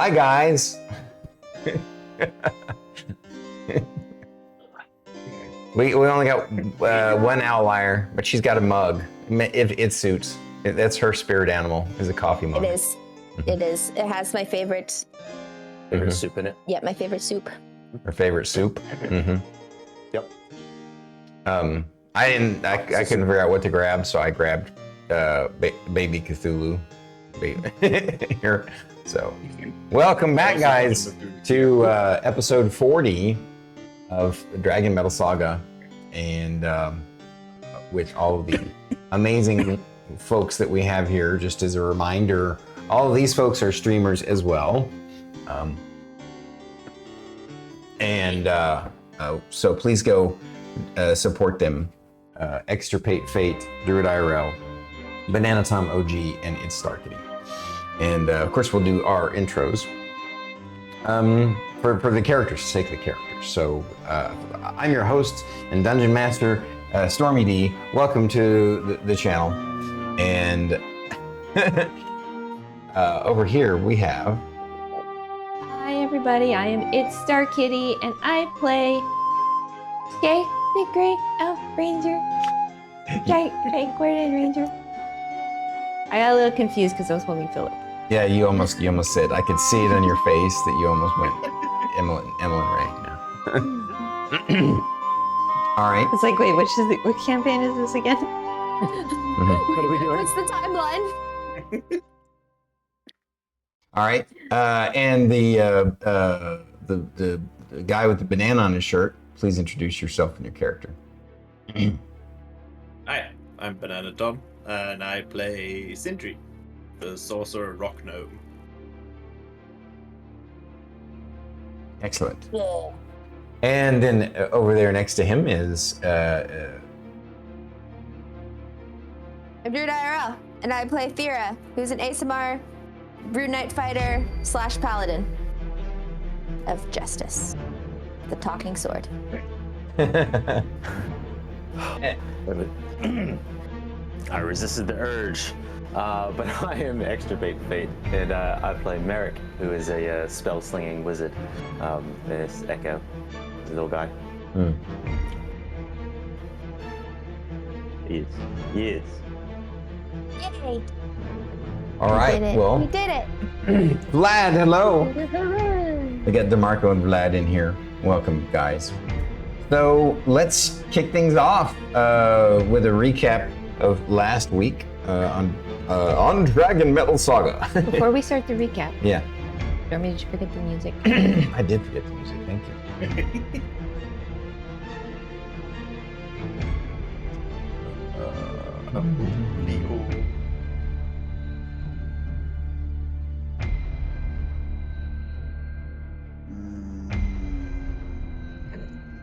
Hi, guys. we only got one outlier, but she's got a mug. It suits. That's her spirit animal, is a coffee mug. It is. It is. It has my favorite soup in it. Yeah, my favorite soup. Her favorite soup. Yep. I couldn't figure out what to grab, so I grabbed baby Cthulhu here. So, welcome back, guys, to episode 40 of the DragonMetal Saga, and with all of the amazing folks that we have here. Just as a reminder, all of these folks are streamers as well, so please go support them. extirpatefate, Druid IRL, BananaTomOG, and itsStarKitty. And of course, we'll do our intros for the characters, sake of the characters. So I'm your host and dungeon master, StormyD. Welcome to the channel. And over here we have. Hi everybody, I am itsStarKitty, and I play Shae, the Great Elf Ranger. Giant Gordon Ranger. I got a little confused because I was holding Philip. Yeah, you almost said. I could see it on your face that you almost went Emily Ray. All right. It's like, wait, what campaign is this again? What are we doing? What's the timeline? All right. And the guy with the banana on his shirt, please introduce yourself and your character. Hi, I'm BananaTom, and I play Sindri, the sorcerer rock gnome. Excellent. Yeah. And then over there next to him is I'm Druid IRL, and I play Thyra, who's an ASMR Brood Knight fighter / paladin of justice. The talking sword. I resisted the urge, but I am extirpatefate, and I play Merrik, who is a spell-slinging wizard. This Echo, the little guy. Yes. Yay! all right. Well, We did it! Vlad, hello. We got DeMarco and Vlad in here. Welcome, guys. So let's kick things off with a recap of last week on DragonMetal Saga. Before we start the recap, Yeah, Stormy, did you forget the music? I did forget the music. Thank you.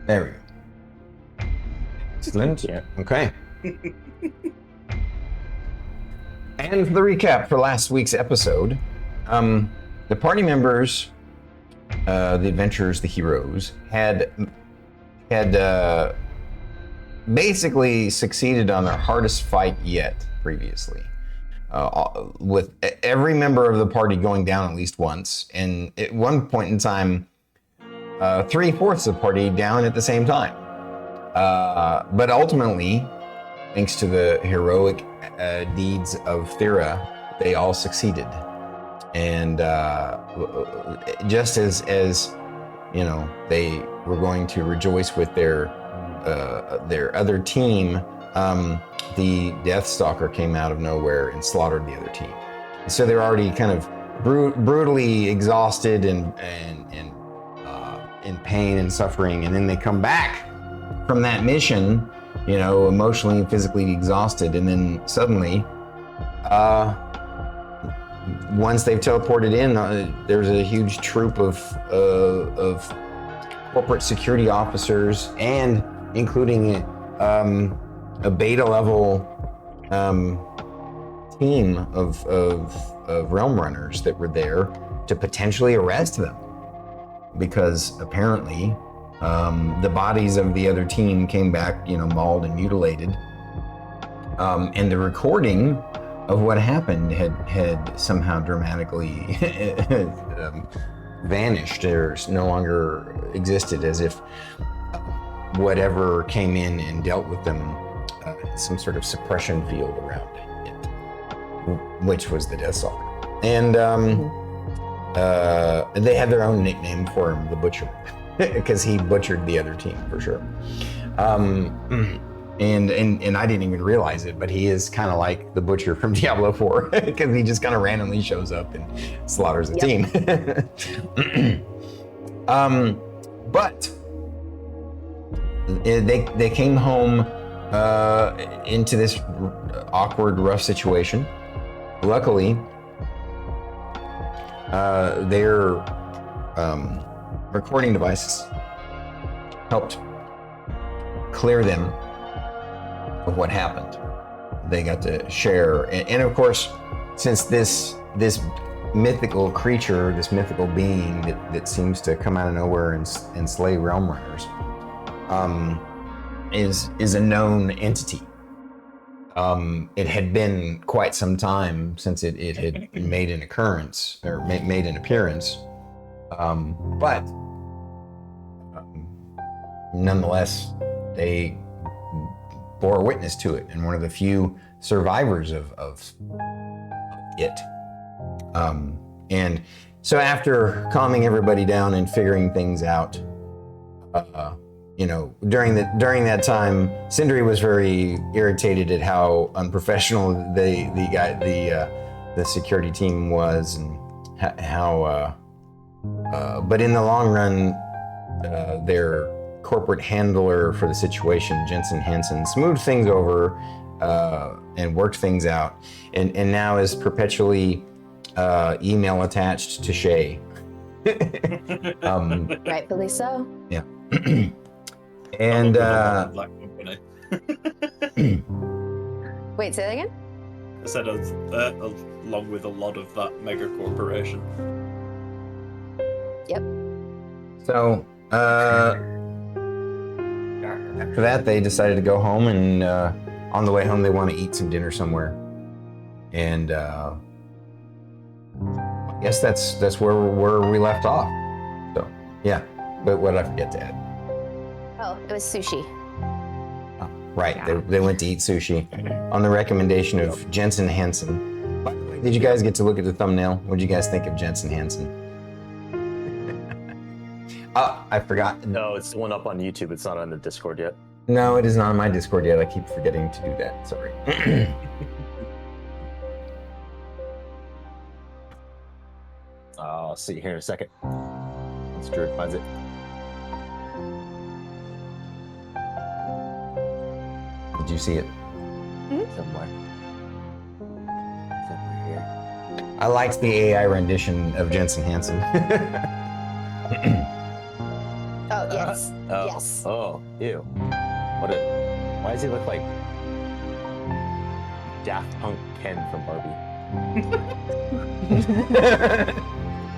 There we go. Excellent. Yeah. Okay. And for the recap for last week's episode, the party members, the adventurers, the heroes, had basically succeeded on their hardest fight yet previously, with every member of the party going down at least once, and at one point in time, 3/4 of the party down at the same time. But ultimately, thanks to the heroic deeds of Thyra, they all succeeded. And just as you know, they were going to rejoice with their other team, the Deathstalker came out of nowhere and slaughtered the other team. And so they're already kind of brutally exhausted and in pain and suffering, and then they come back from that mission, you know, emotionally and physically exhausted, and then suddenly, once they've teleported in, there's a huge troop of corporate security officers, and including a beta level team of realm runners that were there to potentially arrest them, because apparently the bodies of the other team came back, you know, mauled and mutilated, and the recording of what happened had somehow dramatically vanished or no longer existed, as if whatever came in and dealt with them some sort of suppression field around it, which was the Death Stalker. And they had their own nickname for him, the Butcher, because he butchered the other team for sure. And I didn't even realize it, but he is kind of like the Butcher from Diablo 4 because he just kind of randomly shows up and slaughters the team. But they came home into this awkward, rough situation. Luckily, their recording devices helped clear them of what happened. They got to share, and of course, since this mythical creature, this mythical being that seems to come out of nowhere and slay realm runners, is a known entity. It had been quite some time since it had made an occurrence or made an appearance, but nonetheless, they bore witness to it, and one of the few survivors of it. And so after calming everybody down and figuring things out, during that time, Sindri was very irritated at how unprofessional the security team was, and how. But in the long run, their corporate handler for the situation, Jensen Hansen, smoothed things over and worked things out, and now is perpetually email attached to Shae. Rightfully so. Yeah. And Black company. Wait, say that again? I said along with a lot of that mega corporation. Yep. so after that, they decided to go home, and on the way home, they want to eat some dinner somewhere. And I guess that's where we left off. So yeah, but what did I forget to add? Oh, it was sushi. Right, Yeah. they went to eat sushi on the recommendation of Jensen Hansen. By the way, did you guys get to look at the thumbnail? What did you guys think of Jensen Hansen? I forgot. No, it's the one up on YouTube. It's not on the Discord yet. No, it is not on my Discord yet. I keep forgetting to do that. Sorry. I'll see you here in a second. Once Drew finds it. Did you see it? Somewhere here. I liked the AI rendition of Jensen Hansen. Oh, yes. Oh, Yes. Oh, ew. Why does he look like Daft Punk Ken from Barbie?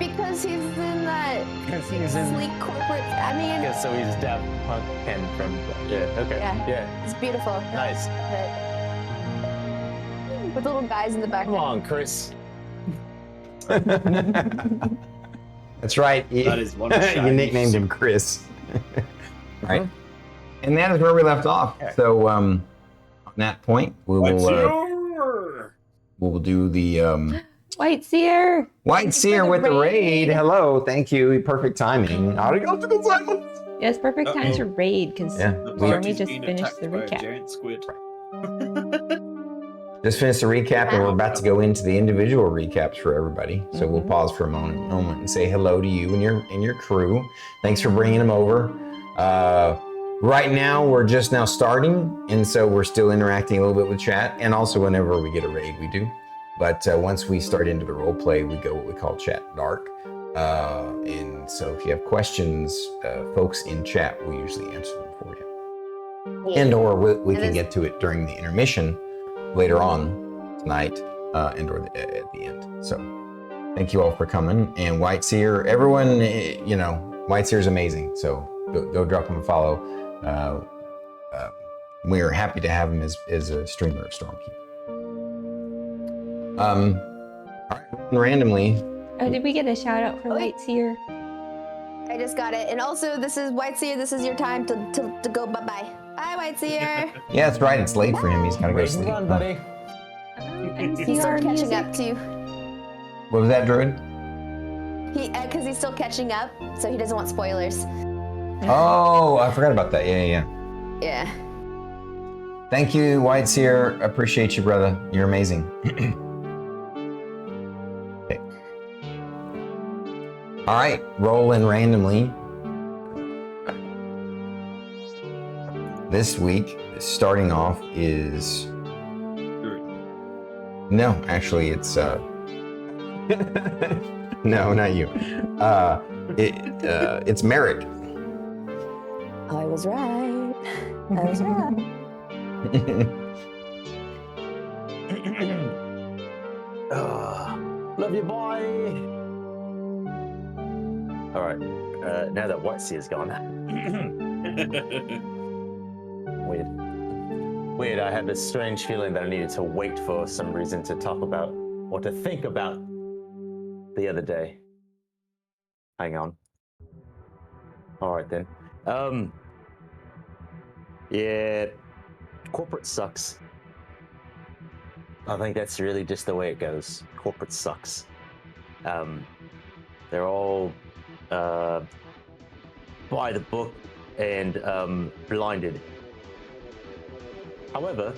Because he's in that sleek corporate. I mean, Yeah, so he's Daft Punk Ken from. Yeah. Okay. Yeah. It's beautiful. Nice. With little guys in the Come background. on, Chris. That's right. That is one You nicknamed him Chris. Right. And that is where we left off. Okay. So on that point, we will do the White Seer. White Seer with the raid. Hello, thank you. Perfect timing. Arigato gozaimasu. Yes, perfect time to raid because Yeah. Stormy just finished the recap. Giant squid. Just finished the recap, and we're about to go into the individual recaps for everybody. So we'll pause for a moment and say hello to you and your crew. Thanks for bringing them over. Right now, we're just now starting, and so we're still interacting a little bit with chat, and also whenever we get a raid, we do. But once we start into the role play, we go what we call chat dark. And so if you have questions, folks in chat will usually answer them for you. Yeah. And or we can get to it during the intermission later on tonight, and or at the end. So thank you all for coming. And White Seer, everyone, White Seer is amazing. So go drop him a follow. We are happy to have him as a streamer of Stormkeep. All right, randomly. Oh, did we get a shout out for Okay. White Seer? I just got it. And also, this is White Seer. This is your time to go bye-bye. Bye, White Seer. Yeah, that's right. It's late for him. He's gotta go to Raise and sleep. run, buddy. He's still catching up to you. What was that, Druid? Because he's still catching up, so he doesn't want spoilers. Oh, I forgot about that. Yeah. Yeah. Thank you, White Seer. Appreciate you, brother. You're amazing. Okay. All right, rolling randomly. This week, starting off is... No, actually, it's... No, not you. It's Merrik. I was right. I was right. Love you, boy. All right. Now that White Sea is gone. Weird. I had this strange feeling that I needed to wait for some reason to talk about or to think about the other day. Hang on. All right then. Yeah, corporate sucks. I think that's really just the way it goes. Corporate sucks. They're all by the book and blinded. However,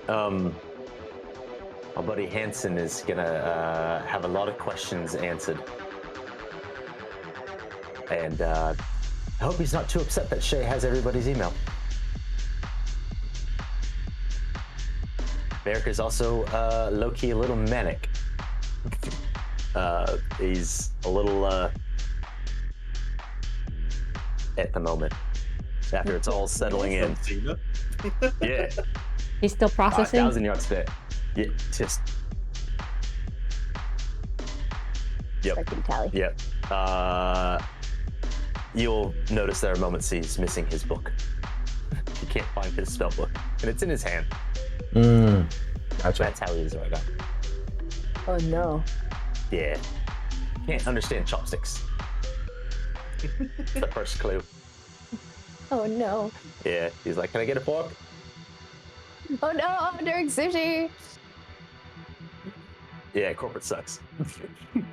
our buddy Hansen is gonna have a lot of questions answered. And I hope he's not too upset that Shae has everybody's email. Merrik is also low-key a little manic. He's a little at the moment. After it's all settling in. Yeah. He's still processing. 5,000 yards fit. Yeah, just. Yep. Second tally. Yep. You'll notice there are moments he's missing his book. He can't find his spell book, and it's in his hand. Gotcha. That's how he is right now. Oh no. Yeah. Can't understand chopsticks. The first clue. Oh no. Yeah. He's like, "Can I get a fork?" Oh no, during sushi. Yeah, corporate sucks.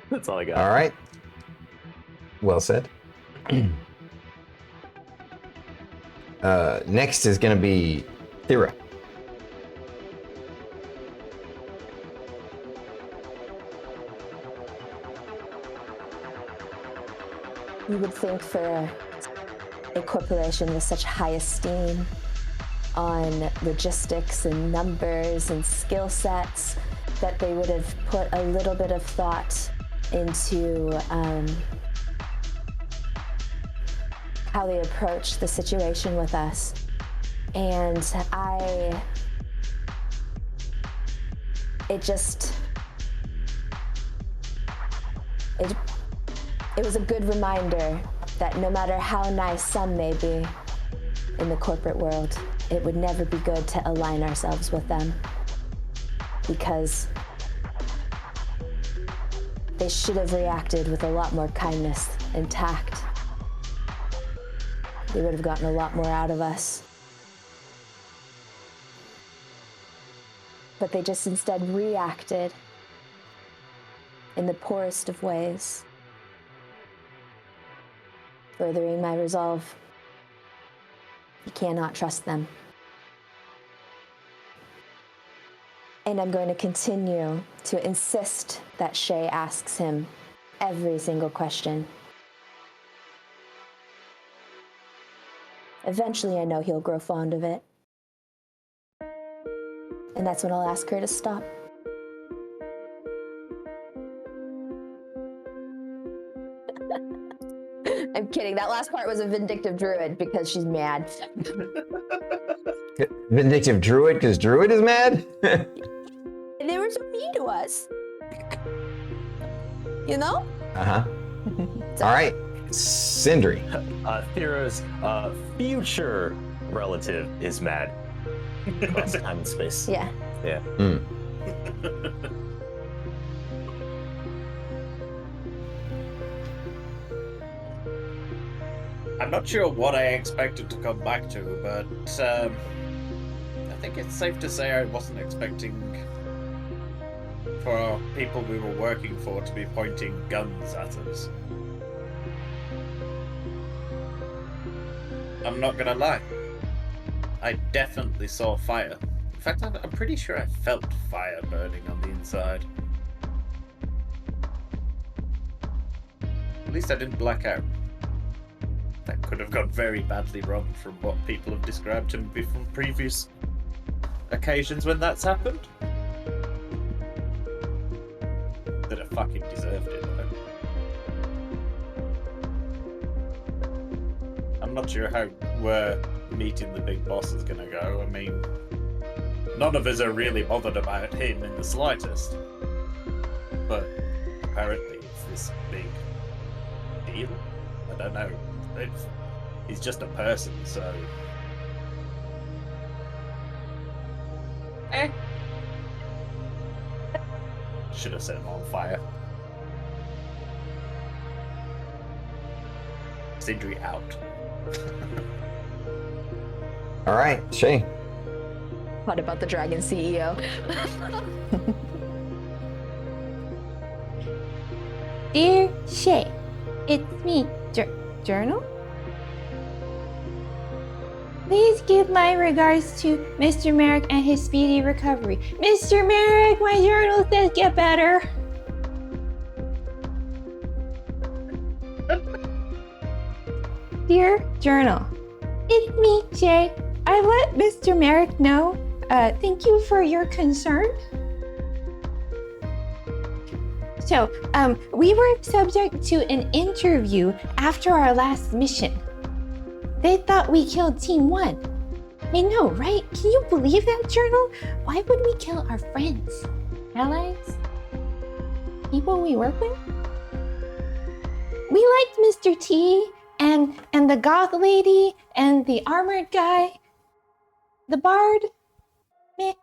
That's all I got. All right. Well said. Next is going to be Thyra. You would think for a corporation with such high esteem on logistics and numbers and skill sets that they would have put a little bit of thought into how they approach the situation with us. And it was a good reminder that no matter how nice some may be in the corporate world, it would never be good to align ourselves with them, because they should have reacted with a lot more kindness and tact. They would have gotten a lot more out of us. But they just instead reacted in the poorest of ways, furthering my resolve. You cannot trust them. And I'm going to continue to insist that Shae asks him every single question. Eventually, I know he'll grow fond of it. And that's when I'll ask her to stop. I'm kidding. That last part was a vindictive druid because she's mad. Vindictive druid because druid is mad? And they were so mean to us. You know? Uh-huh. All right. Sindri. Thyra's future relative is mad. Across time and space. Yeah. Yeah. I'm not sure what I expected to come back to, but I think it's safe to say I wasn't expecting for people we were working for to be pointing guns at us. I'm not gonna lie. I definitely saw fire. In fact, I'm pretty sure I felt fire burning on the inside. At least I didn't black out. That could have gone very badly wrong from what people have described to me from previous occasions when that's happened. That I fucking deserved it, though. I'm not sure how we're meeting the big boss is gonna go. I mean, none of us are really bothered about him in the slightest. But apparently it's this big deal. I don't know. He's just a person, so... Should have set him on fire. Sindri out. All right, Shae. What about the dragon CEO? Dear Shae, it's me, Journal? Please give my regards to Mr. Merrik and his speedy recovery. Mr. Merrik, my journal says get better. Dear Journal, it's me, Shae. I let Mr. Merrik know. Thank you for your concern. So, we were subject to an interview after our last mission. They thought we killed Team 1. I know, right? Can you believe that, Journal? Why would we kill our friends, allies, people we work with? We liked Mr. T and the goth lady and the armored guy, the bard. Meh.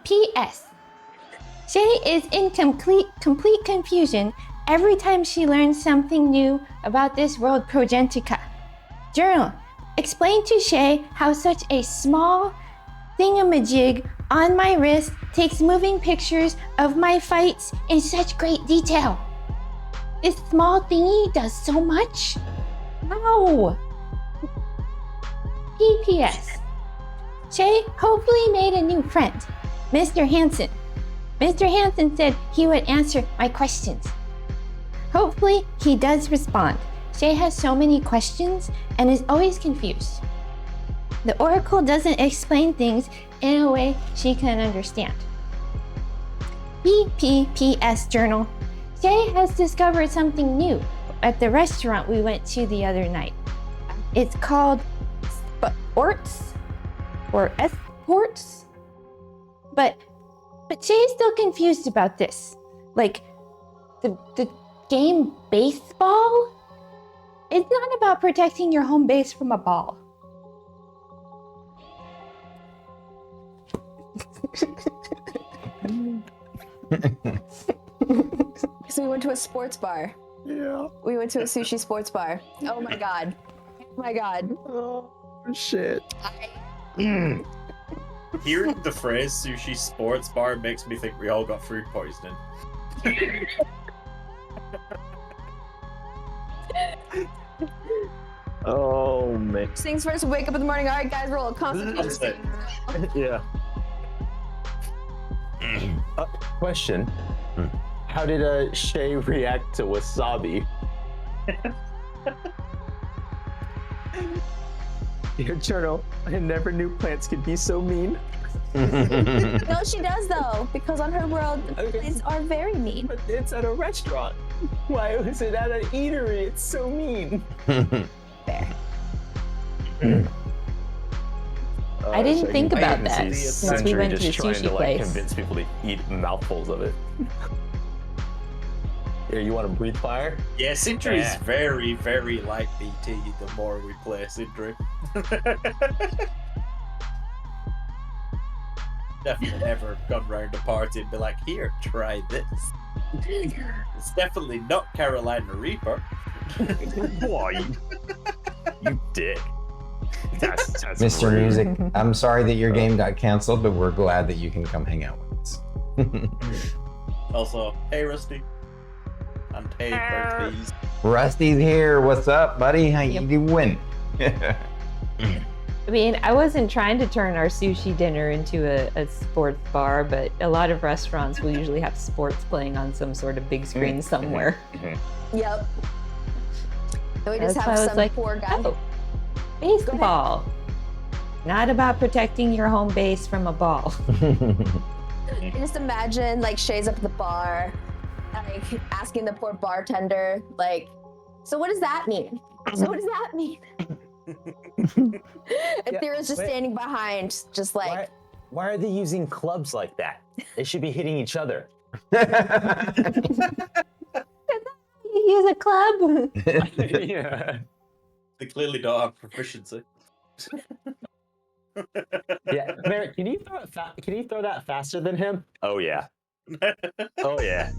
P.S. Shae is in complete confusion every time she learns something new about this world Progentica. Journal, explain to Shae how such a small thingamajig on my wrist takes moving pictures of my fights in such great detail. This small thingy does so much? Wow. P.P.S. Shae hopefully made a new friend, Mr. Hansen. Mr. Hansen said he would answer my questions. Hopefully, he does respond. Shae has so many questions and is always confused. The Oracle doesn't explain things in a way she can understand. P.P.P.S. Journal. Shae has discovered something new at the restaurant we went to the other night. It's called Sports or Esports. But Shae's still confused about this. Like, the game baseball? It's not about protecting your home base from a ball. So we went to a sports bar. Yeah. We went to a sushi sports bar. Oh my god. Oh my god. Oh, shit. Hearing the phrase sushi sports bar makes me think we all got food poisoning. Oh man. First things first, wake up in the morning. All right, guys, roll a constitution. Yeah. Question. How did Shae react to wasabi? Dear Journal, I never knew plants could be so mean. No, she does though, because on her world, plants are very mean. But it's at a restaurant. Why was it at an eatery? It's so mean. Fair. I didn't so think you about can that see since we Sindri went to the just trying sushi to, like, place. convince people to eat mouthfuls of it. Here, you want to breathe fire? Yeah, Sindri is very, very like BT the more we play Sindri. definitely never gone round a party and be like, here, try this. It's definitely not Carolina Reaper. Boy, you dick. That's Mr. rude. Music, I'm sorry that your game got canceled, but we're glad that you can come hang out with us. Also, hey Rusty. And hey Birthdays. Rusty's here. What's up, buddy? How you doing? I mean, I wasn't trying to turn our sushi dinner into a sports bar, but a lot of restaurants will usually have sports playing on some sort of big screen somewhere. Yep. And we That's just why I have was some like, poor guy. oh, baseball. Not about protecting your home base from a ball. I just imagine like Shae's up at the bar, like asking the poor bartender, like, so what does that mean? So what does that mean? And Thyra's just standing behind, just like, Why are they using clubs like that? They should be hitting each other. You use a club? Yeah. They clearly don't have proficiency. Yeah, Merrik, can you throw that faster than him? Oh yeah. Oh yeah.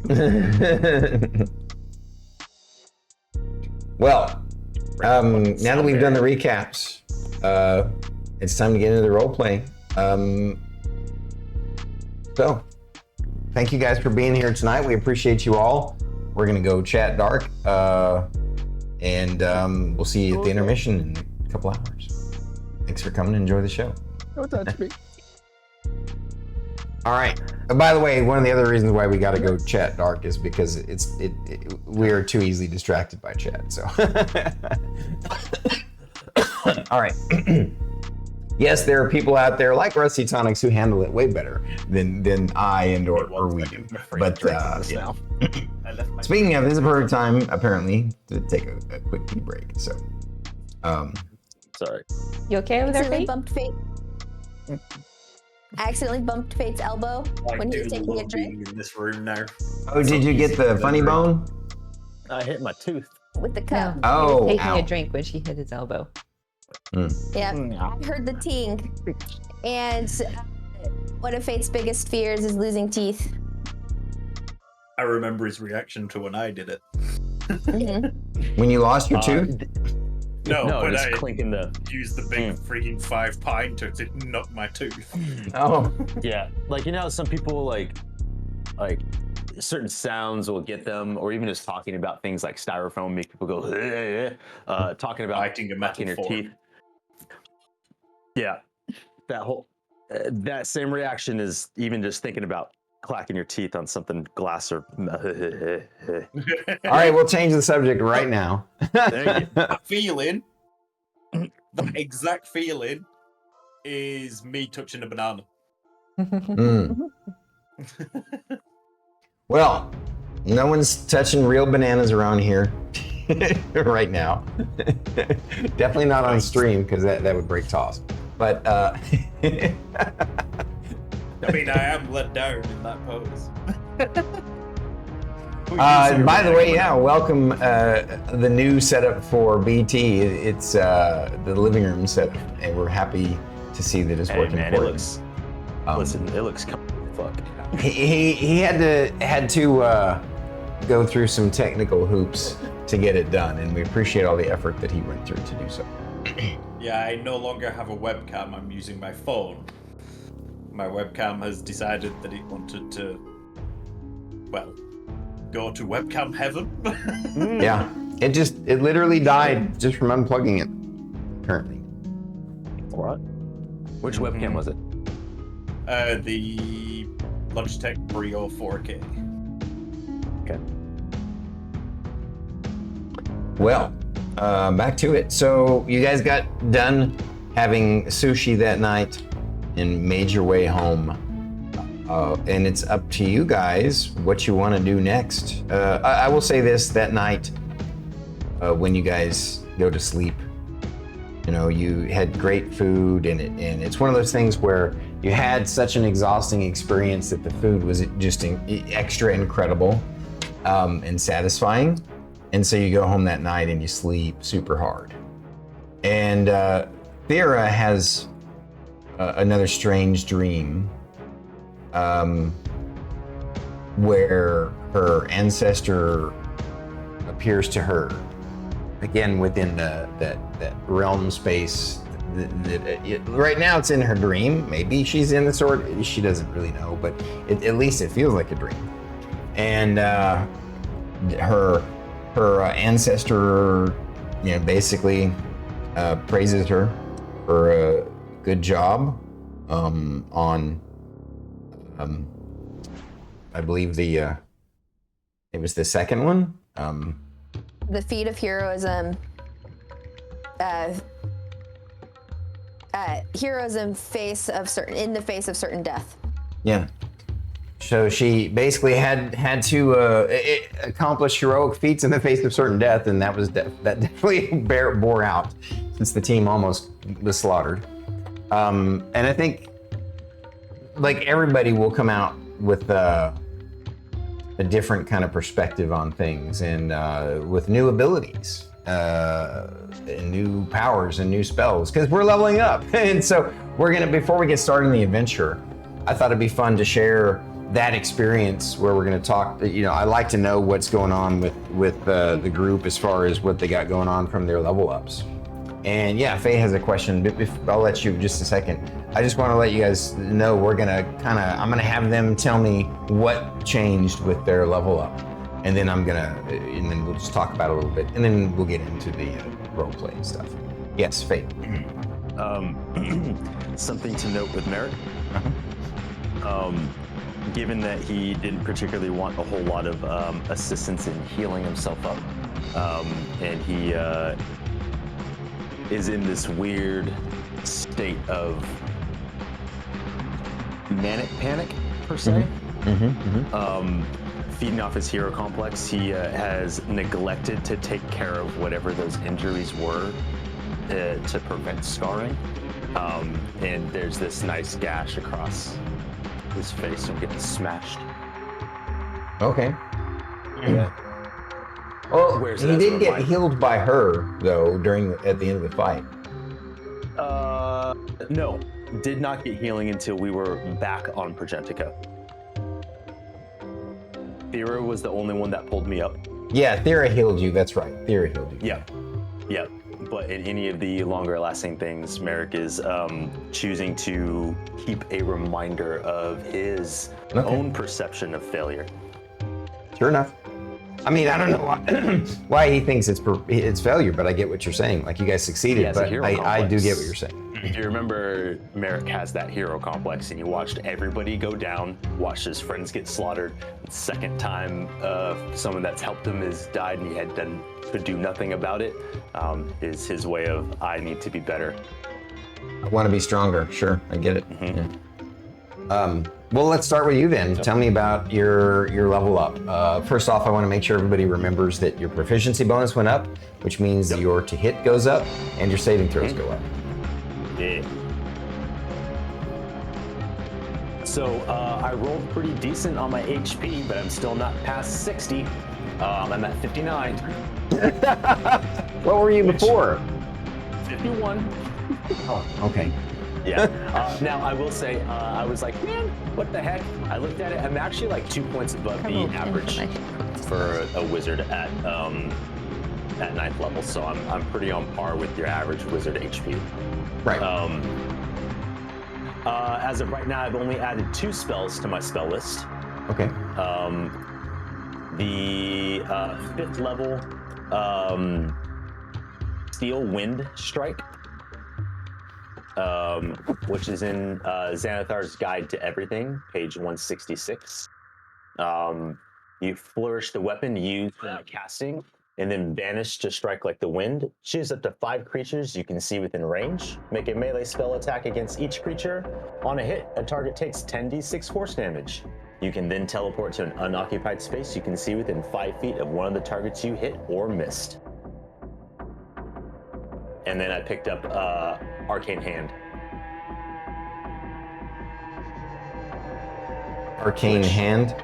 Well, now that we've done the recaps, it's time to get into the role play. So, thank you guys for being here tonight. We appreciate you all. We're gonna go chat dark, and we'll see you at the intermission in a couple hours. Thanks for coming and enjoy the show. Don't touch me. All right. By the way, one of the other reasons why we got to go chat dark is because we are too easily distracted by chat. So, all right. Yes, there are people out there like Rusty Tonics who handle it way better than I and or we do. But yeah. Speaking of, this is a perfect time apparently to take a quick tea break. So, Sorry. You okay with our accidentally fate? bumped Fate. I accidentally bumped Fate's elbow when he was taking a drink being in this room now. oh, did you get the funny bone? I hit my tooth. with the cup. He Oh, was taking ow. a drink when she hit his elbow. Yeah, I heard the ting. And one of Fate's biggest fears is losing teeth. I remember his reaction to when I did it. When you lost your tooth? No, when just I clinking the. used the big freaking 5 pine to knock my tooth. Oh. Yeah, like you know, some people like certain sounds will get them, or even just talking about things like styrofoam make people go. Talking about Biting a metal clacking your fork. teeth. Yeah, that whole that same reaction is even just thinking about clacking your teeth on something glass or. All right, we'll change the subject right now. There you go. That feeling, that exact feeling, is me touching a banana. Mm. Well, no one's touching real bananas around here right now. Definitely not on stream because that would break toss. But I mean, I am let down in that pose. by the way, yeah, welcome the new setup for BT. It's the living room setup, and we're happy to see that it's Hey working man, for it you. looks. Listen, it looks fuck. He had to go through some technical hoops to get it done, and we appreciate all the effort that he went through to do so. Yeah, I no longer have a webcam. I'm using my phone. My webcam has decided that it wanted to, well, go to webcam heaven. Yeah, it literally died just from unplugging it. Currently, What? Which webcam was it? The Logitech Brio 4K. Okay. well, back to it. So you guys got done having sushi that night and made your way home. And it's up to you guys what you want to do next. I will say this, that night, when you guys go to sleep, you know, you had great food, and it's one of those things where you had such an exhausting experience that the food was just extra incredible and satisfying. And so you go home that night and you sleep super hard. And Thyra has another strange dream where her ancestor appears to her, again within that realm space. Right now it's in her dream. Maybe she's in the sword. She doesn't really know, but at least it feels like a dream. And her ancestor, basically praises her for a good job on, I believe it was the second one. The feat of heroism. Heroism in the face of certain death. Yeah. So she basically had to accomplish heroic feats in the face of certain death, and that definitely bore out, since the team almost was slaughtered. And I think, like, everybody will come out with a different kind of perspective on things, and with new abilities. And new powers and new spells, because we're leveling up. And so before we get started in the adventure, I thought it'd be fun to share that experience where we're gonna talk. I like to know what's going on with the group as far as what they got going on from their level ups. And yeah, Faye has a question. I'll let you just a second. I just want to let you guys know I'm gonna have them tell me what changed with their level up. And then we'll just talk about it a little bit, and then we'll get into the role play and stuff. Yes, Faye. Something to note with Merrik. Given that he didn't particularly want a whole lot of assistance in healing himself up, and he is in this weird state of manic panic, per se. Feeding off his hero complex, he has neglected to take care of whatever those injuries were to prevent scarring. And there's this nice gash across his face from getting smashed. Okay. Yeah. Well, he did get healed by her, though, at the end of the fight. No, did not get healing until we were back on Progentica. Thyra was the only one that pulled me up. Yeah, Thyra healed you. That's right. Thyra healed you. Yeah. But in any of the longer lasting things, Merrik is choosing to keep a reminder of his own perception of failure. Sure enough. I mean, I don't know why he thinks it's failure, but I get what you're saying. Like, you guys succeeded, but I do get what you're saying. If you remember, Merrik has that hero complex, and you watched everybody go down, watched his friends get slaughtered. The second time someone that's helped him has died, and he could do nothing about it, is his way of, I need to be better. I want to be stronger. Sure, I get it. Yeah. Well, let's start with you then. Tell me about your level up. First off, I want to make sure everybody remembers that your proficiency bonus went up, which means your to hit goes up and your saving throws go up. Yeah. So I rolled pretty decent on my HP, but I'm still not past 60. I'm at 59. What were you before? 51. Oh, okay. Yeah. Now, I will say, I was like, man, what the heck? I looked at it. I'm actually like 2 points above the average for a wizard at 9th level. So I'm pretty on par with your average wizard HP. Right. As of right now, I've only added 2 spells to my spell list. Okay. The 5th level Steel Wind Strike, which is in Xanathar's Guide to Everything, page 166. You flourish the weapon used in the casting, and then banish to strike like the wind. Choose up to 5 creatures you can see within range. Make a melee spell attack against each creature. On a hit, a target takes 10d6 force damage. You can then teleport to an unoccupied space you can see within 5 feet of one of the targets you hit or missed. And then I picked up Arcane Hand. Arcane Hand?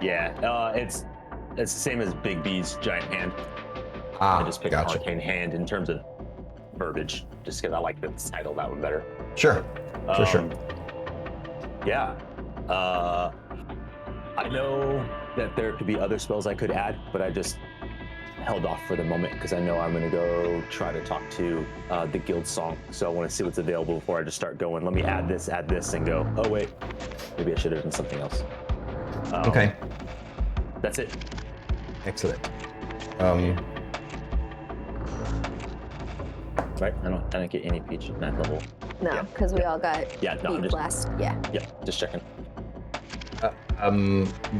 Yeah, it's the same as Big B's Giant Hand. I just picked Arcane Hand in terms of verbiage, just because I like the title that one better. Sure. Sure. Yeah. I know that there could be other spells I could add, but I just held off for the moment because I know I'm going to go try to talk to the guild song. So I want to see what's available before I just start going. Let me add this, and go, oh wait, maybe I should have done something else. Okay. That's it. Excellent. Right? I don't get any peach at that level. No, because we all got beat last. Yeah. Yeah, just checking.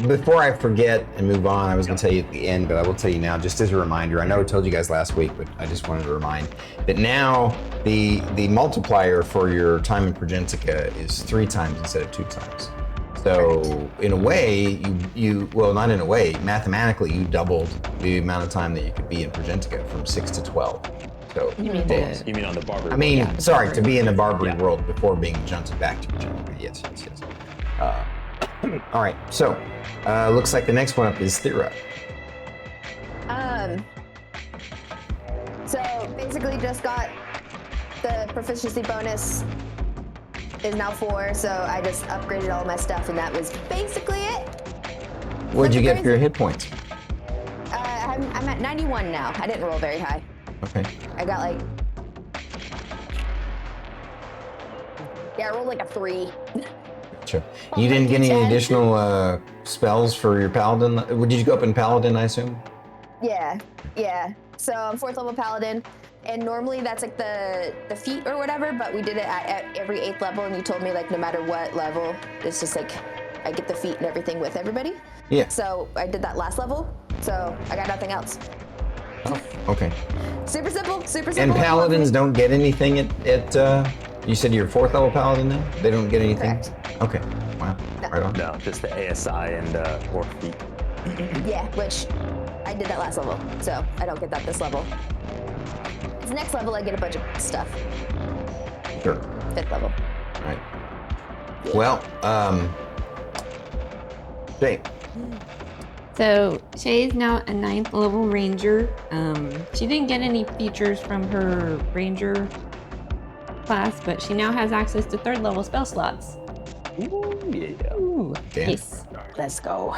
Before I forget and move on, I was going to tell you at the end, but I will tell you now, just as a reminder. I know I told you guys last week, but I just wanted to remind that now the multiplier for your time in Progentica is 3 times instead of 2 times. So in a way, you well, not in a way, mathematically, you doubled the amount of time that you could be in Progentica from 6 to 12. So You mean on the barber? I mean, Yeah, sorry, to be in the Barbary world before being jumps back to Progentica. Yes. All right, so looks like the next one up is Thyra. So basically just got the proficiency bonus is now 4, so I just upgraded all my stuff and that was basically it. What'd you get for your hit points? I'm at 91 now. I didn't roll very high. Okay. I got like, I rolled like a 3. Sure. You didn't get any additional spells for your paladin? Did you go up in paladin, I assume? Yeah. So I'm 4th level paladin, and normally that's like the feat or whatever, but we did it at every 8th level, and you told me like no matter what level, it's just like I get the feat and everything with everybody. Yeah. So I did that last level, so I got nothing else. Oh, okay. Super simple. And paladins don't get anything at you said you're 4th level paladin now? They don't get anything? Correct. Okay. Wow. No. Right on. No, just the ASI and or feet. Yeah, which I did that last level, so I don't get that this level. This next level, I get a bunch of stuff. Sure. 5th level. All right. Well, Shae. So Shae is now a 9th level ranger. She didn't get any features from her ranger class, but she now has access to 3rd level spell slots. Ooh, yeah. Ooh, Damn. yes. Let's go.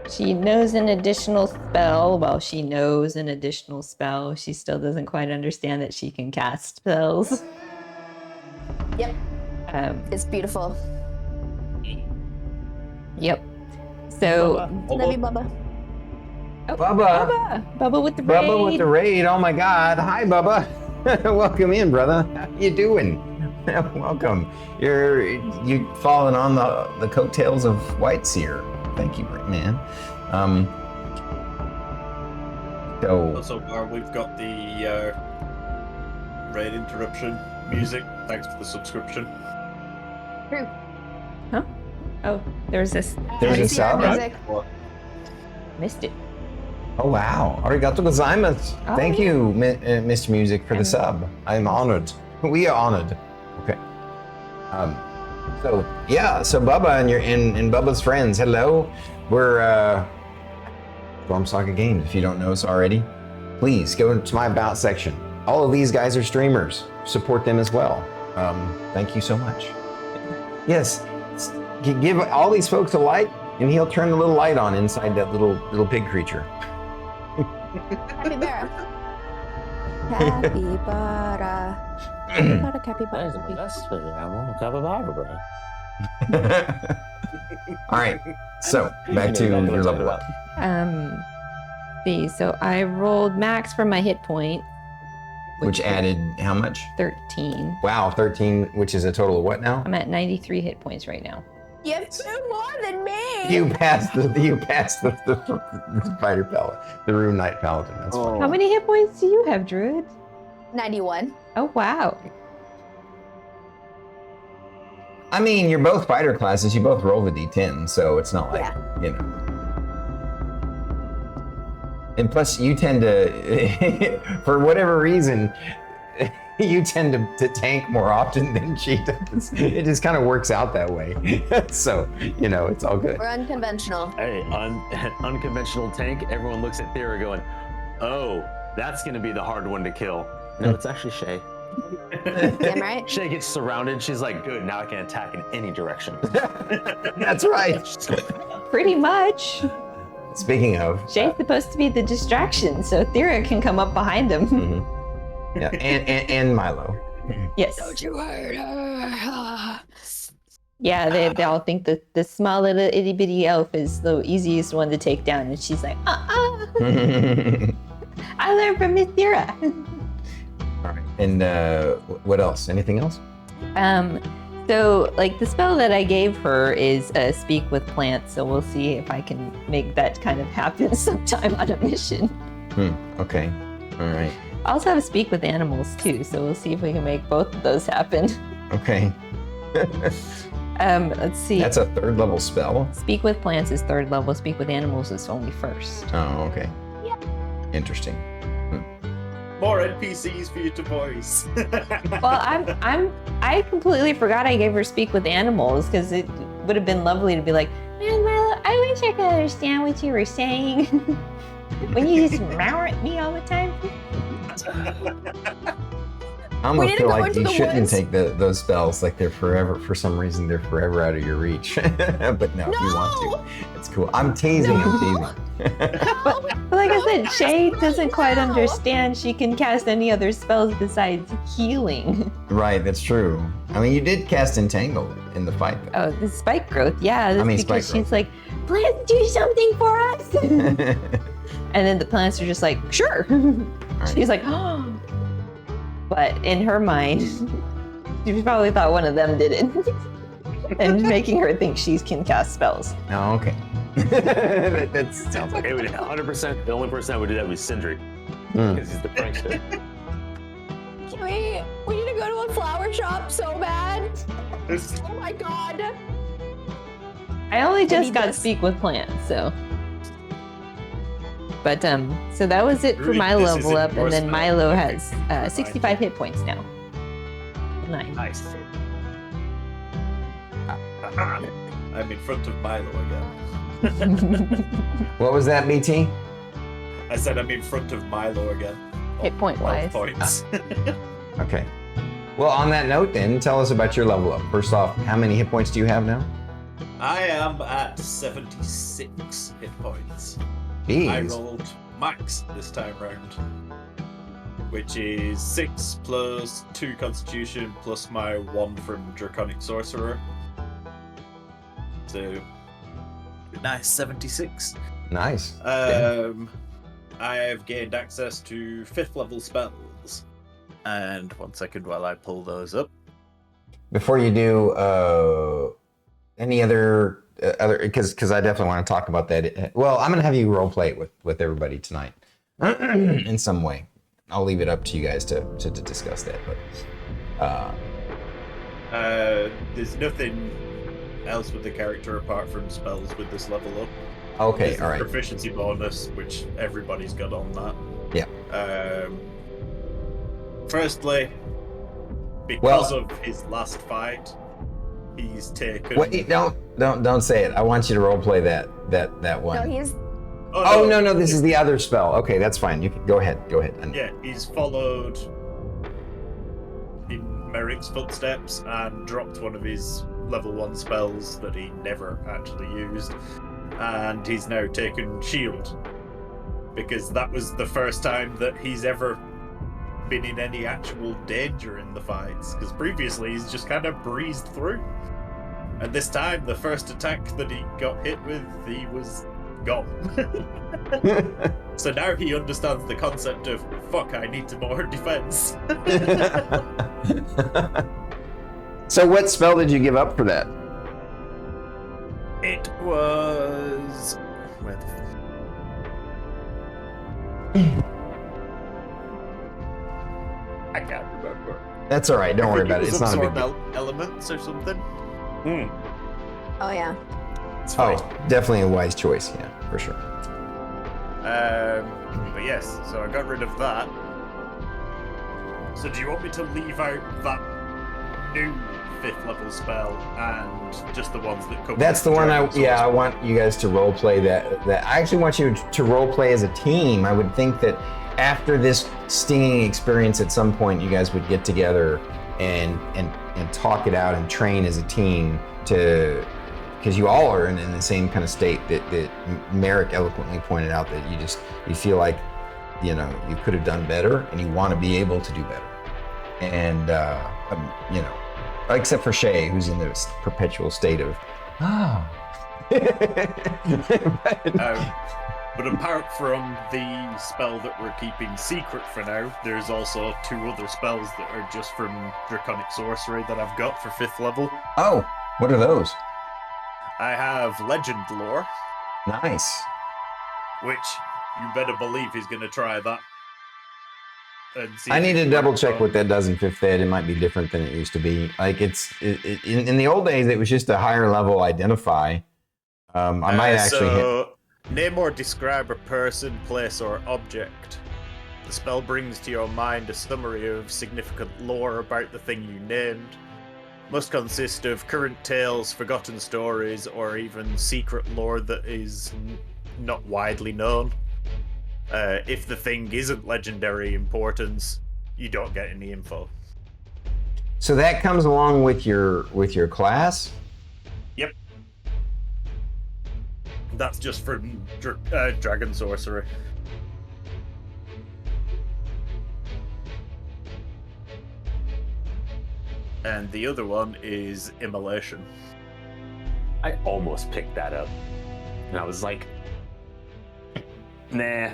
She knows an additional spell. Well, she knows an additional spell. She still doesn't quite understand that she can cast spells. Yep. It's beautiful. Yep. So, Love you, Bubba. oh, Bubba. Bubba with the raid. Bubba with the raid. Oh my God. Hi, Bubba. Welcome in, brother. How you doing? Welcome. You've fallen on the coattails of Whiteseer. Thank you, man. So So far, we've got the raid interruption music. Thanks for the subscription. True. Huh? Oh, there's this. there's a See our sub. music. Missed it. Oh wow. Arigato gozaimasu. Oh, Thank yeah. you, Mr. Music, for the sub. I'm honored. We are honored. Okay. So Bubba and Bubba's friends, hello. We're Storm Saga Games. If you don't know us already, please go to my About section. All of these guys are streamers. Support them as well. Thank you so much. Yes, give all these folks a like, and he'll turn the little light on inside that little pig creature. Capybara. Capybara. Capybara, capybara. That's I'm on capybara, bro. All right, so back to your level up. See, so I rolled max for my hit point, Which added how much? 13. Wow, 13, which is a total of what now? I'm at 93 hit points right now. You have 2 more than me. You passed the fighter paladin, the Rune Knight Paladin. That's fine. How many hit points do you have, Druid? 91. Oh, wow. I mean, you're both fighter classes. You both roll the d10, so it's not like, you know. And plus, you tend to, for whatever reason, you tend to tank more often than she does. It just kind of works out that way. So, you know, it's all good. We're unconventional. Hey, unconventional tank. Everyone looks at Thyra going, "Oh, that's gonna be the hard one to kill." No, it's actually Shae. Damn right. Shae gets surrounded. She's like, good, now I can attack in any direction. That's right. Pretty much. Speaking of, Shae's supposed to be the distraction, so Thyra can come up behind him. yeah, and Milo. Yes. Don't you hurt her. Yeah, they all think that the small little itty bitty elf is the easiest one to take down, and she's like, I learned from Miss Thyra. All right. And what else? Anything else? So like the spell that I gave her is speak with plants, so we'll see if I can make that kind of happen sometime on a mission. Okay. All right. I also have speak with animals too, so we'll see if we can make both of those happen. Okay. Let's see. That's a 3rd level spell. Speak with plants is 3rd level. Speak with animals is only 1st. Oh, okay. Yeah. Interesting. More NPCs for you to voice. Well, I completely forgot I gave her speak with animals because it would have been lovely to be like, man, Milo, I wish I could understand what you were saying when you just meow at me all the time. I almost feel like you shouldn't woods. take those spells like they're forever. For some reason, they're forever out of your reach. But no, if you want to, it's cool. I'm teasing. I'm teasing. But like I said, Shae doesn't quite understand she can cast any other spells besides healing. Right, that's true. I mean, you did cast Entangle in the fight, though. Oh, the spike growth, yeah. That's because spike she's like, plants do something for us. And then the plants are just like, sure. Right. She's like, oh. But in her mind, she probably thought one of them did it. And making her think she can cast spells. Oh, okay. that sounds like Okay, 100%. The only person that would do that was Sindri. Because he's the prankster. We need to go to a flower shop so bad. Oh my god. I only just need got this. speak with plants, so. But so that was it for my This is level up, and then enforcement. Milo has 65 hit points now. 9. Nice. I'm in front of Milo again. What was that, BT? I said I'm in front of Milo again. Hit point 12 wise. points. Okay. Well, on that note, then, tell us about your level up. First off, how many hit points do you have now? I am at 76 hit points. I Jeez. rolled max this time round, which is 6 plus 2 Constitution plus my 1 from Draconic Sorcerer. So, nice 76. Nice. I have gained access to 5th level spells. And 1 second while I pull those up. Before you do, any other because I definitely want to talk about that. Well, I'm gonna have you role play it with everybody tonight in some way. I'll leave it up to you guys to discuss that. But There's nothing else with the character apart from spells with this level up. okay, There's all a right. proficiency bonus, which everybody's got on that. Yeah. Firstly, because of his last fight, he's taken. Wait, don't say it. I want you to role play that one. No, he's Oh no, this is the other spell. Okay, that's fine. You can go ahead. And Yeah, he's followed in Merrik's footsteps and dropped one of his level 1 spells that he never actually used. And he's now taken Shield. Because that was the first time that he's ever been in any actual danger in the fights. Because previously he's just kind of breezed through. And this time, the first attack that he got hit with, he was gone. So now he understands the concept of, fuck, I need more defense. So what spell did you give up for that? It was... Where the I can't remember. That's all right. Don't worry I about it. think It's not a big absorb deal. elements or something. oh yeah. It's fine. Oh, definitely a wise choice. Yeah, for sure. But yes, so I got rid of that. So do you want me to leave out that new 5th level spell and just the ones that come? That's the with one I Dragon want you guys to role play that I actually want you to role play as a team. I would think that after this stinging experience, at some point, you guys would get together and talk it out and train as a team to, because you all are in the same kind of state that Merrik eloquently pointed out, that you feel like, you know, you could have done better and you want to be able to do better. And, you know, except for Shae, who's in this perpetual state of, But apart from the spell that we're keeping secret for now, there's also 2 other spells that are just from Draconic Sorcery that I've got for 5th level. Oh, what are those? I have Legend Lore, Nice. which you better believe he's going to try that. And see I if need he to can double work check on- what that does in 5th Ed. It might be different than it used to be. Like in the old days, it was just a higher level identify. I might actually hit. Name or describe a person, place, or object. The spell brings to your mind a summary of significant lore about the thing you named. Must consist of current tales, forgotten stories, or even secret lore that is not widely known. If the thing isn't legendary importance, you don't get any info. So that comes along with your class. Yep. That's just for Dragon Sorcery. And the other one is Immolation. I almost picked that up. And I was like, nah.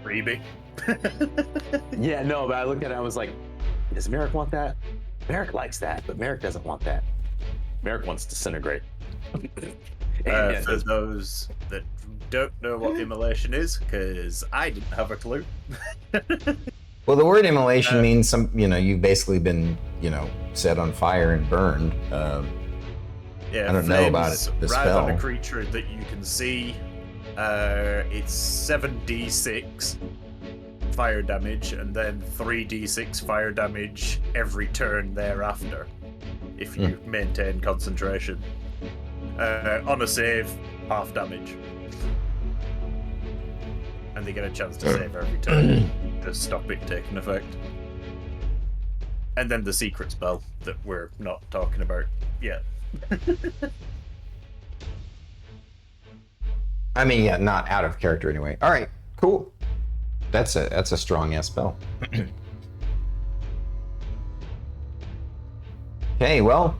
Freebie. Yeah, no, but I looked at it, I was like, does Merrik want that? Merrik likes that, but Merrik doesn't want that. Merrik wants Disintegrate. For those that don't know what Immolation is, because I didn't have a clue. Well, the word immolation means you've basically been, set on fire and burned. Yeah, I don't know about it. The right spell. on a creature that you can see. It's 7d6 fire damage, and then 3d6 fire damage every turn thereafter, if you maintain concentration. On a save, half damage. And they get a chance to save every turn to stop it taking effect. And then the secret spell that we're not talking about yet. I mean, yeah, not out of character anyway. All right, cool. That's a strong ass spell. Okay, well,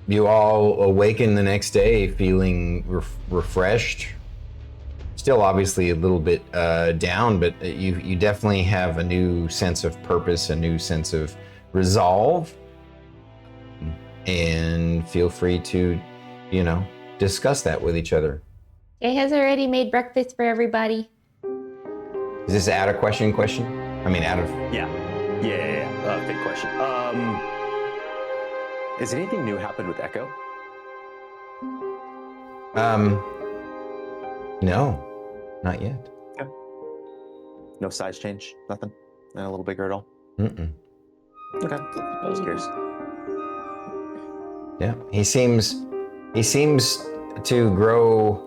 you all awaken the next day feeling refreshed. Still, obviously, a little bit down, but you definitely have a new sense of purpose, a new sense of resolve, and feel free to, discuss that with each other. Shae has already made breakfast for everybody. Is this out of question? I mean, out of... Yeah. Good question. Has anything new happened with Echo? No, not yet. Okay. No size change? Nothing? Not a little bigger at all? Mm-mm. Okay. I was curious. Yeah, he seems to grow.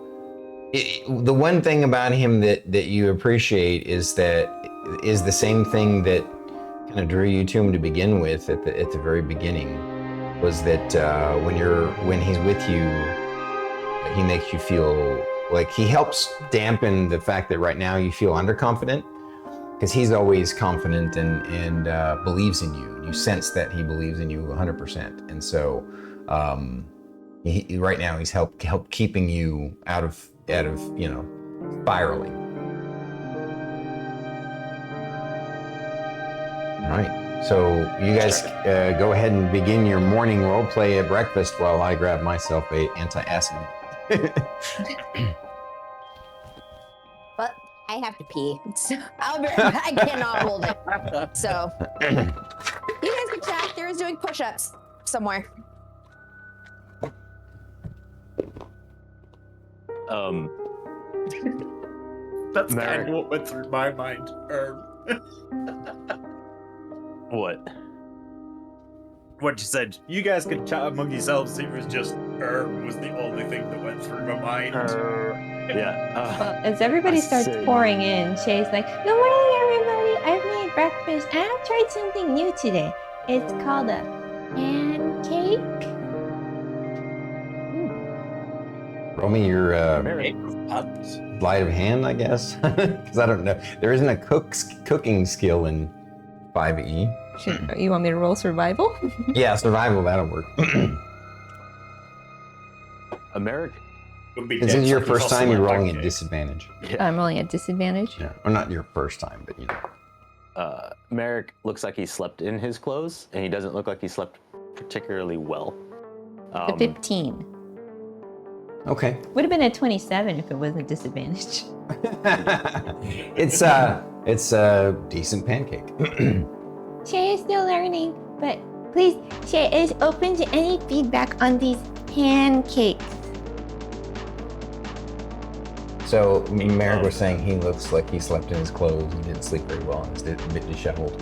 The one thing about him that you appreciate is the same thing that kind of drew you to him to begin with at the very beginning, was that when he's with you, he makes you feel like he helps dampen the fact that right now you feel underconfident, because he's always confident and believes in you. You sense that he believes in you 100%, and so right now he's help keeping you out of spiraling. All right, so you guys go ahead and begin your morning role play at breakfast while I grab myself a antacid. But I have to pee. So I'll be right back. I cannot hold it. So you guys can chat. There's doing push-ups somewhere. That's Merrik. kind of what went through my mind. What? What you said, you guys could chat among yourselves. It was just was the only thing that went through my mind. Yeah. Well, as everybody I starts see. pouring in, Shay's like, "Good morning, everybody. I've made breakfast and I've tried something new today. It's called a pancake." Roll me your Merrik. Puns. sleight of hand, I guess, because I don't know. There isn't a cooking skill in 5e. You want me to roll survival? Yeah, survival, that'll work. Merrik. Would be This dead is your so first time, you're rolling at pancake. disadvantage. I'm rolling at disadvantage. Yeah, well, not your first time, but you know. Merrik looks like he slept in his clothes, and he doesn't look like he slept particularly well. The 15. Okay. Would have been a 27 if it wasn't disadvantage. It's a decent pancake. Shay is still learning, but please, Shay is open to any feedback on these pancakes. So Merrick was saying he looks like he slept in his clothes. He didn't sleep very well and is a bit disheveled.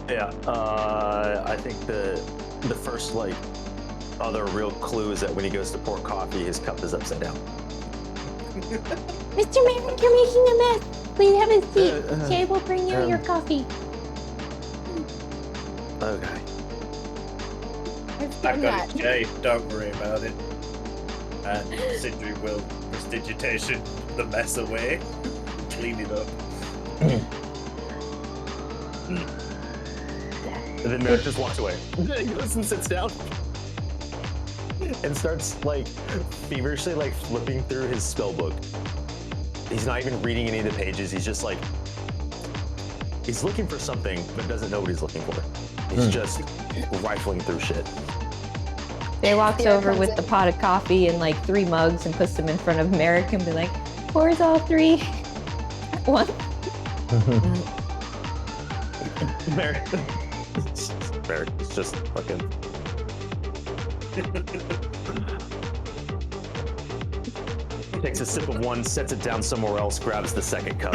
Yeah. I think the first other real clue is that when he goes to pour coffee, his cup is upside down. Mr. Merrick, you're making a mess. Please have a seat. Shay will bring you your coffee. Okay. I've got it, Jay. Don't worry about it. And Sindri will prestidigitation the mess away, clean it up. And then Merrick just walks away. He goes and sits down and starts feverishly flipping through his spell book. He's not even reading any of the pages. He's just he's looking for something, but doesn't know what he's looking for. He's just rifling through shit. Shay walks over with the pot of coffee and 3 mugs and puts them in front of Merrick and be like, pours all 3 at once. Merrick is just fucking. Takes a sip of one, sets it down somewhere else, grabs the second cup.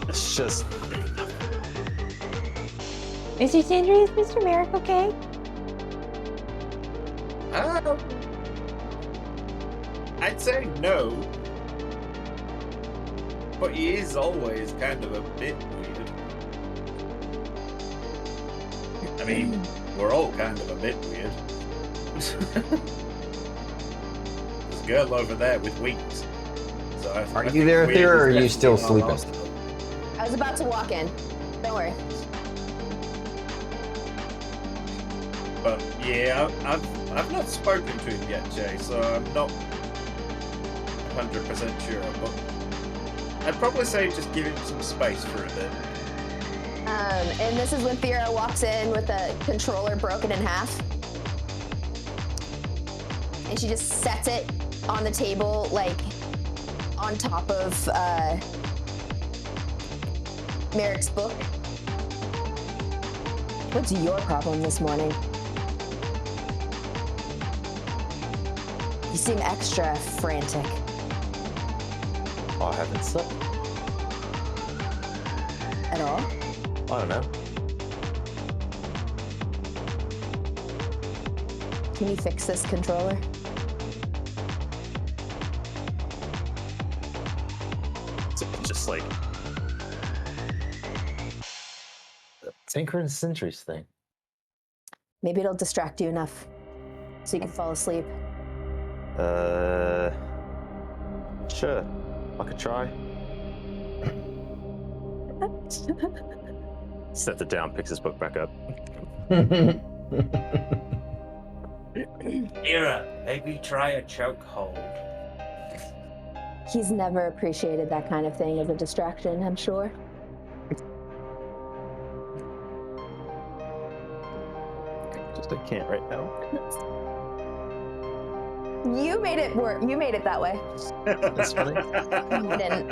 It's just. Mr. Sindri, is Mr. Merrick okay? I'd say no, but he is always kind of a bit weird. I mean, we're all kind of a bit weird. There's a girl over there with wings. So Are you there, Thyra, or are you still sleeping? I was about to walk in. Don't worry. But yeah, I've not spoken to him yet, Jay, so I'm not 100% sure. But I'd probably say just give him some space for a bit. And this is when Thyra walks in with the controller broken in half. And she just sets it on the table, on top of Merrick's book. What's your problem this morning? You seem extra frantic. Oh, I haven't slept. At all? I don't know. Can you fix this controller? It's just Tinker and Sindri's thing. Maybe it'll distract you enough so you can fall asleep. Sure. I could try. Sets it down, picks his book back up. Ira, maybe try a chokehold. He's never appreciated that kind of thing as a distraction, I'm sure. Just I can't right now. You made it work. You made it that way. That's funny. You didn't.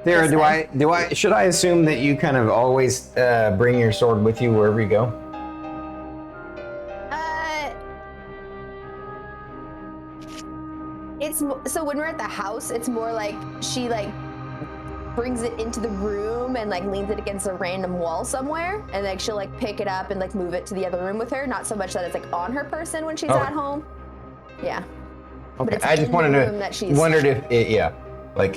Thyra, should I assume that you kind of always bring your sword with you wherever you go? So when we're at the house, it's more like she brings it into the room and leans it against a random wall somewhere, and she'll pick it up and move it to the other room with her. Not so much that it's on her person when she's at home. Yeah. But Okay, it's I just in the wanted room that to she's- wondered if like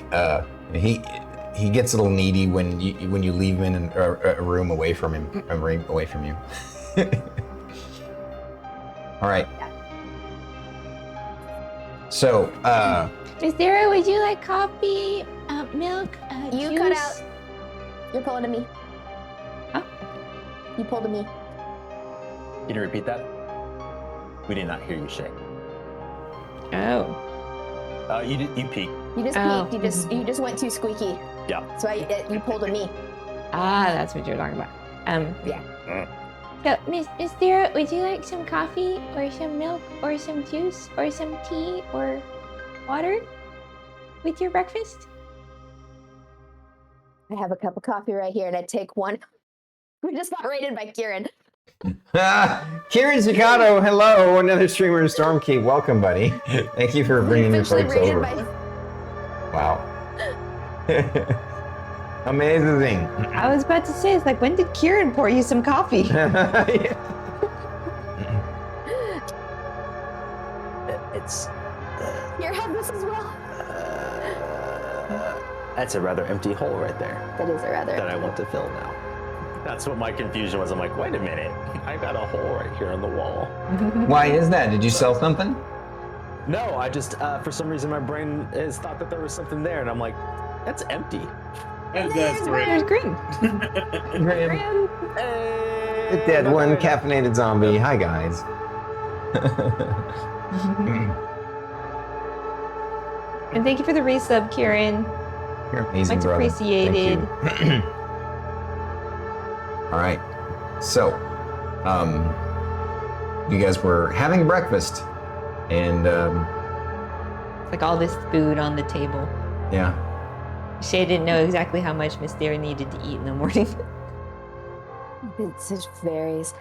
he gets a little needy when you leave him in a room away from him, away from you. All right. So, Miss Thyra, would you like coffee, milk, You juice? cut out. You're pulling to me. Huh? You pulled to me. Can you repeat that? We did not hear you, Shae. Oh. You peeked. You just Oh. peeked. You just went too squeaky. Yeah. So you pulled to me. Ah, that's what you're talking about. Yeah. So, Miss Thyra, would you like some coffee, or some milk, or some juice, or some tea, or water with your breakfast? I have a cup of coffee right here, and I take one. We just got raided by Kieran. Kieran Zicato, hello, another streamer in Stormkeep. Welcome, buddy. Thank you for bringing your Officially folks raided over. by. Wow. Amazing. I was about to say, it's like, when did Kieran pour you some coffee? It's. Here, have this as well. That's a rather empty hole right there That is a rather. that I want to fill now. That's what my confusion was. I'm like, wait a minute, I got a hole right here on the wall. Why is that? Did you sell something? No, I just, for some reason, my brain has thought that there was something there, and I'm like, that's empty. And there's There's Graham. Green. The dead one, caffeinated zombie. Hi, guys. And thank you for the resub, Kieran. You're amazing, Much brother. appreciated. Thank you. All right. So, you guys were having breakfast, and Like all this food on the table. yeah. Shae didn't know exactly how much Miss Thyra needed to eat in the morning. It just varies.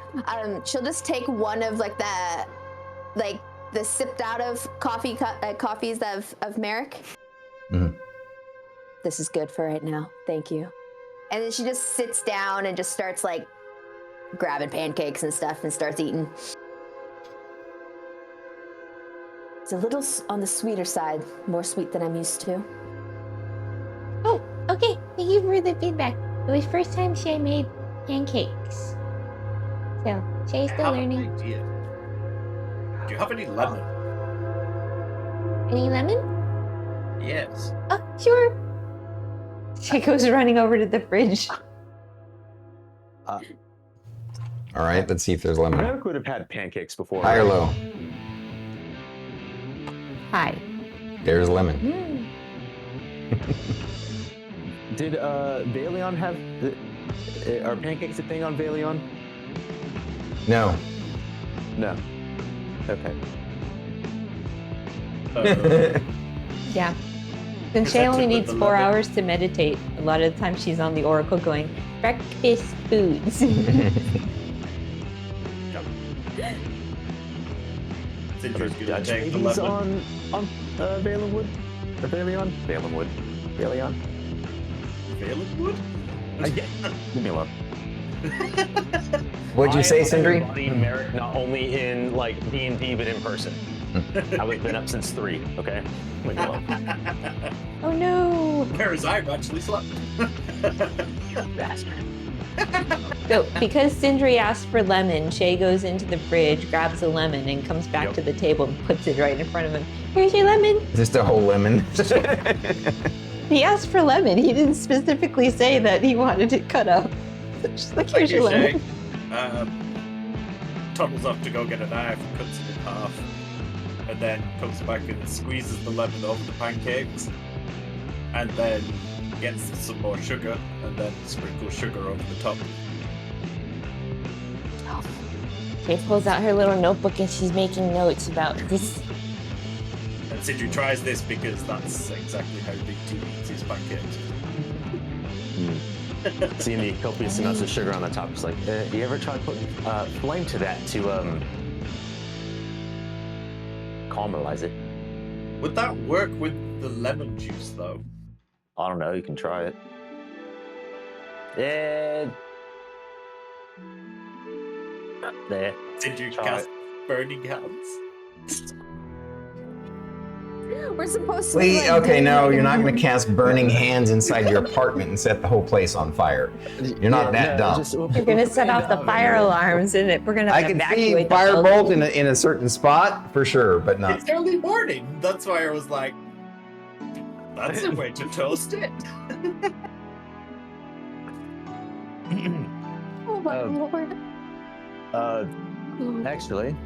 She'll just take one of like the sipped out of coffees of Merrik. Mhm. This is good for right now. Thank you. And then she just sits down and just starts like grabbing pancakes and stuff and starts eating. It's a little on the sweeter side, more sweet than I'm used to. Oh, okay. Thank you for the feedback. It was first time Shae made pancakes. So, Shae's I still have an learning. idea. Do you have any lemon? Any lemon? Yes. Oh, sure. Shae goes running over to the fridge. All right. Let's see if there's lemon. Merrik would have had pancakes before. High or right? low? Hi. There's lemon. Did Valion have are pancakes a thing on Valion? No. No. Okay. Yeah. Since Is Shae that only to put needs the 4 lemon- hours to meditate, a lot of the time she's on the Oracle going, breakfast foods. Sindri's gonna Dutch take the babies lemon. on Valen Wood? Or Valion? Valen Wood. Valion? Valen wood? Leave me alone. What'd you say, Sindri? Embodying Merrik not only in like D&D but in person. I've been up since 3. Okay. Leave me alone. Oh no! Whereas I've actually slept. Bastard. So, because Sindri asked for lemon, Shae goes into the fridge, grabs a lemon, and comes back Yep. to the table and puts it right in front of him. Here's your lemon. Just a whole lemon. He asked for lemon. He didn't specifically say that he wanted it cut up. Just like, here's your lemon. Tunnels off to go get a knife, cuts it in half, and then comes back and squeezes the lemon over the pancakes, and then gets some more sugar, and then sprinkles sugar over the top. Shae pulls out her little notebook and she's making notes about this. And Sindri tries this because that's exactly how Big T eats his pancakes. Seeing the copious amounts of sugar on the top, it's like, you ever try putting flame to that to caramelize it? Would that work with the lemon juice, though? I don't know. You can try it. There. Sindri Try cast burning hands. We're supposed to be like Okay, doing, no, like, you're not going to cast burning hands inside your apartment and set the whole place on fire. You're not that dumb. You're gonna set off the fire alarms, and we're gonna I have to can see evacuate the firebolt building. in a certain spot for sure, but not. It's early morning. That's why I was like, that's a way to toast it. Oh my lord. Actually,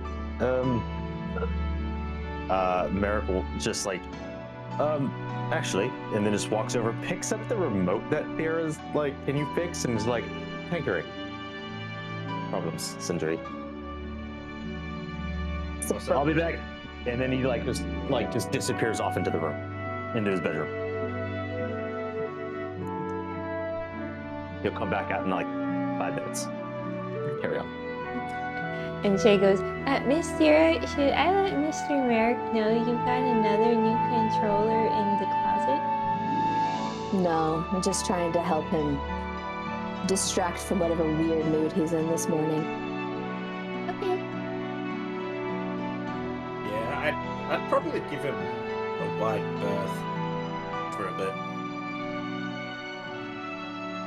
Merrik will just like, actually, and then just walks over, picks up the remote that Thyra's like, can you fix? And is like, tinkering. Problems, Sindri. So I'll be back. And then he just disappears off into the room, into his bedroom. He'll come back out in like 5 minutes. Carry on. And Shae goes, Miss Thyra, should I let Mr. Merrik know you've got another new controller in the closet? No, I'm just trying to help him distract from whatever weird mood he's in this morning. Okay. Yeah, I'd probably give him a wide berth for a bit.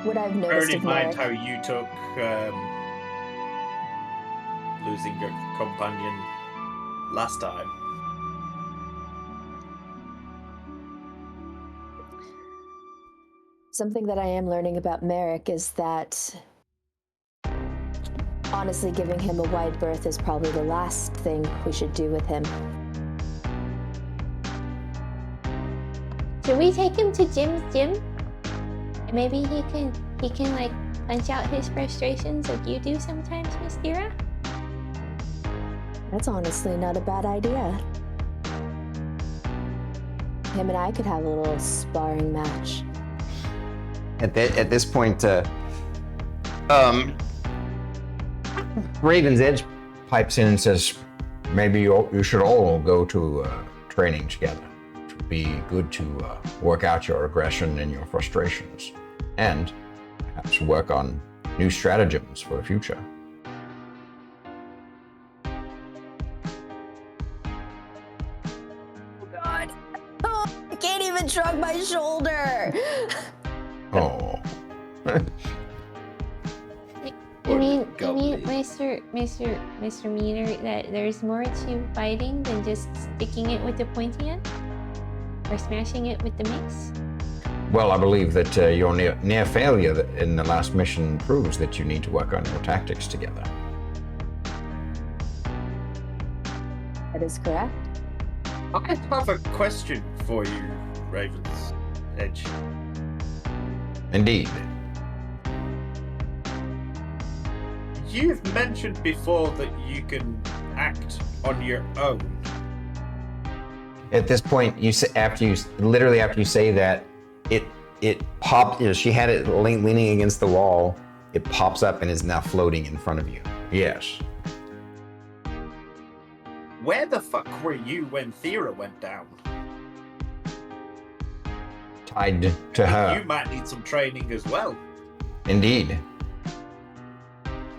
What I've Bearing noticed in of mind Merrik, how you took losing your companion last time. something that I am learning about Merrik is that honestly giving him a wide berth is probably the last thing we should do with him. Should we take him to Jim's gym? And maybe he can like punch out his frustrations like you do sometimes, Miss Thyra? That's honestly not a bad idea. Him and I could have a little sparring match. At this point, Raven's Edge pipes in and says, maybe you should all go to training together. It would be good to work out your aggression and your frustrations, and perhaps work on new stratagems for the future. Oh God! Oh, I can't even shrug my shoulder. Oh. You mean, Mr. Meaner, that there's more to fighting than just sticking it with the pointy end? Or smashing it with the mace? Well, I believe that your near failure in the last mission proves that you need to work on your tactics together. That is correct. I have a question for you, Raven's Edge. Indeed. You've mentioned before that you can act on your own. At this point, after you say that, it popped. She had it leaning against the wall. It pops up and is now floating in front of you. Yes. Where the fuck were you when Thyra went down? Tied to her. You might need some training as well. Indeed.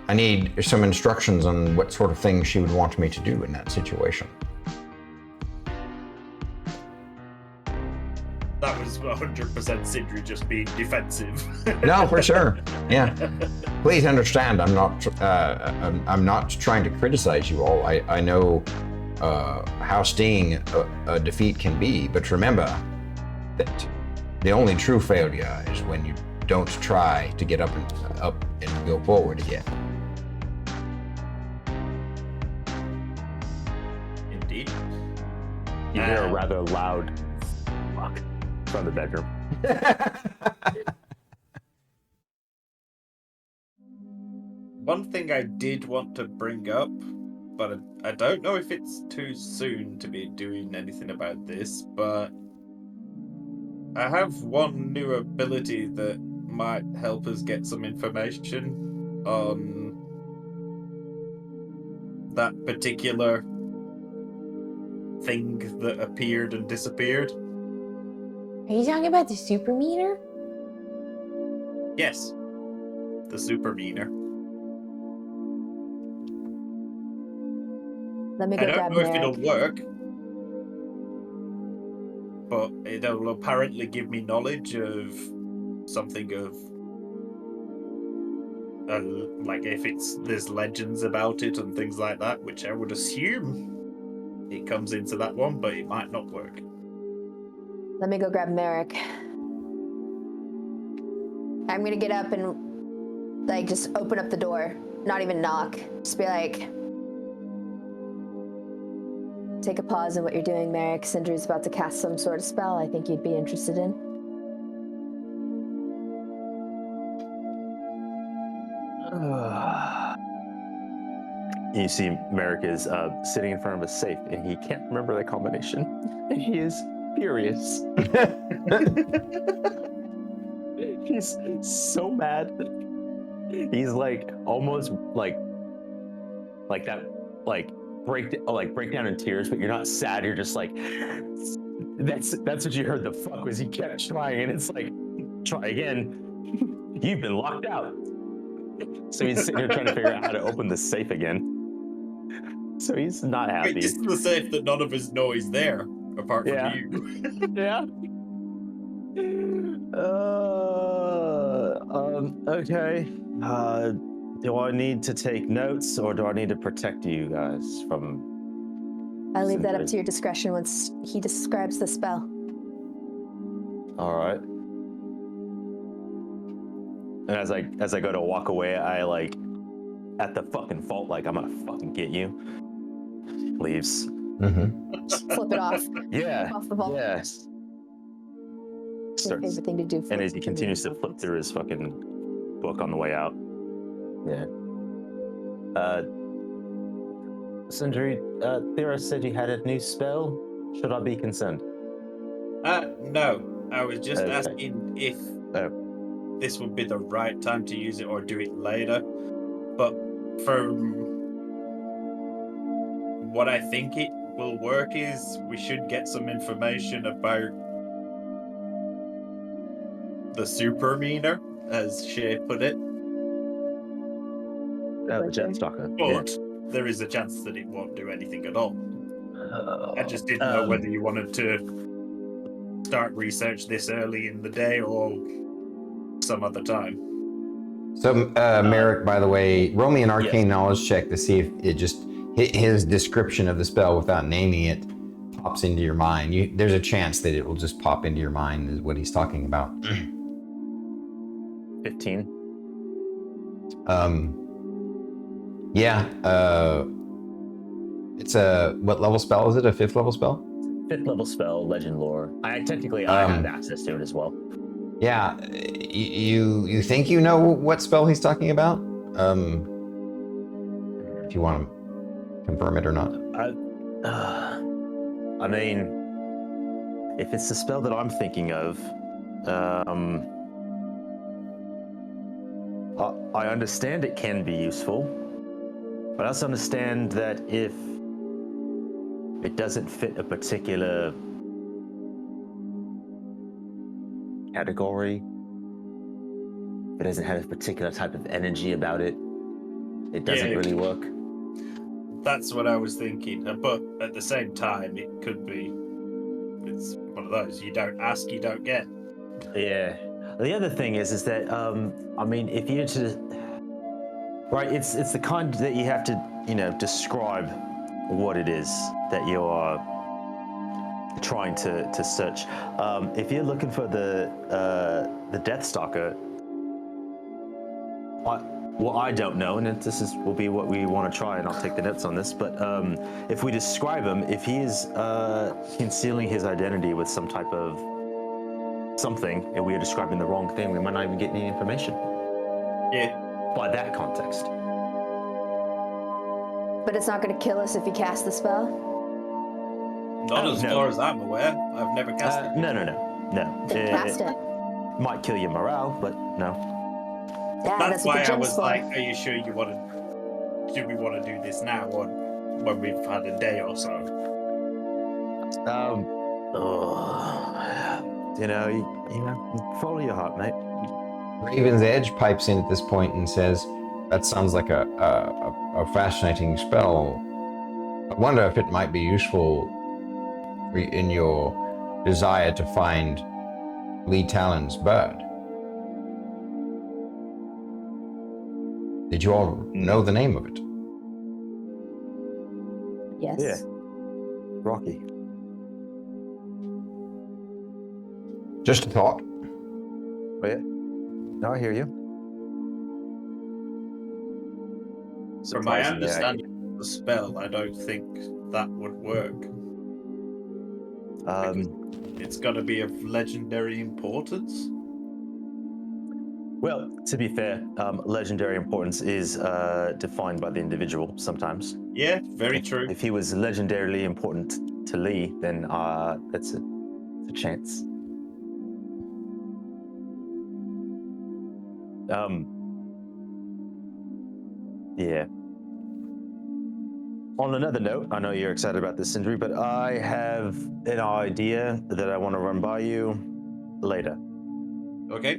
I need some instructions on what sort of things she would want me to do in that situation. That was 100% Sindri just being defensive. No, for sure. Yeah. Please understand, I'm not trying to criticize you all. I know how stinging a defeat can be, but remember that the only true failure is when you don't try to get up and go forward again. Indeed. You hear a rather loud fuck from the bedroom. One thing I did want to bring up, but I don't know if it's too soon to be doing anything about this, but I have one new ability that might help us get some information on that particular thing that appeared and disappeared. Are you talking about the super meter? Yes, the super meaner. Let me I go don't grab know if it'll Merrik. work, but it'll apparently give me knowledge of something of like if there's legends about it and things like that, which I would assume it comes into that one, but it might not work. Let me go grab Merrik. I'm gonna get up and like just open up the door, not even knock. Just be like, take a pause in what you're doing, Merrik. Sindri's about to cast some sort of spell I think you'd be interested in. You see Merrik is sitting in front of a safe, and he can't remember the combination. And he is furious. He's so mad. He's like almost like that, like break down in tears, but you're not sad. You're just like, that's what you heard. The fuck was he kept trying, and it's like, try again. You've been locked out. So he's sitting here trying to figure out how to open the safe again. So he's not happy. Wait, this is the safe that none of us know is there, apart from you. Yeah. Okay. Do I need to take notes, or do I need to protect you guys from? I'll leave that up Sindri? to your discretion once he describes the spell. All right. And as I go to walk away, I like at the fucking fault, like I'm gonna fucking get you. Leaves. Mm-hmm. Just flip it off. Yeah. Off the vault. Yes. It's your favorite thing to do. And as he continues to flip through his fucking book on the way out. Yeah. Sindri, Thyra said you had a new spell. Should I be concerned? No. I was just Okay. asking if this would be the right time to use it or do it later. But from what I think it will work is we should get some information about the super meaner, as Shae put it. The Jet Stalker. But there is a chance that it won't do anything at all. I just didn't know whether you wanted to start research this early in the day or some other time. So, Merrik, by the way, roll me an arcane knowledge check to see if it just his description of the spell without naming it pops into your mind. There's a chance that it will just pop into your mind is what he's talking about. 15. It's a what level spell is it? A 5th level spell? 5th level spell, legend lore. I have access to it as well. Yeah, you think you know what spell he's talking about? If you want to confirm it or not. I mean, if it's the spell that I'm thinking of, I understand it can be useful, but I also understand that if it doesn't fit a particular category, if it doesn't have a particular type of energy about it, it doesn't really work. That's what I was thinking, but at the same time, it could be. It's one of those, you don't ask, you don't get. Yeah. The other thing is that, I mean, if you're to, right, it's the kind that you have to, describe what it is that you are trying to search. If you're looking for the Death Stalker, I don't know, and will be what we want to try, and I'll take the notes on this, but if we describe him, if he is concealing his identity with some type of something, and we are describing the wrong thing, we might not even get any information. Yeah. By that context. But it's not going to kill us if you cast the spell? Not as far as I'm aware. I've never cast it. No. Then cast it. Might kill your morale, but no. Yeah, That's what why the I gem's was for. like, are you sure do we want to do this now or when we've had a day or so? Follow your heart, mate. Raven's Edge pipes in at this point and says, that sounds like a fascinating spell. I wonder if it might be useful in your desire to find Lee Talon's bird. Did you all know the name of it? Yes. Yeah. Rocky. Just a thought. Oh, yeah. No, I hear you. From my Surprisingly, understanding of the spell, I don't think that would work. It's got to be of legendary importance. Well, to be fair, legendary importance is defined by the individual sometimes. Yeah, very true. If he was legendarily important to Lee, then that's a chance. Yeah. On another note, I know you're excited about this, Sindri, but I have an idea that I want to run by you later. Okay.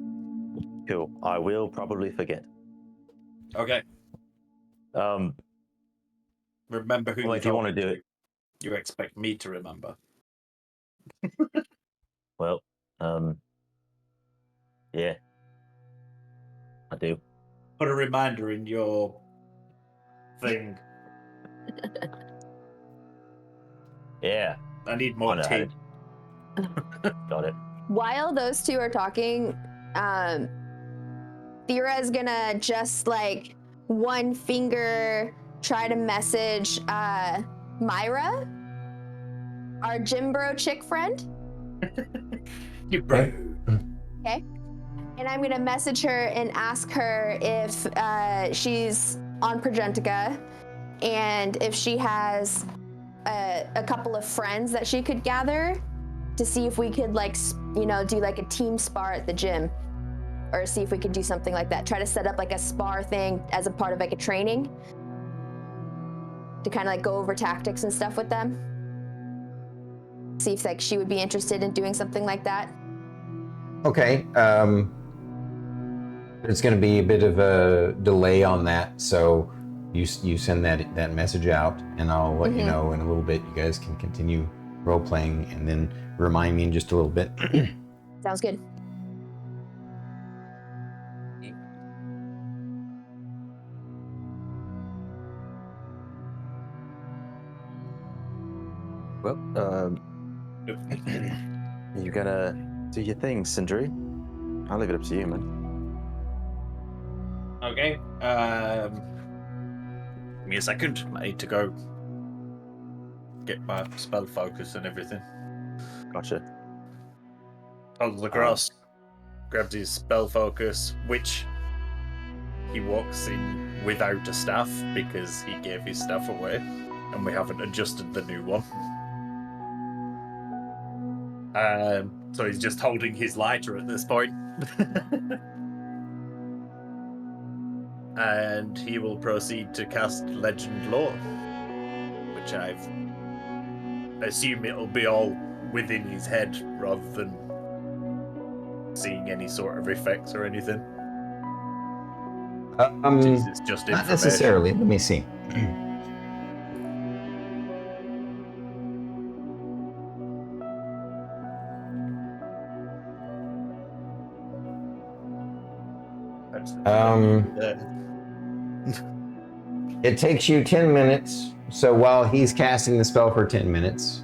Cool. I will probably forget. Okay. Remember who Well, you're if you want to talking do it, You expect me to remember. well, yeah, I do. Put a reminder in your thing. Yeah, I need I more know how tea. got it. While those two are talking, Thyra is gonna just like one finger try to message Myra, our gym bro chick friend. You bro. Okay. And I'm gonna message her and ask her if she's on Progentica and if she has a couple of friends that she could gather to see if we could like, do like a team spar at the gym, or see if we could do something like that. Try to set up like a spar thing as a part of like a training to kind of like go over tactics and stuff with them. See if like she would be interested in doing something like that. Okay. It's going to be a bit of a delay on that, so you send that message out, and I'll let you know in a little bit. You guys can continue role playing, and then remind me in just a little bit. Sounds good. Well, you gotta do your thing, Sindri. I'll leave it up to you, man. Okay. Give me a second. I need to go get my spell focus and everything. Gotcha. Holds across, grabs his spell focus, which he walks in without a staff because he gave his staff away, and we haven't adjusted the new one. So he's just holding his lighter at this point. And he will proceed to cast Legend Lore, which I assume it'll be all within his head rather than seeing any sort of effects or anything. It's just Not information. necessarily. Let me see. It takes you 10 minutes. So while he's casting the spell for 10 minutes,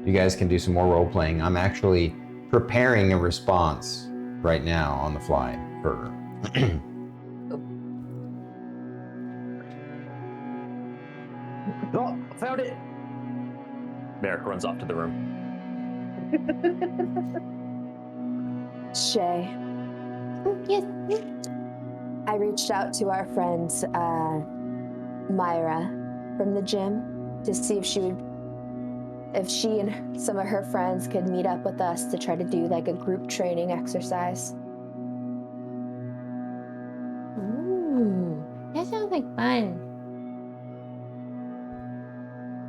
you guys can do some more role playing. I'm actually preparing a response right now on the fly for. Oh, I found it! Merrik runs off to the room. Shae, Yes. I reached out to our friend Myra from the gym to see if she and some of her friends could meet up with us to try to do like a group training exercise. Ooh, that sounds like fun.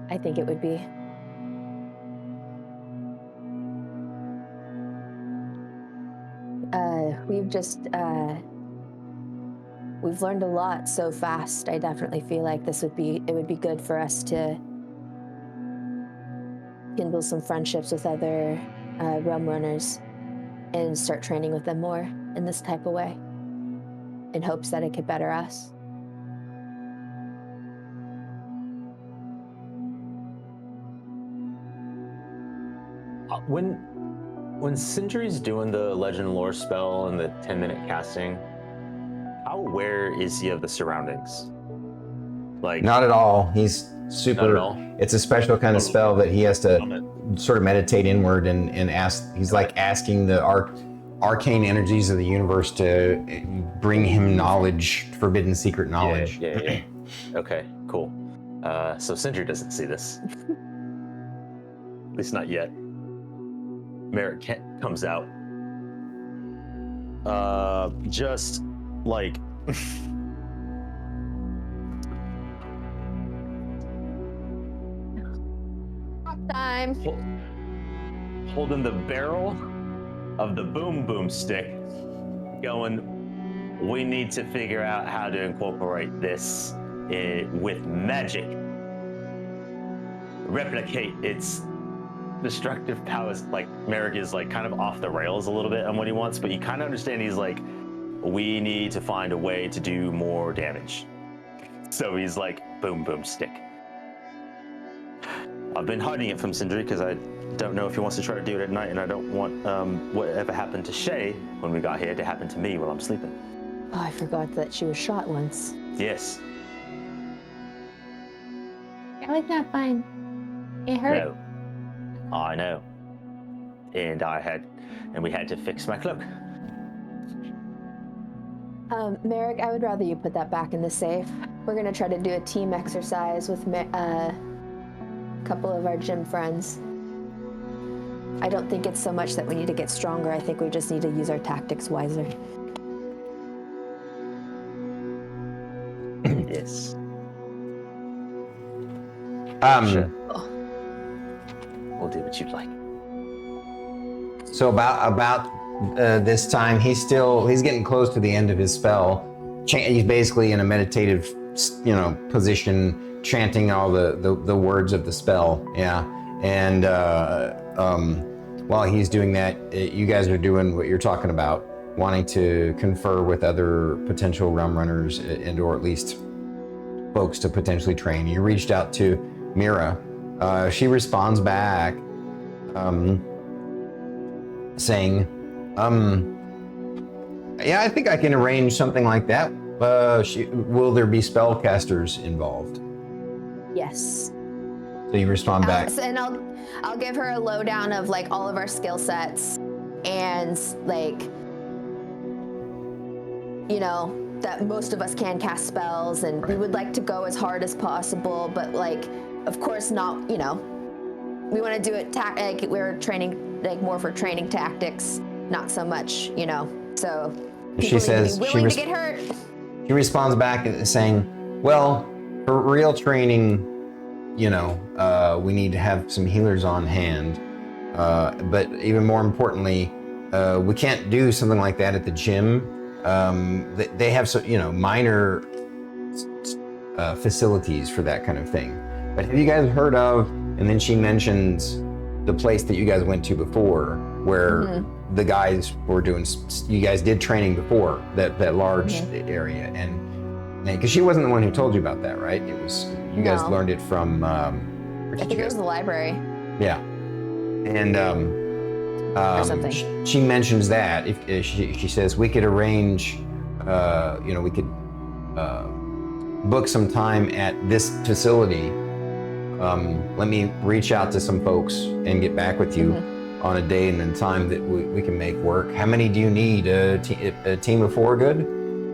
I think it would be. We've learned a lot so fast. I definitely feel like it would be good for us to kindle some friendships with other realm runners and start training with them more in this type of way in hopes that it could better us. When Sindri's doing the legend lore spell and the 10-minute casting, how aware is he of the surroundings? Like, Not at all. He's super. Not at all? It's a special kind of spell that he has to sort of meditate inward and ask. He's like asking the arcane energies of the universe to bring him knowledge, forbidden secret knowledge. Yeah. Okay, cool. So Sindri doesn't see this. At least not yet. Merrik comes out. Just like Time. holding the barrel of the boom boom stick, going, we need to figure out how to incorporate this with magic. Replicate its destructive powers. Like, Merrik is like kind of off the rails a little bit on what he wants, but you kind of understand he's like, we need to find a way to do more damage. So he's like, boom boom stick. I've been hiding it from Sindri because I don't know if he wants to try to do it at night, and I don't want whatever happened to Shae when we got here to happen to me while I'm sleeping. Oh, I forgot that she was shot once. Yes. That was not fun. It hurt. No. I know. And we had to fix my cloak. Merrik, I would rather you put that back in the safe. We're gonna try to do a team exercise with a couple of our gym friends. I don't think it's so much that we need to get stronger. I think we just need to use our tactics wiser. Yes. Sure. We'll do what you'd like. So about this time, he's getting close to the end of his spell. He's basically in a meditative, position, chanting all the words of the spell. Yeah, and while he's doing that, you guys are doing what you're talking about, wanting to confer with other potential realm runners or at least folks to potentially train. You reached out to Mira. She responds back, saying, yeah, I think I can arrange something like that. Will there be spellcasters involved? Yes. So you respond back. And I'll give her a lowdown of like all of our skill sets and like, that most of us can cast spells, and we would like to go as hard as possible, but like, of course not, we want to do it like we're training, like more for training tactics, not so much, so She says willing to get hurt. She responds back saying, well, for real training, we need to have some healers on hand. But even more importantly, we can't do something like that at the gym. They have minor facilities for that kind of thing. But have you guys heard of, and then she mentions the place that you guys went to before, where the guys were doing, you guys did training before, that large area. And because she wasn't the one who told you about that, right? It was, you guys learned it from, I think it was the library. Yeah. And or something. She mentions that if she says we could arrange, we could book some time at this facility. Let me reach out to some folks and get back with you on a day and a time that we can make work. How many do you need? A team of 4 good?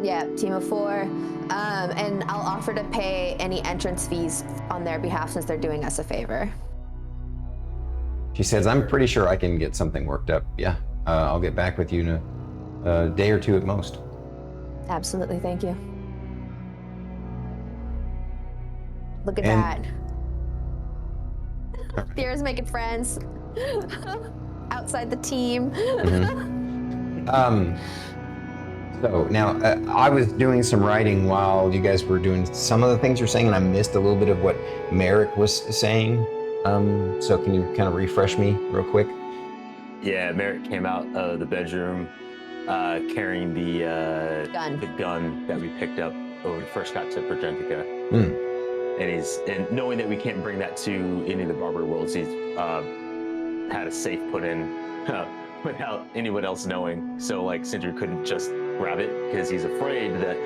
Yeah, team of 4. And I'll offer to pay any entrance fees on their behalf since they're doing us a favor. She says, I'm pretty sure I can get something worked up. Yeah, I'll get back with you in a day or 2 at most. Absolutely, thank you. Look at that. Thyra's making friends outside the team. So now I was doing some writing while you guys were doing some of the things you're saying, and I missed a little bit of what Merrik was saying. So can you kind of refresh me real quick? Yeah, Merrick came out of the bedroom carrying the gun that we picked up when we first got to Progentica. And knowing that we can't bring that to any of the Barbary worlds, he's had a safe put in without anyone else knowing. So like Sindri couldn't just grab it because he's afraid that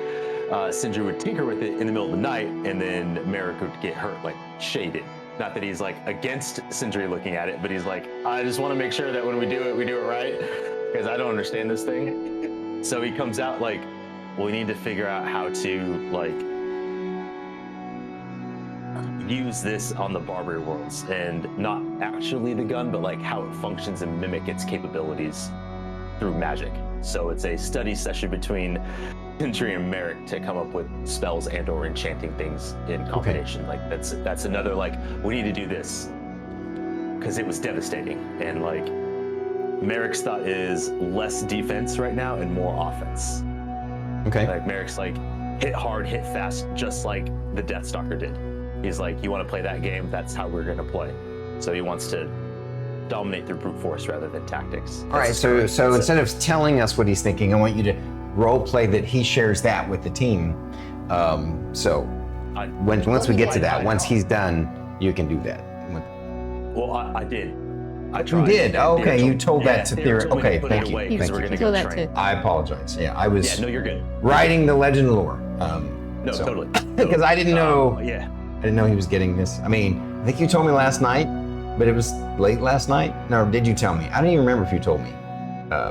Sindri would tinker with it in the middle of the night and then Merrick would get hurt like Shae did. Not that he's like against Sindri looking at it, but he's like, I just want to make sure that when we do it right, because I don't understand this thing. So he comes out like, well, we need to figure out how to like use this on the Barbary worlds, and not actually the gun, but like how it functions and mimic its capabilities through magic. So it's a study session between Sindri and Merrick to come up with spells and or enchanting things in combination. Like that's another like, we need to do this because it was devastating. And like Merrick's thought is less defense right now and more offense. Okay. Like Merrick's like, hit hard, hit fast, just like the Deathstalker did. He's like, you want to play that game? That's how we're going to play. So he wants to dominate through brute force rather than tactics. All right, so instead of telling us what he's thinking, I want you to role play that he shares that with the team. Once we get to that, once he's done, you can do that. Well, I did. I tried. You did? Oh, okay, you told that to Thyra. Okay, thank you. Thank you. You told that to. I apologize. Yeah, I was no, you're good. writing the legend lore. No, totally. Because I didn't know. Yeah. I didn't know he was getting this. I mean, I think you told me last night, but it was late last night. No, did you tell me? I don't even remember if you told me,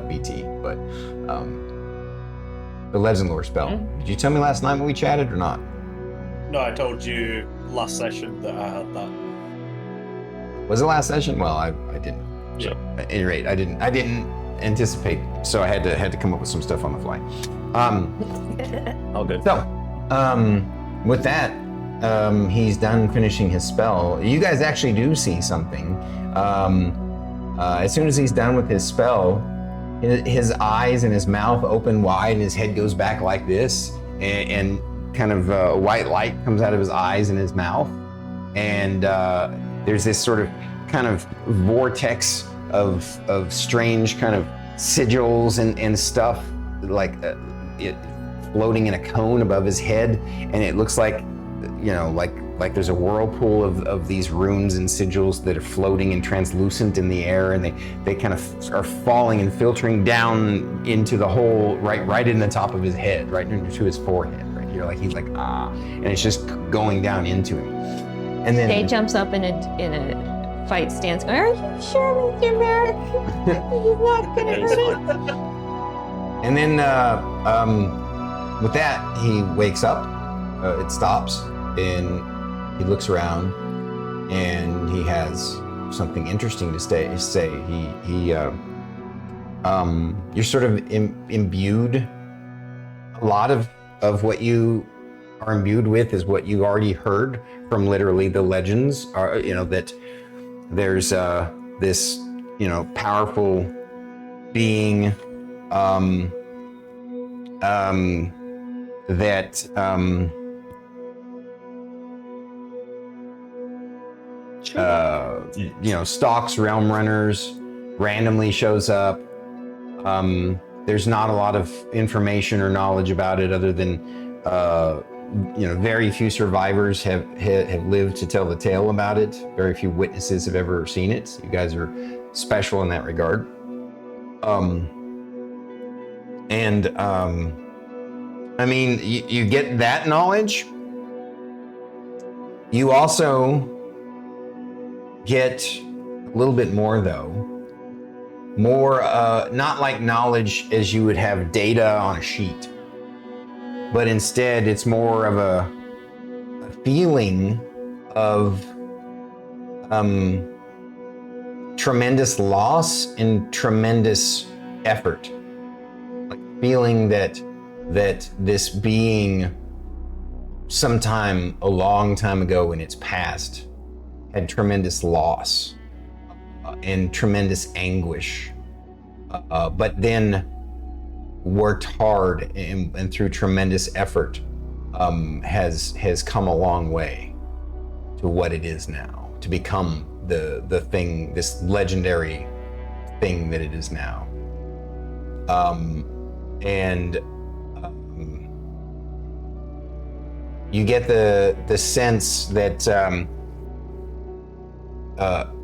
BT, but the legend lore spell. Did you tell me last night when we chatted or not? No, I told you last session that I had that. Was it last session? Well, I didn't. Yeah. So, at any rate, I didn't anticipate, so I had to come up with some stuff on the fly. All good. So, with that, he's done finishing his spell. You guys actually do see something. As soon as he's done with his spell, his eyes and his mouth open wide and his head goes back like this, and kind of white light comes out of his eyes and his mouth. And there's this sort of kind of vortex of strange kind of sigils and stuff, like it floating in a cone above his head, and it looks like, you know, like there's a whirlpool of these runes and sigils that are floating and translucent in the air, and they kind of are falling and filtering down into the hole right in the top of his head, right into his forehead, right here. Like he's like, and it's just going down into him. And then Shae jumps up in a fight stance, going, "Are you sure, Mr. Merrick? He's not gonna hurt us?" And then with that, he wakes up. It stops, and he looks around, and he has something interesting to say. You're sort of imbued. A lot of what you are imbued with is what you already heard from literally the legends. Are, you know, that there's this, you know, powerful being that you know, stalks realm runners, randomly shows up. There's not a lot of information or knowledge about it other than you know, very few survivors have lived to tell the tale about it. Very few witnesses have ever seen it. You guys are special in that regard. I mean, you get that knowledge. You also get a little bit more, though. More, not like knowledge as you would have data on a sheet, but instead it's more of a feeling of tremendous loss and tremendous effort. Like feeling that this being sometime a long time ago in its past had tremendous loss and tremendous anguish, but then worked hard and through tremendous effort has come a long way to what it is now, to become the thing, this legendary thing that it is now. You get the sense that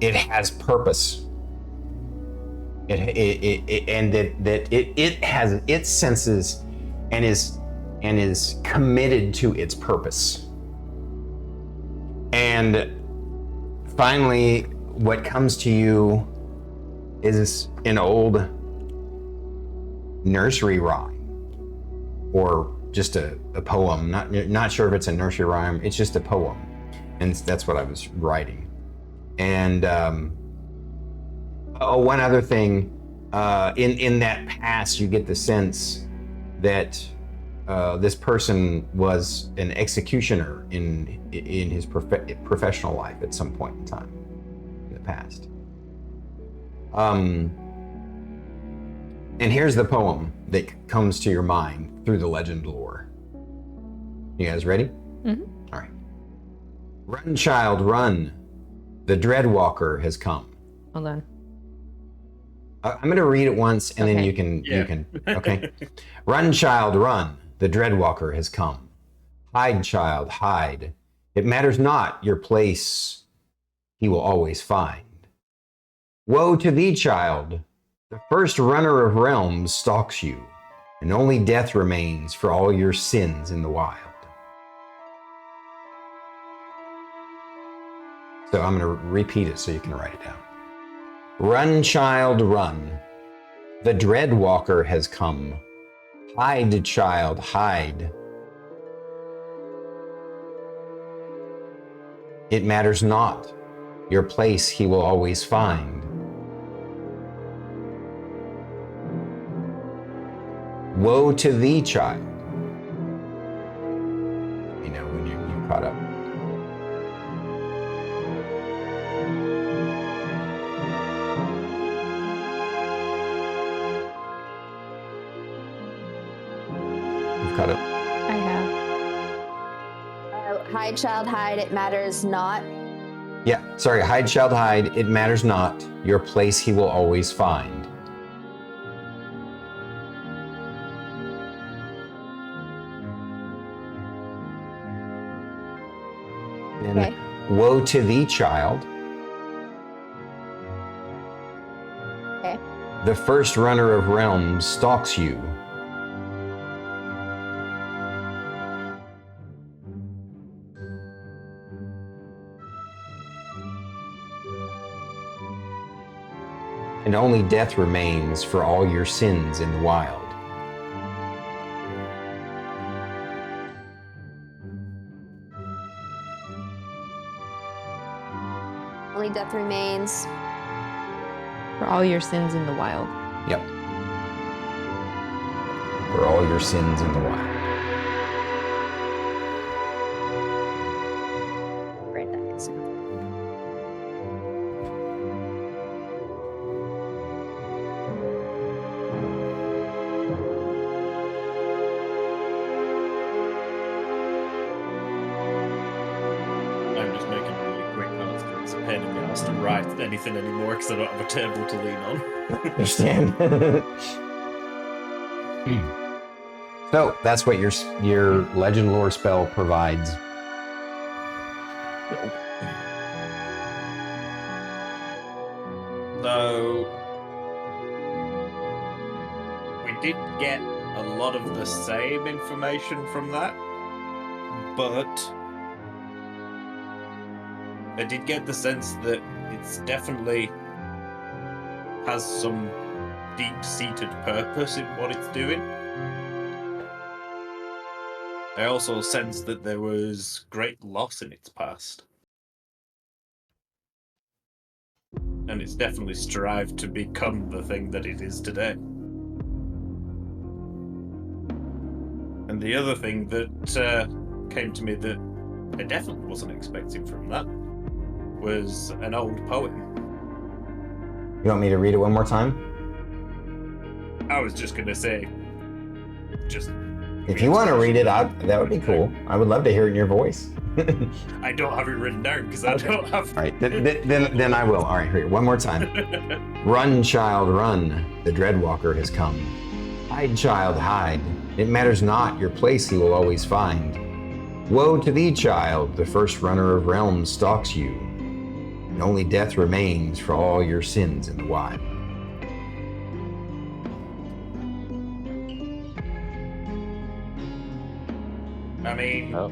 it has purpose. And that it has its senses and is committed to its purpose. And finally, what comes to you is an old nursery rhyme, or just a poem. Not sure if it's a nursery rhyme. It's just a poem, and that's what I was writing. And one other thing, in that past, you get the sense that this person was an executioner in his professional life at some point in time in the past. And here's the poem that comes to your mind through the legend lore. You guys ready? Mm-hmm. All right. Run, child, run. The Dreadwalker has come. Hold on. I'm going to read it once, and then Okay. you can. Okay. Run, child, run. The Dreadwalker has come. Hide, child, hide. It matters not your place. He will always find. Woe to thee, child. The first runner of realms stalks you, and only death remains for all your sins in the wild. So I'm going to repeat it so you can write it down. Run, child, run. The Dreadwalker has come. Hide, child, hide. It matters not. Your place he will always find. Woe to thee, child. You know, when you caught up. You've caught up. I have. Hide, child, hide. It matters not. Yeah, sorry. Hide, child, hide. It matters not. Your place he will always find. And Okay. woe to thee, child. Okay. The first runner of realms stalks you. And only death remains for all your sins in the wild. Only death remains. For all your sins in the wild. Yep. For all your sins in the wild. Right, that makes sense. I'm just making really quick notes because it's a pain in the ass to write anything anymore because I don't have a table to lean on. Understand? So that's what your legend lore spell provides. So we did get a lot of the same information from that, but I did get the sense that it's definitely has some deep-seated purpose in what it's doing. I also sensed that there was great loss in its past. And it's definitely strived to become the thing that it is today. And the other thing that came to me that I definitely wasn't expecting from that was an old poem. You want me to read it one more time? I was just going to say, just... If you want to read it out, that would be cool. I would love to hear it in your voice. I don't have it written down because I don't have. All right, then I will. All right, here, one more time. Run, child, run. The Dreadwalker has come. Hide, child, hide. It matters not, your place he will always find. Woe to thee, child, the first runner of realms stalks you, and only death remains for all your sins in the wild. I mean, Oh.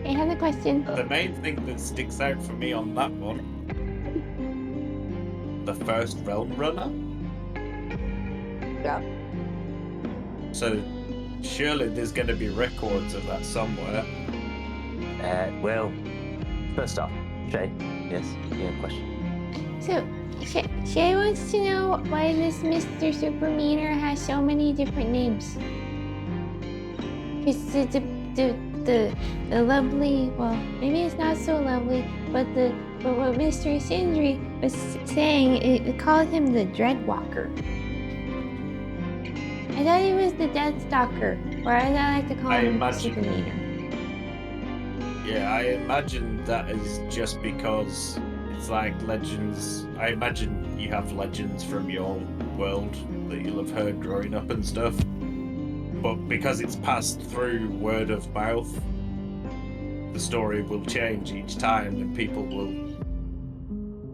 I have a question. the main thing that sticks out for me on that one, the first realm runner. Yeah. So surely there's going to be records of that somewhere. Well, first off, Shae, yes, you have a question. So, Shae wants to know why this Mr. Super Meaner has so many different names. Because the lovely, well, maybe it's not so lovely, but what Mr. Sindri was saying, it called him the Dreadwalker. I thought he was the Death Stalker, or I like to call him Super Meaner. Yeah, I imagine that is just because it's like legends. I imagine you have legends from your world that you'll have heard growing up and stuff. But because it's passed through word of mouth, the story will change each time and people will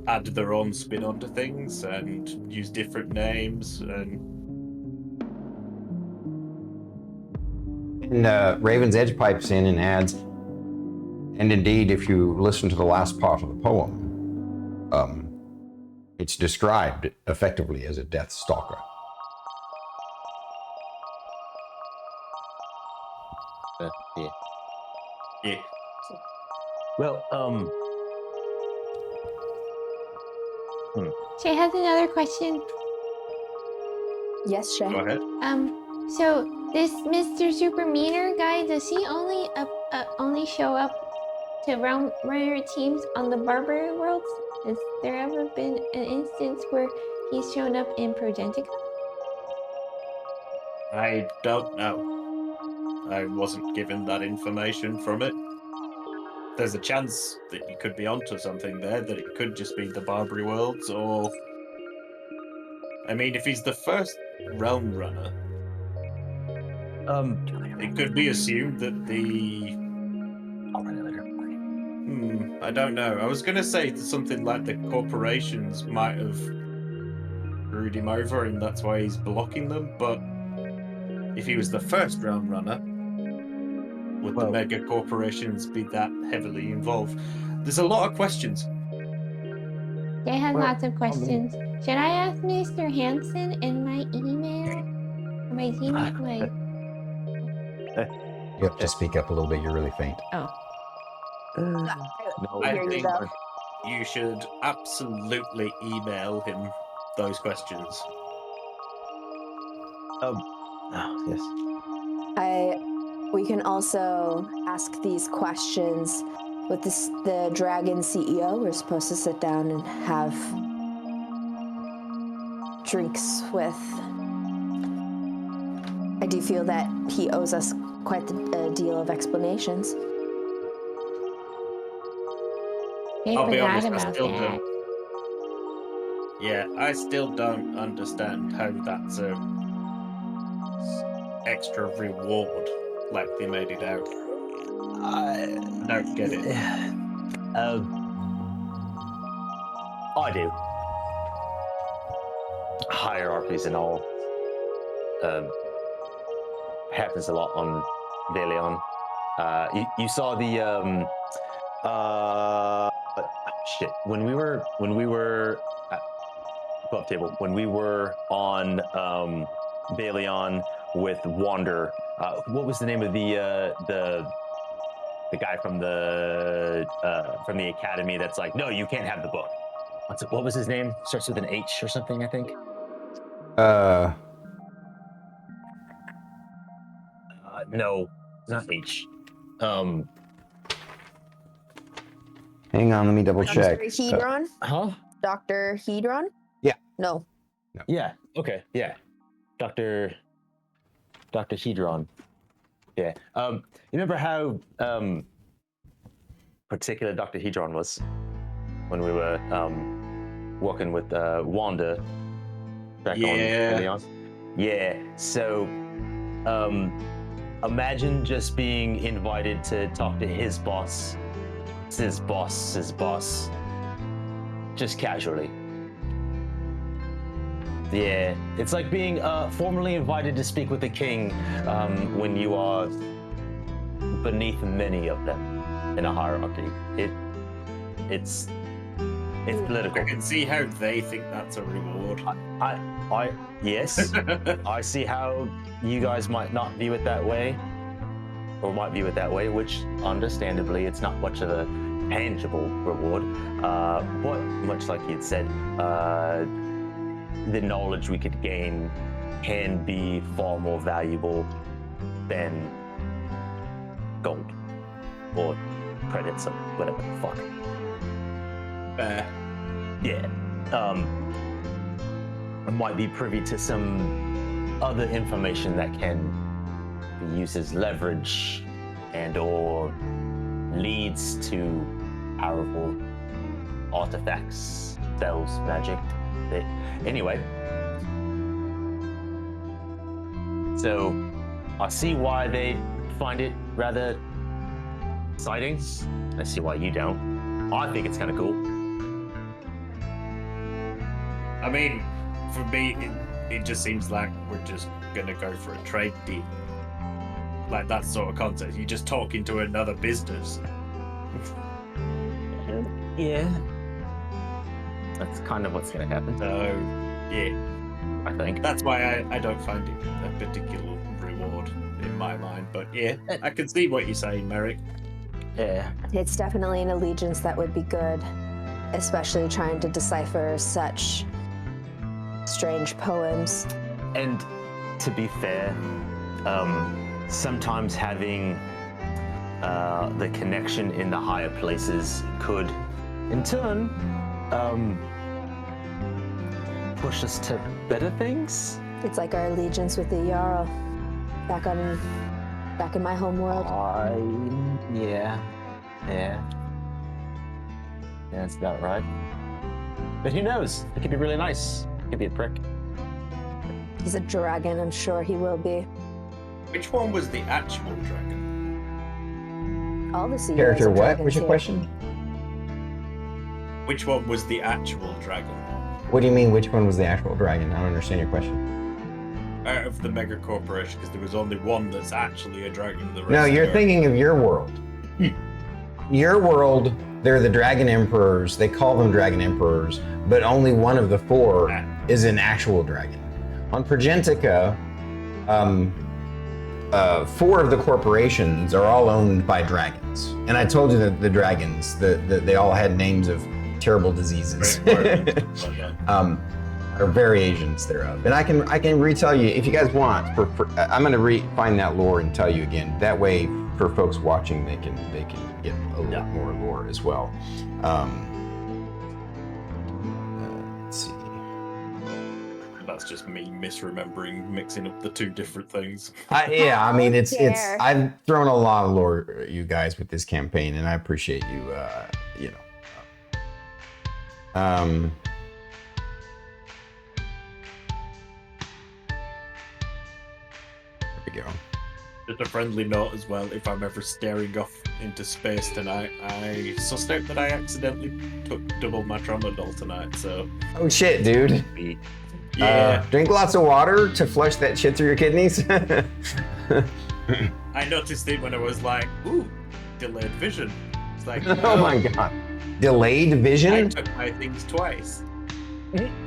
add their own spin onto things and use different names. And Raven's Edge pipes in and adds, and indeed, if you listen to the last part of the poem, it's described effectively as a death stalker. Yeah. yeah, Well, Shae has another question. Yes, Shae. go ahead. So this Mr. Super Meaner guy, does he only show up to realm runner teams on the Barbary Worlds? Has there ever been an instance where he's shown up in Progentica? I don't know. I wasn't given that information from it. There's a chance that you could be onto something there, that it could just be the Barbary Worlds, or... I mean, if he's the first realm runner, it could be assumed that the... I'll run it later. I don't know. I was going to say something like the corporations might have screwed him over and that's why he's blocking them, but if he was the first realm runner, would the mega corporations be that heavily involved? There's a lot of questions. Shae has lots of questions. Should I ask Mr. Hansen in my email? Or my email? You have to speak up a little bit, you're really faint. Oh. No, I Here you think go. you should absolutely email him those questions. Yes. We can also ask these questions with the Dragon CEO. We're supposed to sit down and have drinks with. I do feel that he owes us quite a deal of explanations. I I'll be forgot honest, I about still that. don't. Yeah, I still don't understand how that's a extra reward like they made it out. I don't get it. I do. Hierarchies and all. Happens a lot on Valion. You saw the shit. When we were at above table, when we were on Valion with Wander, what was the name of the guy from the academy that's like, no, you can't have the book. What was his name? Starts with an H or something, I think. No, not H. Hang on, let me double check. Dr. Hedron? Huh? Dr. Hedron? Yeah. No. Yeah. Okay. Yeah. Dr. Hedron. Yeah. You remember how particular dodecahedron was when we were working with Wanda back on Leon. Yeah, so imagine just being invited to talk to his boss, just casually. Yeah, it's like being formally invited to speak with the king when you are beneath many of them in a hierarchy. It's political. I can see how they think that's a reward. Yes, I see how you guys might not view it that way, or might view it that way, which understandably it's not much of a tangible reward. But much like you'd said, the knowledge we could gain can be far more valuable than gold or credits or whatever the fuck. Yeah. I might be privy to some other information that can be used as leverage and or leads to powerful artifacts, spells, magic. Anyway, so I see why they find it rather exciting. I see why you don't. I think it's kind of cool. I mean, for me, it just seems like we're just gonna go for a trade deal. Like that sort of concept. You're just talking to another business. Yeah. That's kind of what's going to happen. So, yeah. I think. That's why I don't find it a particular reward in my mind. But yeah, I can see what you're saying, Merrik. Yeah. It's definitely an allegiance that would be good, especially trying to decipher such strange poems. And to be fair, sometimes having the connection in the higher places could, in turn, push us to better things. It's like our allegiance with the Jarl back in my home world. Yeah, that's about right. But who knows? It could be really nice. It could be a prick. He's a dragon, I'm sure he will be. Which one was the actual dragon? All the CEOs Character are what? dragons What's your here. question? Which one was the actual dragon? What do you mean, which one was the actual dragon? I don't understand your question. Out of the mega corporation, because there was only one that's actually a dragon. The rest No, you're are... thinking of your world. Your world, they're the dragon emperors. They call them dragon emperors, but only one of the four is an actual dragon. On Progentica, 4 of the corporations are all owned by dragons. And I told you that the dragons, they all had names of terrible diseases. Or variations thereof. And I can retell you if you guys want. I'm going to find that lore and tell you again. That way, for folks watching, they can get a lot more lore as well. Let's see. That's just me misremembering, mixing up the two different things. I mean, it's dare. I've thrown a lot of lore at you guys with this campaign, and I appreciate you. There we go. Just a friendly note as well, if I'm ever staring off into space tonight, I sussed out that I accidentally took double my tramadol tonight, so... Oh shit, dude. Yeah. Drink lots of water to flush that shit through your kidneys. I noticed it when I was like, ooh, delayed vision. It's like, Oh my god. Delayed I vision? took my things twice.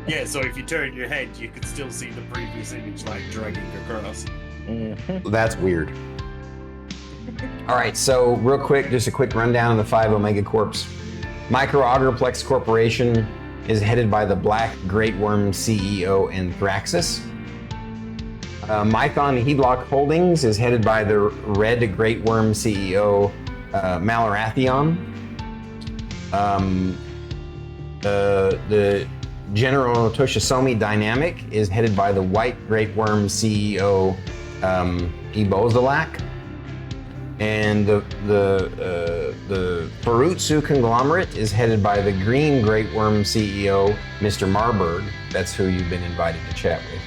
Yeah, so if you turn your head, you can still see the previous image, like, dragging across. That's weird. All right, so real quick, just a quick rundown of the 5 Omega Corps. Micro Augerplex Corporation is headed by the Black Great Worm CEO Anthraxis. Mython Heedlock Holdings is headed by the Red Great Worm CEO Malarathion. The General Toshisomi Dynamic is headed by the White Great Worm CEO Ebozalak. And the Farutsu conglomerate is headed by the Green Great Worm CEO, Mr. Marburg. That's who you've been invited to chat with.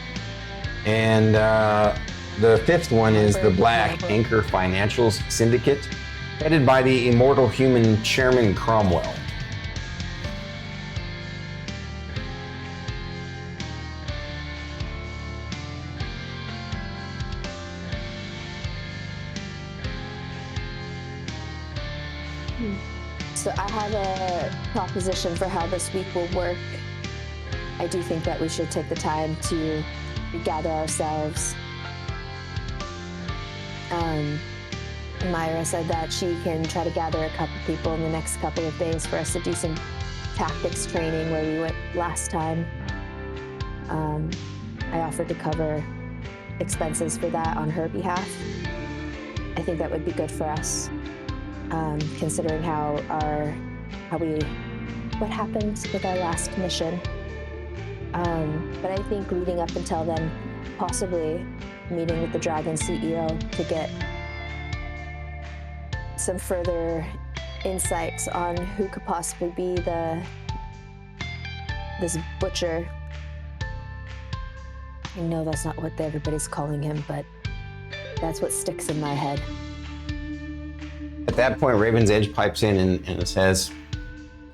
And the fifth one is the Black Anchor Financials Syndicate, headed by the immortal human Chairman Cromwell. So I have a proposition for how this week will work. I do think that we should take the time to gather ourselves. Myra said that she can try to gather a couple people in the next couple of days for us to do some tactics training where we went last time. I offered to cover expenses for that on her behalf. I think that would be good for us, considering what happened with our last mission. But I think leading up until then, possibly meeting with the Dragon CEO to get some further insights on who could possibly be this butcher. I know that's not what everybody's calling him, but that's what sticks in my head. At that point, Raven's Edge pipes in and says,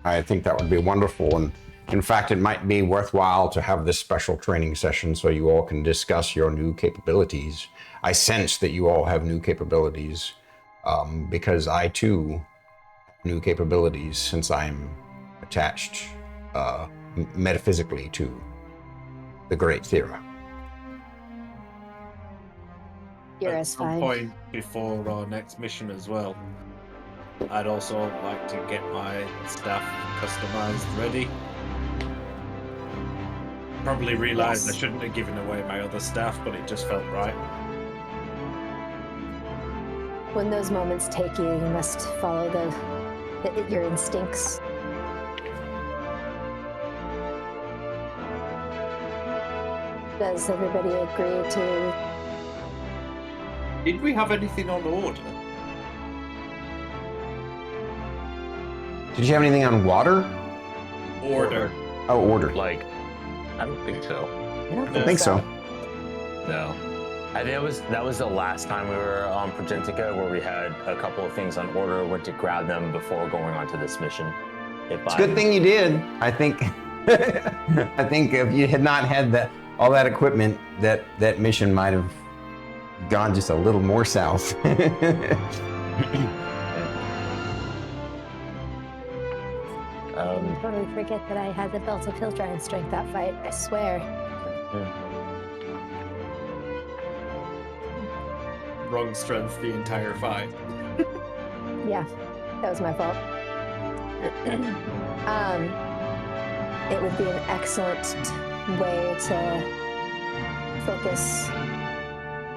I think that would be wonderful. And in fact, it might be worthwhile to have this special training session so you all can discuss your new capabilities. I sense that you all have new capabilities because I too have new capabilities since I'm attached metaphysically to the Great Thyra. You're At as some fine. point before our next mission as well, I'd also like to get my staff customized ready. Probably realized I shouldn't have given away my other staff, but it just felt right. When those moments take you, you must follow your instincts. Does everybody agree to? Did we have anything on order? Did you have anything on water? Order. Oh, order. Like, I don't think so. I don't I think so. No. I think that was the last time we were on Progentica where we had a couple of things on order, went to grab them before going on to this mission. It's a good thing you did. I think I think if you had not had all that equipment, that mission might have gone just a little more south. Totally forget that I had the belt of hill giant strength that fight. I swear. Wrong strength the entire fight. Yeah, that was my fault. It would be an excellent way to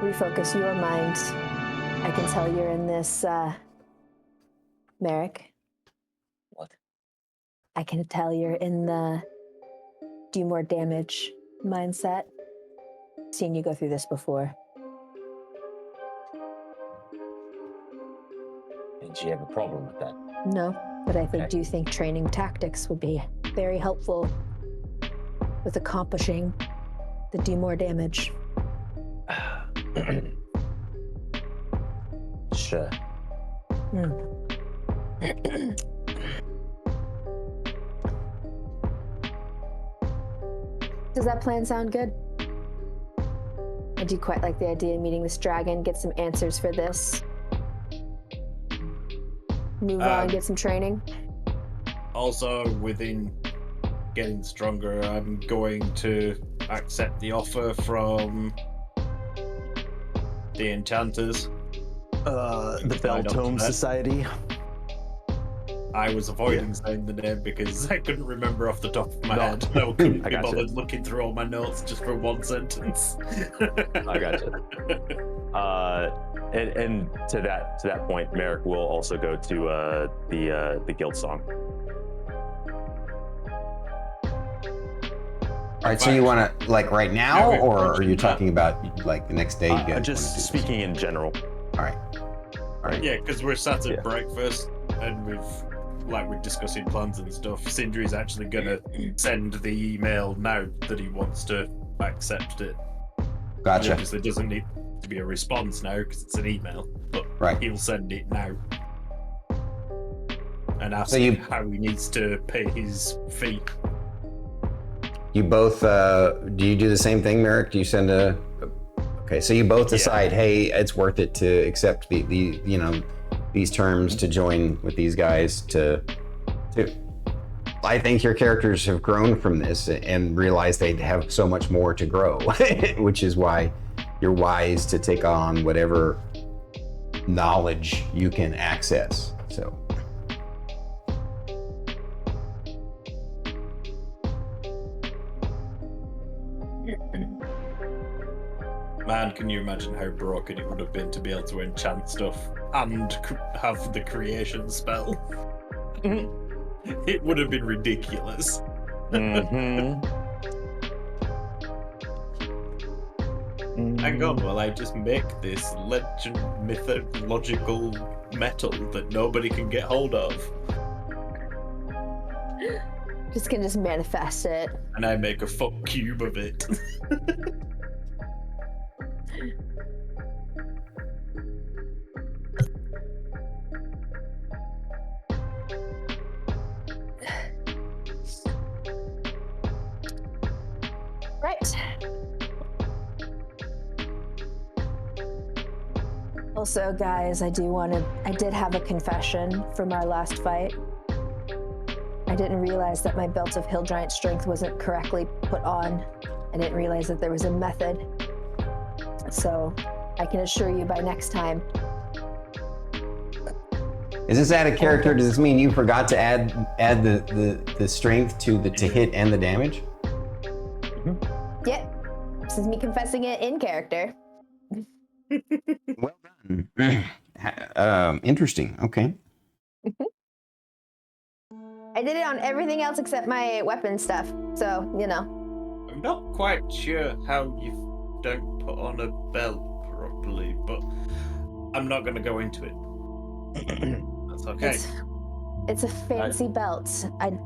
refocus your mind. I can tell you're in this, Merrik. What? I can tell you're in the do more damage mindset. Seen you go through this before. Did you have a problem with that? No, but I Okay. do think training tactics would be very helpful with accomplishing the do more damage. Sure. Does that plan sound good? I do quite like the idea of meeting this dragon, get some answers for this. Move on, get some training. Also, within getting stronger, I'm going to accept the offer from the enchanters. The Beltome Society. I was avoiding saying the name because I couldn't remember off the top of my head. I couldn't be bothered looking through all my notes just for one sentence. I gotcha. And to that point, Merrik will also go to the guild song. All right, so you want to like right now, or are you talking about like the next day? You guys Just wanna do speaking in general. this? All right. Yeah, because we're sat at Yeah. breakfast and we're discussing plans and stuff. Sindri's actually gonna send the email now that he wants to accept it. Gotcha. Obviously, doesn't need to be a response now because it's an email, but Right. he'll send it now and ask So you- how he needs to pay his fee. You both, do you do the same thing, Merrik? Do you send okay, so you both decide, hey, it's worth it to accept these terms to join with these guys to I think your characters have grown from this and realize they have so much more to grow, which is why you're wise to take on whatever knowledge you can access. So. Man, can you imagine how broken it would have been to be able to enchant stuff and have the creation spell? It would have been ridiculous. Mm-hmm. Hang on while I just make this mythological metal that nobody can get hold of. Just can just manifest it. And I make a fuck cube of it. Right. Also, guys, I did have a confession from our last fight. I didn't realize that my belt of hill giant strength wasn't correctly put on. I didn't realize that there was a method. So I can assure you by next time. Is this add a character? Does this mean you forgot to add the strength to hit and the damage? Yep. This is me confessing it in character. Well done. Interesting. Okay. I did it on everything else except my weapon stuff. So, you know. I'm not quite sure how you don't put on a belt properly, but I'm not going to go into it. That's okay. It's a fancy belt. What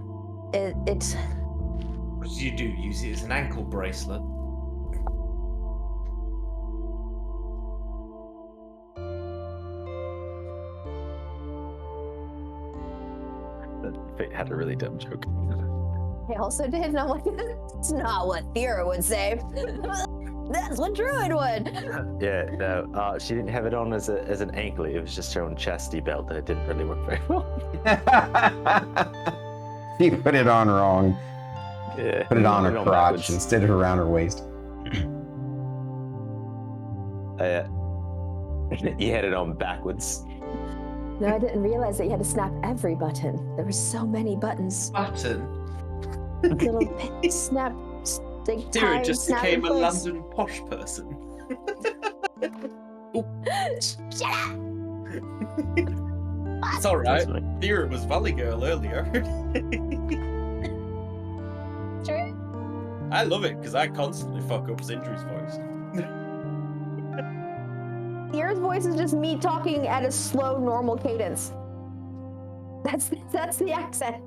do you do? Use it as an ankle bracelet? Fate had a really dumb joke. I also did, and I'm like, that's not what Thyra would say. That's what Druid would. Yeah, no, she didn't have it on as an anklet. It was just her own chastity belt, and it didn't really work very well. She put it on wrong. Yeah, Put it on her crotch backwards. instead of around her waist. You had it on backwards. No, I didn't realize that you had to snap every button. There were so many buttons. Button. Little pit snap, like Thyra time just snap became in a place. London posh person. Shut up! It's alright. That's funny. Thyra was Valley Girl earlier. True. I love it because I constantly fuck up Sindri's voice. Thyra's voice is just me talking at a slow, normal cadence. That's the accent.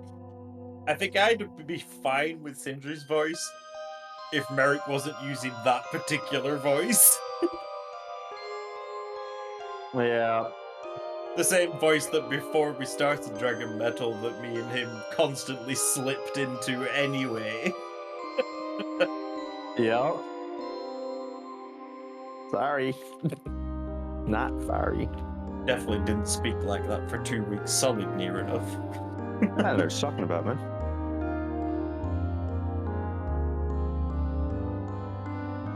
I think I'd be fine with Sindri's voice if Merrik wasn't using that particular voice. Yeah. The same voice that before we started Dragon Metal that me and him constantly slipped into anyway. Yeah. Sorry. Not sorry. Definitely didn't speak like that for 2 weeks solid near enough. I don't know what you're talking about, man.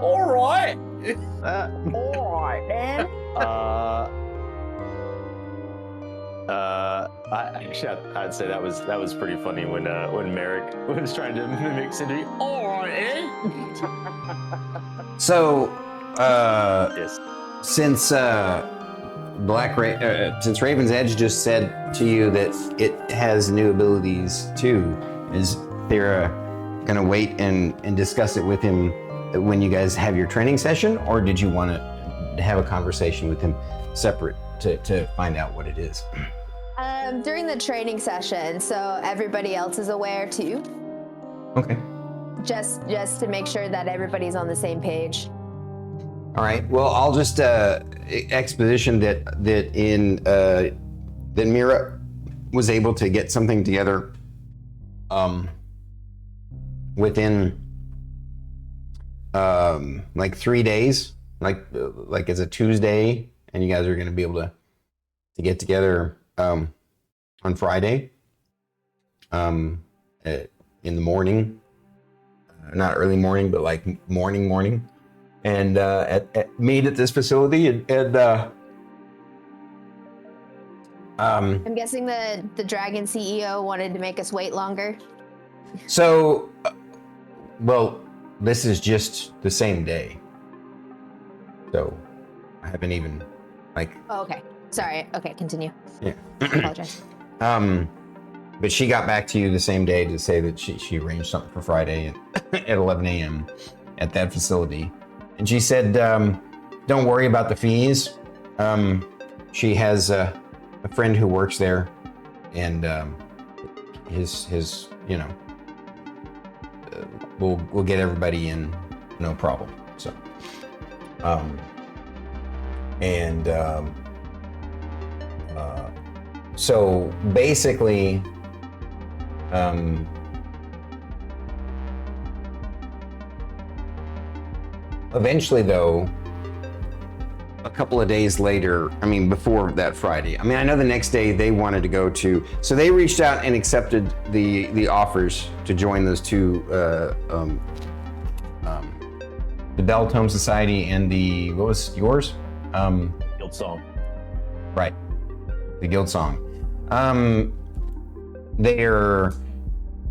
Alright! Alright, man. I'd say that was pretty funny when Merrik was trying to mimic Sindri. Alright, So, Yes. since since Raven's Edge just said to you that it has new abilities too, is Thyra gonna wait and discuss it with him when you guys have your training session, or did you want to have a conversation with him separate to find out what it is. During the training session, so everybody else is aware too. Okay. Just to make sure that everybody's on the same page. All right. Well, I'll just exposition that Mira was able to get something together within like 3 days, like it's a Tuesday, and you guys are going to be able to get together on Friday in the morning, not early morning, but like morning, and meet at this facility and I'm guessing the Dragon CEO wanted to make us wait longer. So, well, this is just the same day. So, I haven't even, like... Oh, okay. Sorry. Okay, continue. Yeah. I apologize. But she got back to you the same day to say that she arranged something for Friday at 11 a.m. at that facility. And she said, don't worry about the fees. She has a friend who works there, and his you know, we'll get everybody in, no problem. So, so basically, eventually though, a couple of days later, I mean, before that Friday, I mean, I know the next day they wanted to go to, so they reached out and accepted the offers to join those two, the BananaTomOG Society and the, what was yours? Guild Song. Right, the Guild Song.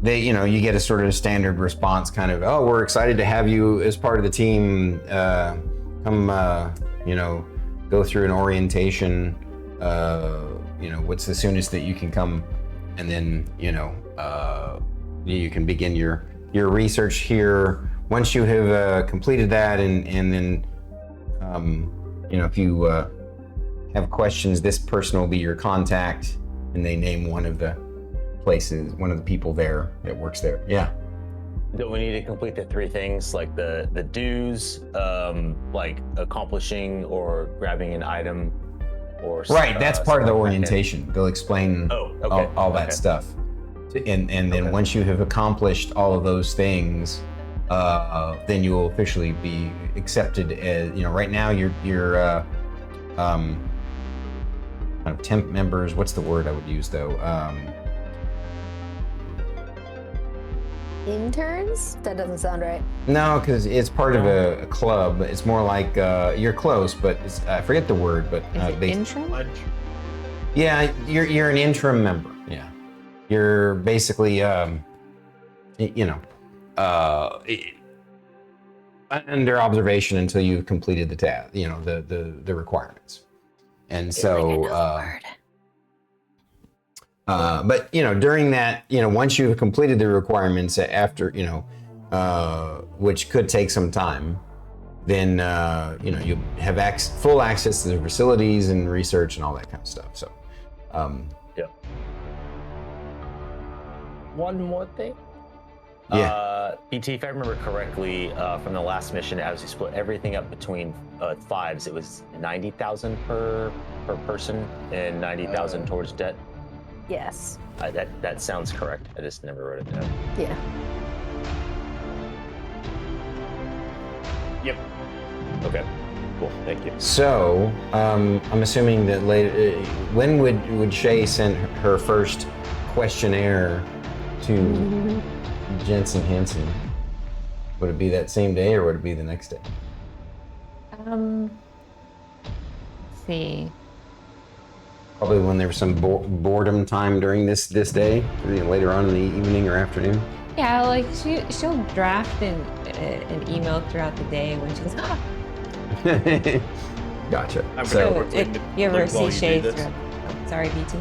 They, you know, you get a sort of standard response, kind of, oh, we're excited to have you as part of the team. Come, you know, go through an orientation. You know, what's the soonest that you can come, and then, you know, you can begin your research here. Once you have completed that, and then, you know, if you have questions, this person will be your contact, and they name one of the places, one of the people there that works there. Yeah. Don't we need to complete the 3 things, like the dues, like accomplishing or grabbing an item, or right? That's part of the orientation. They'll explain all that stuff, and then once you have accomplished all of those things, then you will officially be accepted as, you know. Right now, you're kind of temp members. What's the word I would use though? Interns? That doesn't sound right. No, because it's part of a club. It's more like you're close, but I forget the word. But Interim? Yeah, you're an interim member. Yeah, you're basically you know, under observation until you've completed the task. You know, the requirements, and so. But, you know, during that, you know, once you've completed the requirements after, you know, which could take some time, then, you know, you have full access to the facilities and research and all that kind of stuff. So, yeah. One more thing. Yeah. PT, if I remember correctly, from the last mission, as you split everything up between 5s, it was 90,000 per person and 90,000 towards debt. Yes. That sounds correct. I just never wrote it down. Yeah. Yep. Okay. Cool. Thank you. So, I'm assuming that later, when would Shae send her first questionnaire to Jensen Hansen? Would it be that same day, or would it be the next day? Let's see. Probably when there was some boredom time during this day, later on in the evening or afternoon. Yeah, like she'll draft an email throughout the day when she goes, ah. Gotcha. So you ever see Shae? Sorry, BT.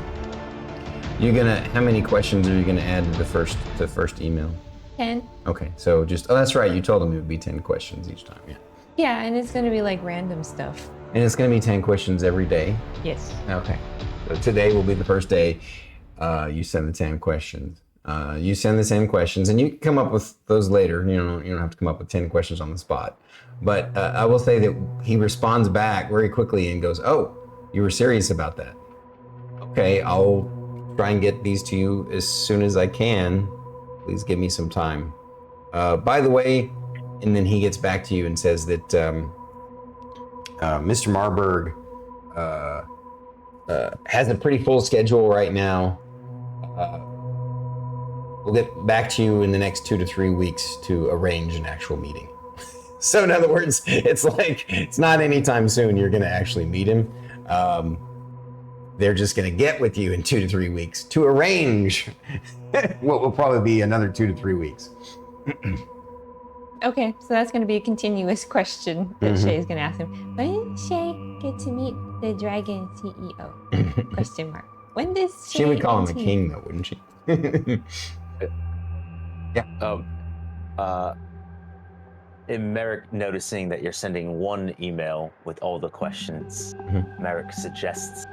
How many questions are you gonna add to the first email? 10. Okay, so just, oh, that's right. You told them it would be 10 questions each time. Yeah. Yeah, and it's gonna be like random stuff. And it's going to be 10 questions every day. Yes. Okay. So today will be the first day you send the 10 questions. You send the 10 questions, and you can come up with those later. You don't have to come up with 10 questions on the spot. But I will say that he responds back very quickly and goes, "Oh, you were serious about that. Okay, I'll try and get these to you as soon as I can. Please give me some time. By the way," and then he gets back to you and says that Mr. Marburg has a pretty full schedule right now. We'll get back to you in the next 2 to 3 weeks to arrange an actual meeting. So in other words, it's like, it's not anytime soon you're going to actually meet him. They're just going to get with you in 2 to 3 weeks to arrange what will probably be another 2 to 3 weeks. Okay, so that's going to be a continuous question that Shae's going to ask him. When did Shae get to meet the dragon CEO? Question mark. When does Shae She would call him a get to- king, though, wouldn't she? In Merrik noticing that you're sending one email with all the questions, Merrik suggests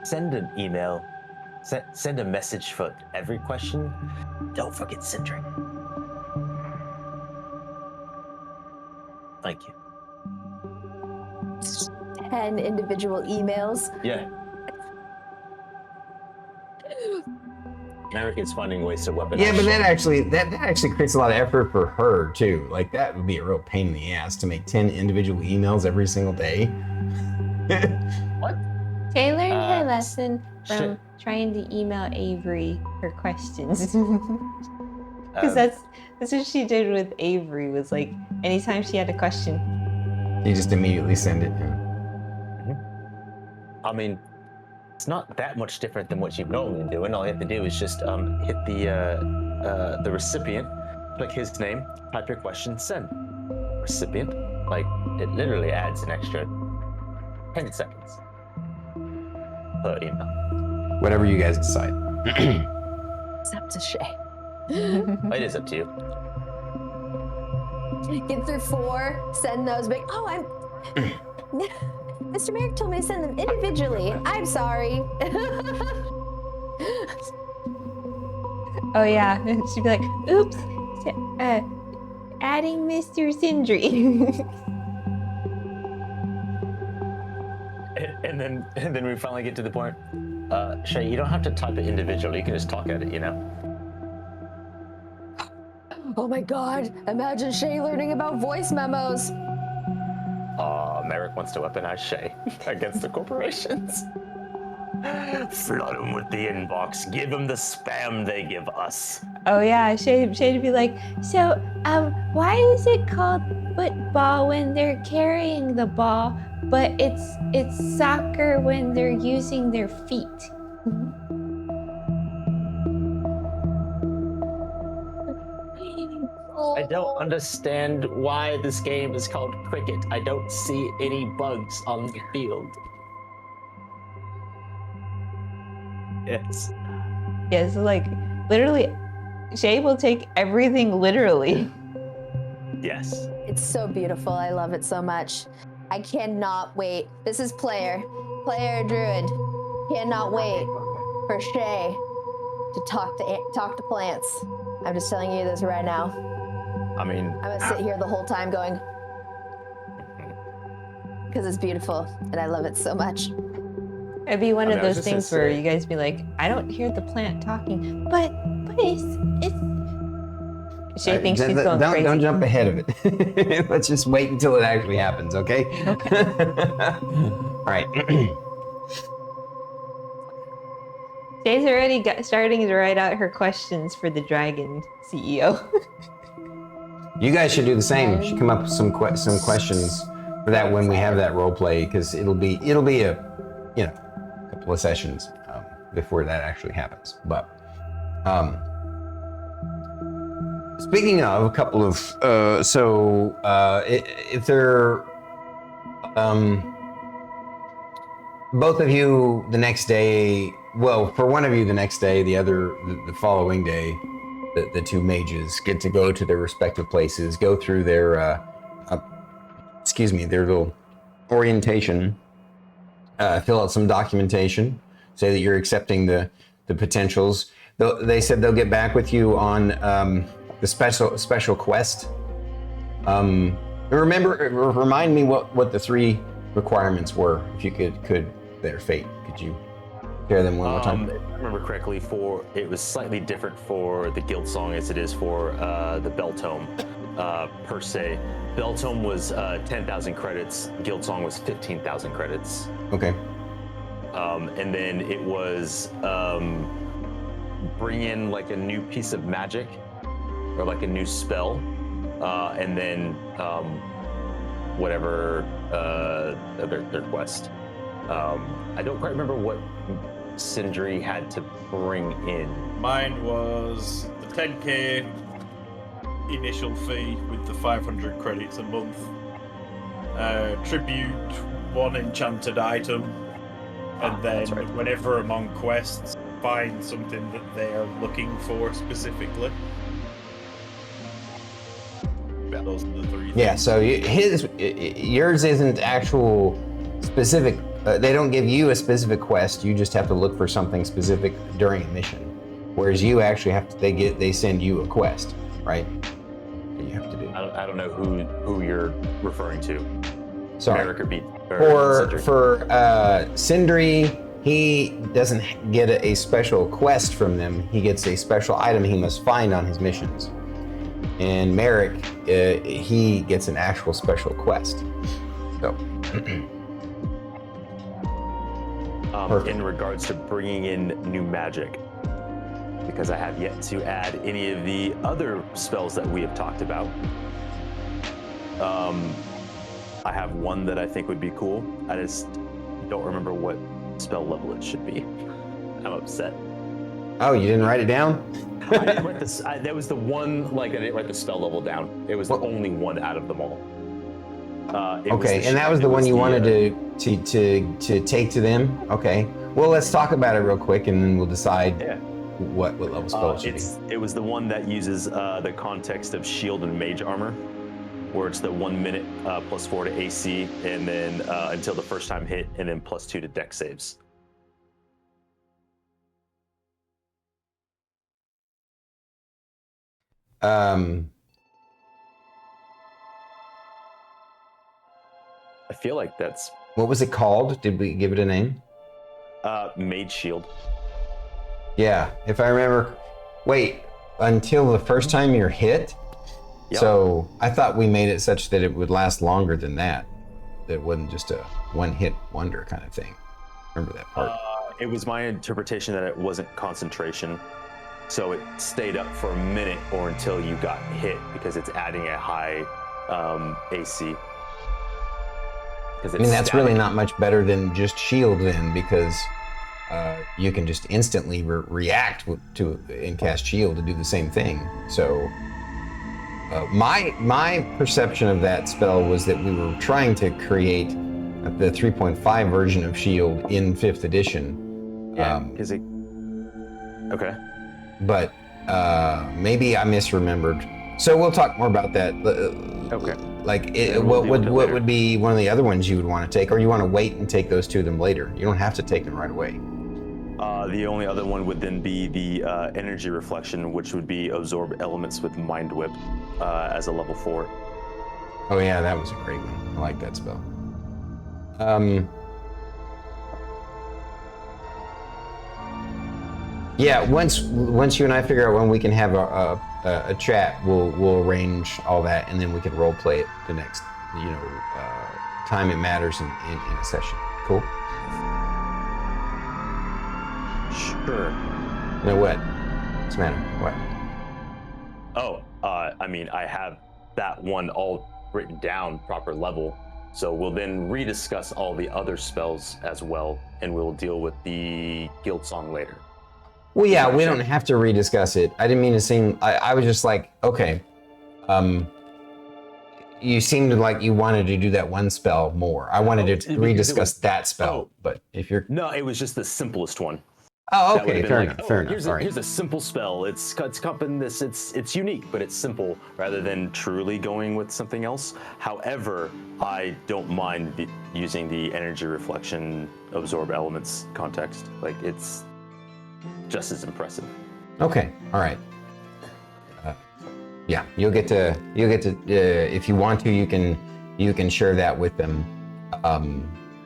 send an email, send a message for every question. Don't forget Sindri. Thank you. 10 individual emails. Yeah. Merrik is finding ways to weaponize. Yeah, but shit. that actually creates a lot of effort for her too. Like that would be a real pain in the ass to make 10 individual emails every single day. What? Shae learned her lesson from shit. trying to email Avery her questions. Because that's what she did with Avery, was like anytime she had a question. You just immediately send it. I mean, it's not that much different than what you've normally been doing. All you have to do is just hit the recipient, click his name, type your question, send. Recipient, like it literally adds an extra 10 seconds per email. Whatever you guys decide. It's up to Shae. It is up to you. Get through 4, send those big. Oh, Mr. Merrik told me to send them individually. I'm sorry. Oh yeah, she'd be like, "Oops, adding Mr. Sindri." And then we finally get to the point. Shae, you don't have to type it individually. You can just talk at it, you know. Oh my God! Imagine Shae learning about voice memos. Merrik wants to weaponize Shae against the corporations. Flood them with the inbox. Give them the spam they give us. Oh yeah, Shae'd be like, "So, why is it called football when they're carrying the ball, but it's soccer when they're using their feet?" I don't understand why this game is called cricket. I don't see any bugs on the field. Yes. Yeah, so like literally, Shae will take everything literally. Yes. It's so beautiful. I love it so much. I cannot wait. This is Player Druid. Cannot wait for Shae to talk to plants. I'm just telling you this right now. I mean, I'm gonna sit here the whole time going, because it's beautiful and I love it so much. It'd be one I of mean, I was those just gonna things where say- you guys be like, "I don't hear the plant talking, but it's." Shae thinks she's going crazy. Don't jump ahead of it. Let's just wait until it actually happens, okay? Okay. All right. Shae's already starting to write out her questions for the dragon CEO. You guys should do the same. You should come up with some questions for that when we have that role play, because it'll be a couple of sessions before that actually happens. But speaking of a couple of if they're both of you the next day, well, for one of you the next day, the other the following day, the two mages get to go to their respective places, go through their their little orientation, fill out some documentation, say that you're accepting the potentials. They said they'll get back with you on the special quest. Remind me what the 3 requirements were, if you could their fate. Could you share them one more time? If I remember correctly, it was slightly different for the guild song as it is for the bell tome per se. Bell tome was 10,000 credits. Guild song was 15,000 credits. Okay. And then it was bring in like a new piece of magic or like a new spell, and then whatever their quest. I don't quite remember what Sindri had to bring in. Mine was the 10k initial fee with the 500 credits a month. Tribute 1 enchanted item, and then whenever among quests, find something that they're looking for specifically. Those are the 3 things. Yeah, so yours isn't actual specific. They don't give you a specific quest. You just have to look for something specific during a mission. Whereas you actually have to. They send you a quest, right? That you have to do. I don't know who you're referring to. Sorry. Merrik or For Sindri, he doesn't get a special quest from them. He gets a special item he must find on his missions. And Merrik, he gets an actual special quest. So. In regards to bringing in new magic, because I have yet to add any of the other spells that we have talked about. I have one that I think would be cool. I just don't remember what spell level it should be. I'm upset. Oh, you didn't write it down? I didn't write this. That was the one. I didn't write the spell level down. It was the only one out of them all. Okay, and that was the one you wanted to take to them. Okay. Well, let's talk about it real quick, and then we'll decide what level spell it should be. It was the one that uses the context of shield and mage armor, where it's the 1 minute +4 to AC, and then until the first time hit, and then +2 to dex saves. I feel like that's... What was it called? Did we give it a name? Mage shield. Yeah, if I remember. Wait, until the first time you're hit? Yep. So I thought we made it such that it would last longer than that. That it wasn't just a one-hit wonder kind of thing. Remember that part? It was my interpretation that it wasn't concentration. So it stayed up for a minute or until you got hit, because it's adding a high AC. I mean, that's really not much better than just shield then, because you can just instantly react to and cast shield to do the same thing. So my perception of that spell was that we were trying to create the 3.5 version of shield in 5th edition. Yeah, okay. But maybe I misremembered. So we'll talk more about that. Okay. What would be one of the other ones you would want to take, or you want to wait and take those to them later? You don't have to take them right away. The only other one would then be the energy reflection, which would be absorb elements with Mind Whip as a level 4. Oh yeah, that was a great one. I like that spell. Yeah, once you and I figure out when we can have a chat, we'll arrange all that, and then we can role play it the next time it matters in a session. Cool. Sure. No, what? What's the matter? What? Oh, I mean, I have that one all written down, proper level. So we'll then rediscuss all the other spells as well, and we'll deal with the guild song later. Well, yeah, we don't have to rediscuss it. I didn't mean to seem. I was just like, okay. You seemed like you wanted to do that one spell more. I wanted to rediscuss that spell, but if you're... No, it was just the simplest one. Oh, That would've okay, been fair like, enough. "Oh, Fair enough. Here's All a, right. here's a simple spell. It's cupping this. It's unique, but it's simple rather than truly going with something else. However, I don't mind using the energy reflection absorb elements context. Like it's just as impressive. Okay. All right. Yeah, you'll get to if you want to, you can share that with them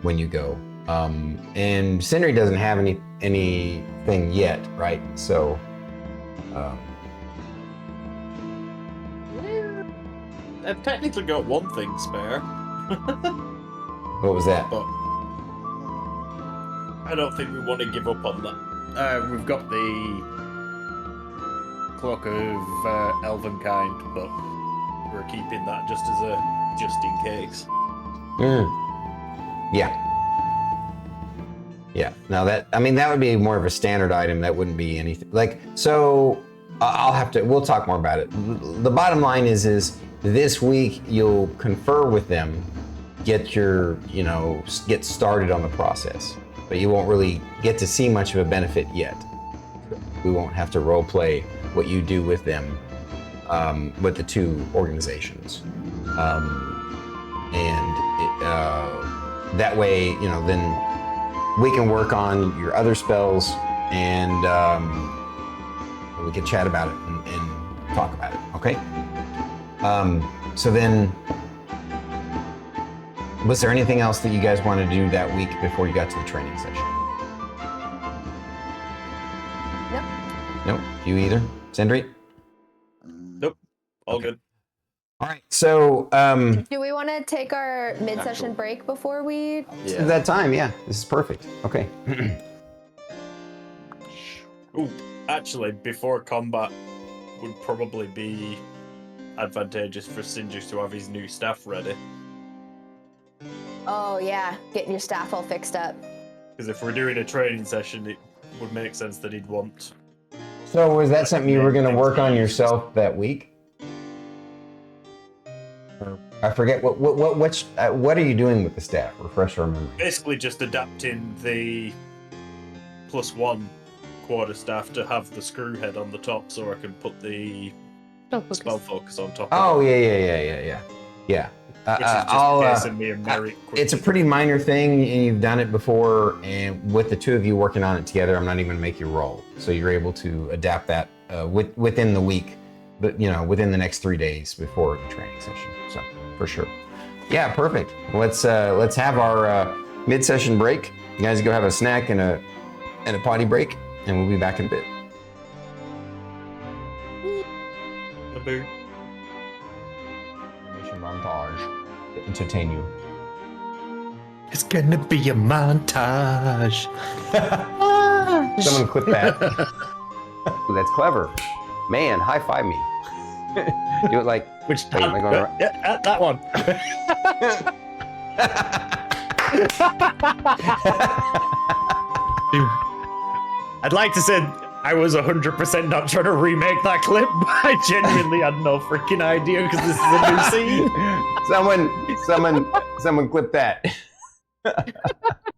when you go. And Sindri doesn't have anything yet, right? So. I've technically got one thing spare. What was that? But I don't think we want to give up on that. We've got the Cloak of Elvenkind, but we're keeping that just in case. Yeah. Yeah. Now that would be more of a standard item. That wouldn't be anything like so. We'll talk more about it. The bottom line is this week you'll confer with them, get started on the process, but you won't really get to see much of a benefit yet. We won't have to role play what you do with them, with the two organizations, that way, then we can work on your other spells and we can chat about it and talk about it. Okay. So then, was there anything else that you guys wanted to do that week before you got to the training session? Nope. You either? Sindri? Nope. All good. All right. So, Do we want to take our mid-session break before we? that time, yeah, this is perfect. Okay. Ooh, actually, before combat would probably be advantageous for Sindri to have his new staff ready. Oh yeah, getting your staff all fixed up. Because if we're doing a training session, it would make sense that he'd want. So, was that something you were going to work on yourself that week? I forget what are you doing with the staff? Refresh our memory. Basically, just adapting the +1 quarterstaff to have the screw head on the top, so I can put the spell focus on top. Oh of it, yeah. which is just the case of me and Merrik. It's a pretty minor thing, and you've done it before. And with the two of you working on it together, I'm not even going to make you roll, so you're able to adapt that within the week, but within the next 3 days before the training session. So for sure. Yeah, perfect. Let's have our mid-session break. You guys go have a snack and a potty break, and we'll be back in a bit. Mission montage to entertain you. It's gonna be a montage. Someone clip that. Ooh, that's clever. Man, high five me. Do it like Which wait, am I going right? Yeah, that one. Dude, I'd like to say I was 100% not trying to remake that clip, but I genuinely had no freaking idea because this is a new scene. Someone clip that.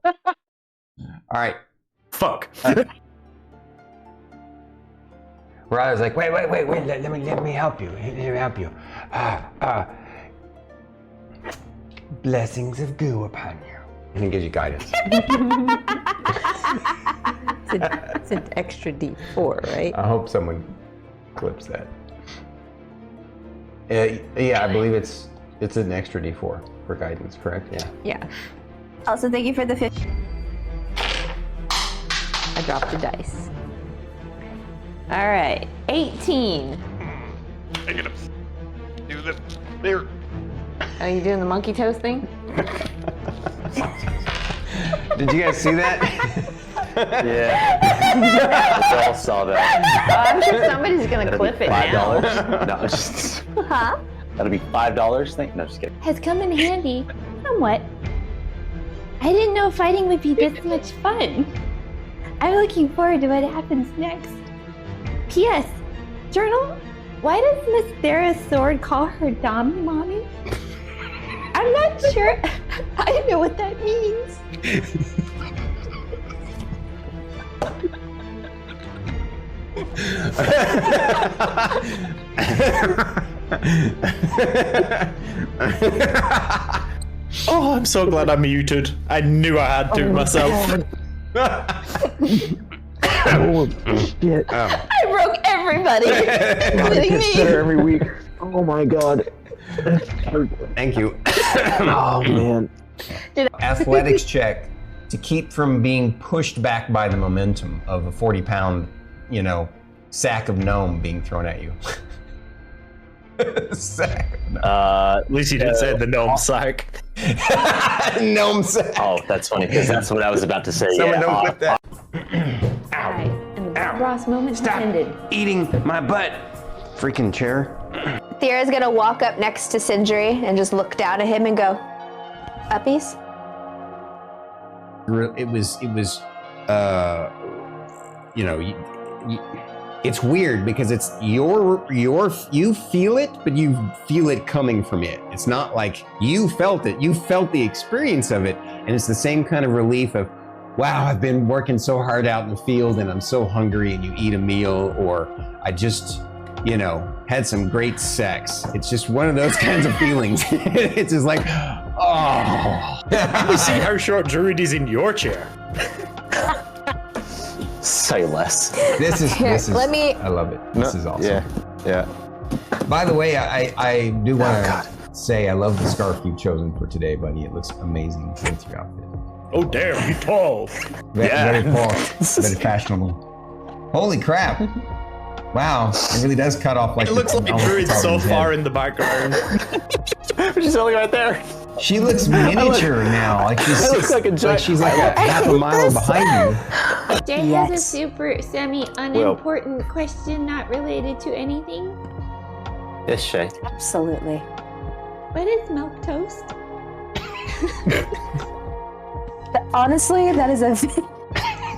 All right. Fuck. Rada was like, wait, let me help you. Let me help you. Blessings of goo upon you. And he gives you guidance. It's an extra D4, right? I hope someone clips that. Yeah, I believe it's an extra D4 for guidance, correct? Yeah. Yeah. Also, thank you for the 50. I dropped the dice. All right, 18. Take it up. Do this. There. Are you doing the monkey toast thing? Did you guys see that? Yeah. We all saw that. I'm sure somebody's gonna clip it now. $5. No, just Huh? that'll be $5. No, just kidding. Has come in handy. Somewhat. I didn't know fighting would be this much fun. I'm looking forward to what happens next. P.S. Journal, why does Miss Thyra's sword call her Dom Mommy? I'm not sure. I don't know what that means. Oh, I'm so glad I muted. I knew I had to myself. Oh, shit. I broke everybody, including It's me. there every week. Oh my god. Thank you. Oh man. Athletics check to keep from being pushed back by the momentum of a 40-pound, sack of gnome being thrown at you. Sack of gnome. At least you didn't say the gnome sack. Gnome sack. Oh, that's funny because that's what I was about to say. Someone yeah. don't put that. Hi, and the Bob Ross moment has Stop ended. eating my butt. Freaking chair. Thyra's gonna walk up next to Sindri and just look down at him and go, Uppies? It was it's weird because it's you feel it, but you feel it coming from it. It's not like you felt it. You felt the experience of it, and it's the same kind of relief of, wow, I've been working so hard out in the field and I'm so hungry, and you eat a meal, or I just, had some great sex. It's just one of those kinds of feelings. It's just like, oh. We see how short Druid is in your chair. Say less. This is I love it. This is awesome. Yeah. By the way, I do want to say I love the scarf you've chosen for today, buddy. It looks amazing with your outfit. Oh damn, you tall. Very very fashionable. Holy crap! Wow, it really does cut off like. It looks like Druid's so far in the background. She's only right there. She looks miniature now. Like she's looks like a giant. she's like a half a mile behind you. Jay has a super semi-unimportant question not related to anything. Yes, Shae. Absolutely. What is milk toast? Honestly, that is a...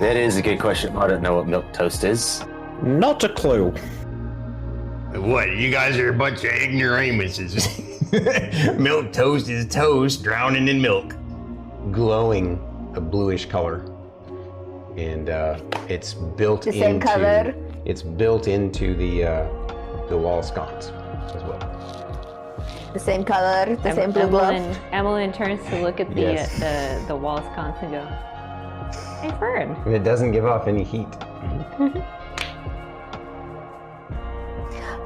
That is a good question. I don't know what milk toast is. Not a clue. What? You guys are a bunch of ignoramuses. Milk toast is toast drowning in milk, glowing a bluish color, and it's built The same color? It's built into the wall sconce as well. The same color, the same blue glove. Emmeline turns to look at the Yes. the wall sconce and go, "Hey, Fern." And it doesn't give off any heat.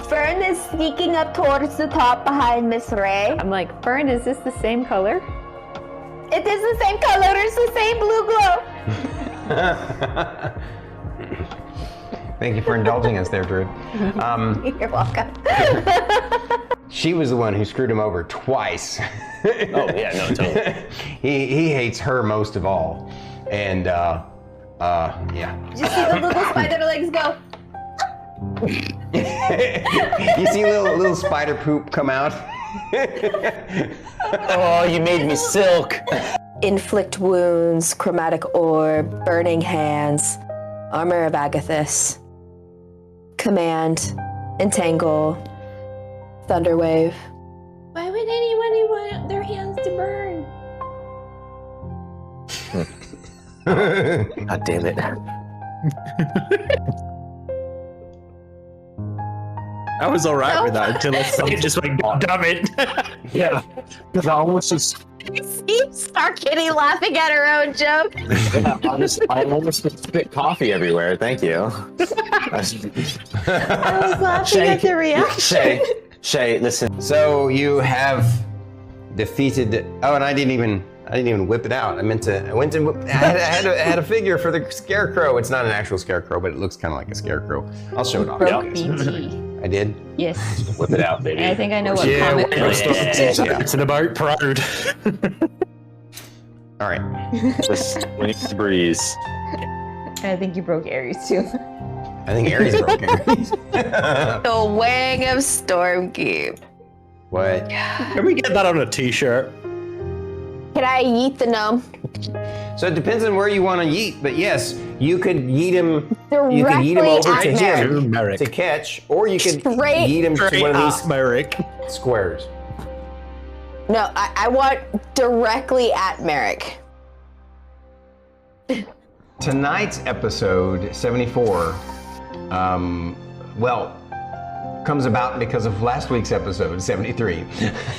Fern is sneaking up towards the top behind Miss Ray. I'm like, Fern, is this the same color? It is the same color, it's the same blue glow. Thank you for indulging us there, Drew. You're welcome. She was the one who screwed him over twice. Oh yeah, no, totally. He hates her most of all, and yeah. Did you see the little spider legs go? You see little spider poop come out. Oh, you made me silk. Inflict wounds, chromatic orb, burning hands, armor of Agathis, command, entangle, thunderwave. Why would anybody want their hands to burn? God damn it. I was alright with that until it just went, God damn it. Yeah. Because I almost just. See StarKitty laughing at her own joke. Yeah, I almost spit coffee everywhere. Thank you. I was laughing at the reaction. Shae, listen. So you have defeated. Oh, and I didn't even whip it out. I went to. I had a figure for the scarecrow. It's not an actual scarecrow, but it looks kind of like a scarecrow. I'll show it off. Broke BT. I did. Yes. Whip it out, baby. I think I know what Yeah, comic well, Yeah. it's about proud. All right. Just when it's the breeze. I think you broke Aries too. I think Aries broken. The wang of Stormkeep. What? Can we get that on a t-shirt? Can I yeet the gnome? So it depends on where you want to yeet, but yes, you could yeet him. Directly You could yeet him over at to Merrik. him Merrik. to catch, or you could Straight- yeet him to one of these Merrik. squares. No, I want directly at Merrik. Tonight's episode 74 well, comes about because of last week's episode, 73.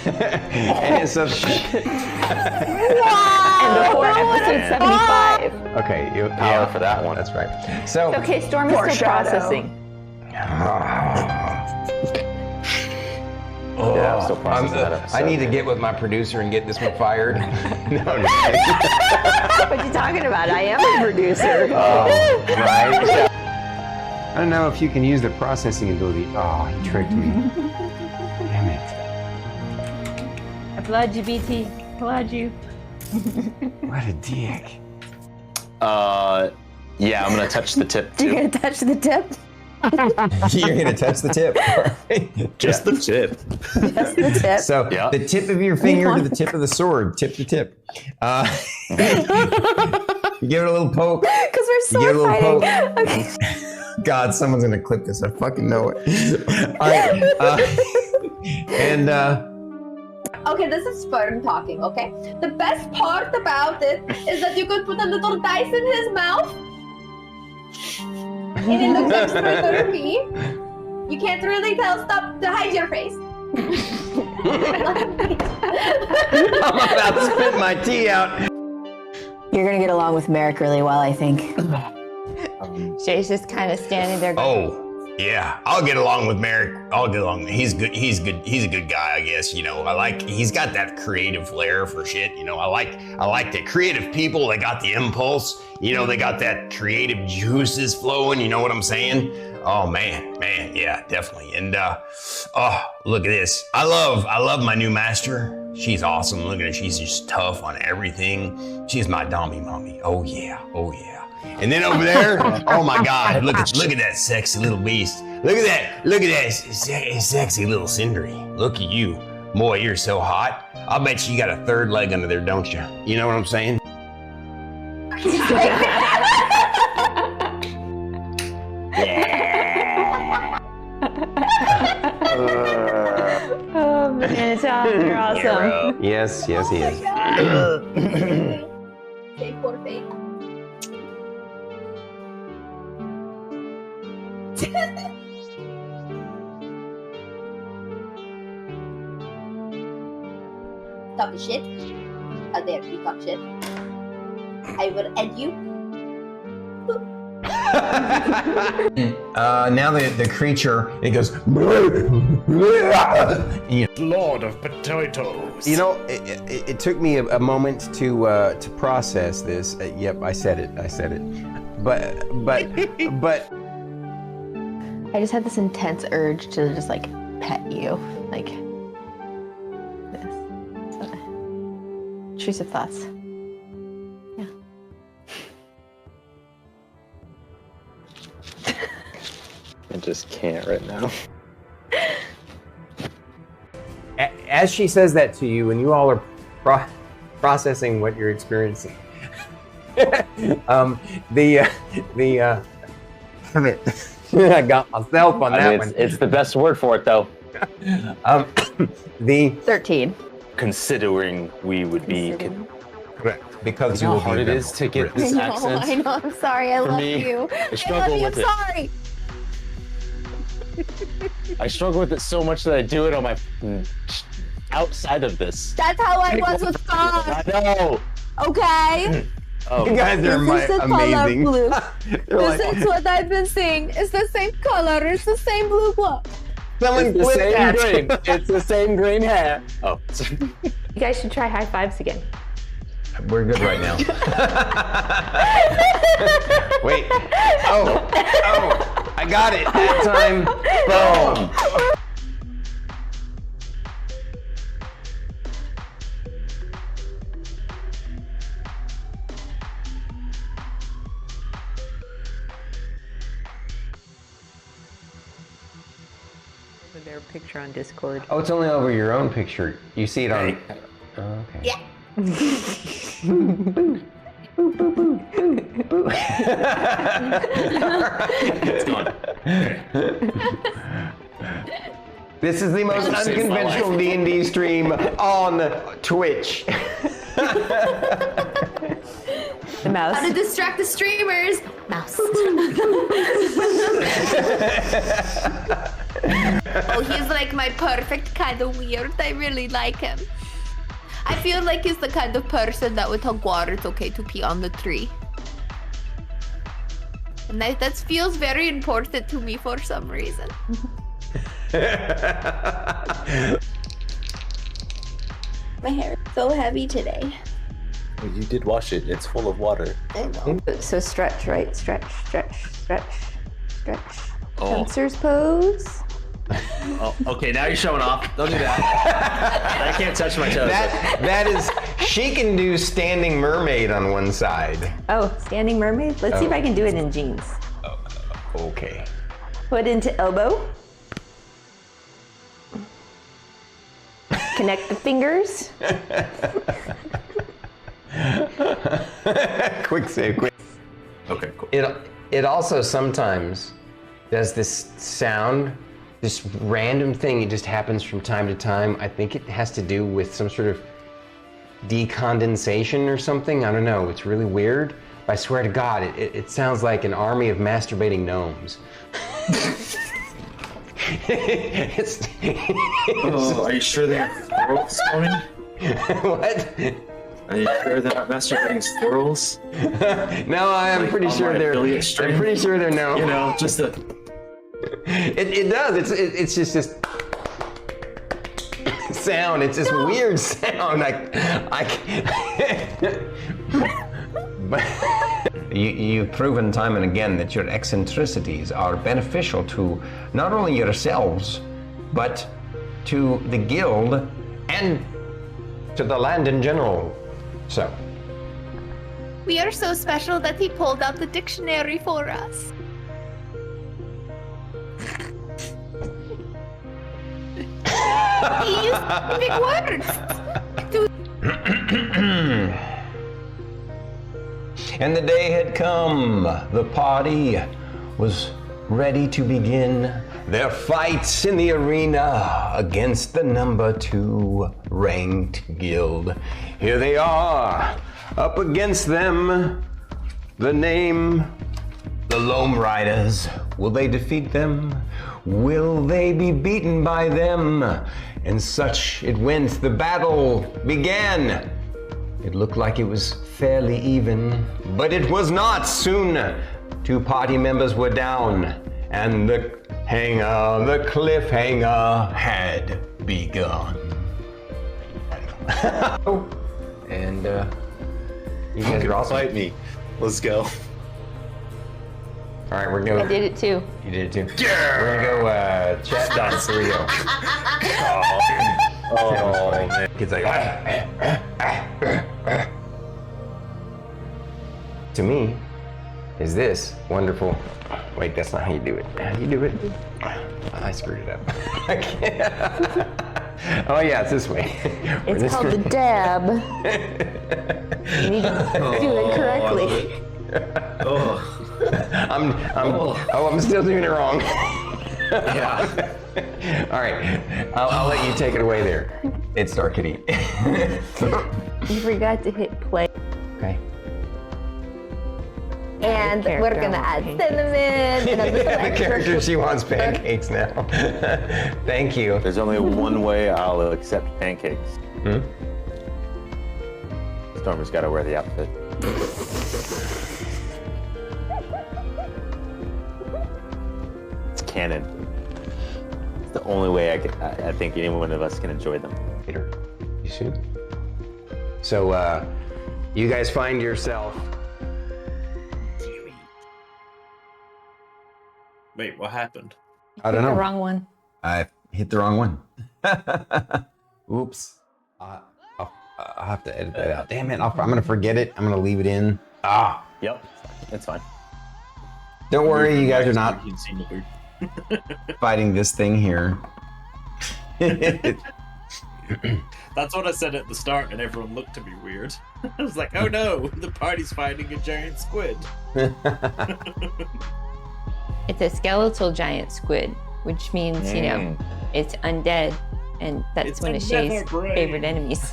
And it's a... And before episode 75. Okay, Power for that one. That's right. So, Okay, Storm is still processing. Yeah, I'm still processing that episode. I need to get with my producer and get this one fired. No, I'm just What you talking about? I am a producer. right. I don't know if you can use the processing ability. Oh, he tricked me. Damn it. I applaud you, BT. Applaud you. What a dick. Yeah, I'm gonna touch the tip You're too. gonna touch the tip? you're gonna touch the tip. Just the tip. That's the tip. So Yeah. the tip of your finger to the tip of the sword, tip to tip. You give it a little poke. Because we're You give it a sword little fighting. poke. Okay. God, someone's gonna clip this. I fucking know it. All right. Okay, this is Sperm talking, okay? The best part about it is that you could put a little dice in his mouth. And it looks extra derpy. You can't really tell. Stop to hide your face. I'm about to spit my tea out. You're gonna get along with Merrik really well, I think. Shay's just kind of standing there going, Oh, yeah. I'll get along with Merrik. I'll get along. He's good. He's good. He's a good guy, I guess. You know, he's got that creative flair for shit. You know, I like the creative people. They got the impulse. You know, they got that creative juices flowing. You know what I'm saying? Oh man, yeah, definitely. And oh, look at this. I love my new master. She's awesome. Look at her. She's just tough on everything. She's my dommy mommy. Oh yeah. And then over there, oh my God, look at that sexy little beast. Look at that sexy little Sindri. Look at you. Boy, you're so hot. I'll bet you got a third leg under there, don't you? You know what I'm saying? oh man, Tom, you're awesome. Yes, he is. P40. Talk shit. How dare you talk shit? I will end you. Now the creature, it goes. Lord of potatoes. You know, it took me a moment to process this. Yep, I said it. But I just had this intense urge to just like pet you, like this. So, intrusive thoughts. Yeah. I just can't right now. as she says that to you, and you all are processing what you're experiencing, I got myself on that one. It's the best word for it, though. The 13. Considering we would be. Correct. Because You know will how hard be it is to get this I accent. know, I'm sorry, I For love me, you. I struggle I'm with it. sorry. I struggle with it so much that I do it on my outside of this. That's how I was with God. I know. Okay. You guys are This is the amazing. color blue. They're This is what I've been seeing. It's the same color. It's the same blue blood. Someone It's the flip same that. green. It's the same green hair. Oh. You guys should try high fives again. We're good right now. Wait. Oh, I got it that time. Boom. Their picture on Discord. Oh, it's only over your own picture. You see it on. Oh, okay. Yeah. It's gone. This is the most saved my unconventional D&D stream on Twitch. The mouse. How to distract the streamers. Mouse. Oh, he's like my perfect kind of weird. I really like him. I feel like he's the kind of person that would tell Guar it's okay to pee on the tree. And that feels very important to me for some reason. My hair is so heavy today. Well, you did wash it. It's full of water. I know. So stretch, right? Stretch, stretch, stretch, stretch. Oh. Hamster's pose. Oh, okay, now you're showing off. Don't do that. I can't touch my toes. That is, she can do standing mermaid on one side. Oh, standing mermaid? Let's see if I can do it in jeans. Okay. Foot into elbow. Connect the fingers. Quick save, quick. Okay, cool. It also sometimes does this sound, this random thing. It just happens from time to time. I think it has to do with some sort of decondensation or something. I don't know. It's really weird. I swear to God, it sounds like an army of masturbating gnomes. Are you sure they're squirrels, Stormy? What? Are you sure they're not masturbating squirrels? No, I'm pretty sure they're. I'm pretty sure they're no. You know, just a. It does. It's just this sound. It's this weird sound. You've proven time and again that your eccentricities are beneficial to not only yourselves, but to the guild and to the land in general. So. We are so special that he pulled out the dictionary for us. He used big words. And the day had come. The party was ready to begin their fights in the arena against the number 2 ranked guild. Here they are, up against them. The name, the Loam Riders. Will they defeat them? Will they be beaten by them? And such it went. The battle began. It looked like it was fairly even, but it was not. Soon, 2 party members were down, and the cliffhanger had begun. And you guys are also. Fight me. Let's go. All right, we're going. I did it too. You did it too. Yeah. We're gonna go chat dance. Here we go. Oh man. Kids like. To me, is this wonderful? Wait, that's not how you do it. How do you do it? I screwed it up. I can't. Oh yeah, it's this way. It's called the dab. You need to do it correctly. I'm still doing it wrong. Yeah. All right, I'll let you take it away there. itsStarKitty. You forgot to hit play. Okay. And we're gonna add cinnamon and a little The extra character, she wants pancakes now. Thank you. There's only one way I'll accept pancakes. Stormer's got to wear the outfit. It's canon. It's the only way I think any one of us can enjoy them. Later. You should. So, you guys find yourself. Wait, what happened? I don't know. The wrong one. I hit the wrong one. Oops. I'll have to edit that out. Damn it. I'm going to forget it. I'm going to leave it in. Yep, it's fine. Don't worry, you guys are not fighting this thing here. That's what I said at the start, and everyone looked at me weird. I was like, oh no, the party's fighting a giant squid. It's a skeletal giant squid, which means, you know, it's undead, and that's It's one of undead, Shae's right. favorite enemies.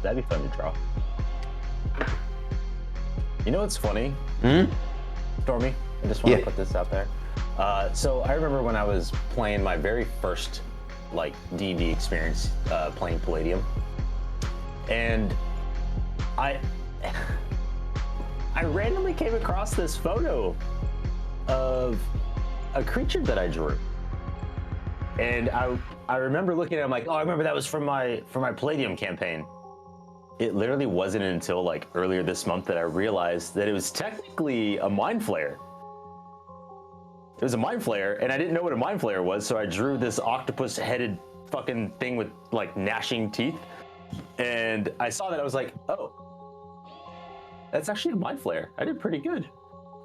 That'd be fun to draw. You know what's funny? Stormy, I just want to put this out there. So I remember when I was playing my very first like D&D experience, playing Palladium, and I randomly came across this photo of a creature that I drew, and I remember looking at it, I'm like, oh, I remember that was from my Palladium campaign. It literally wasn't until like earlier this month that I realized that it was technically a mind flayer. It was a mind flayer, and I didn't know what a mind flayer was, so I drew this octopus-headed fucking thing with like gnashing teeth, and I saw that, I was like, oh, that's actually a mind flayer. I did pretty good.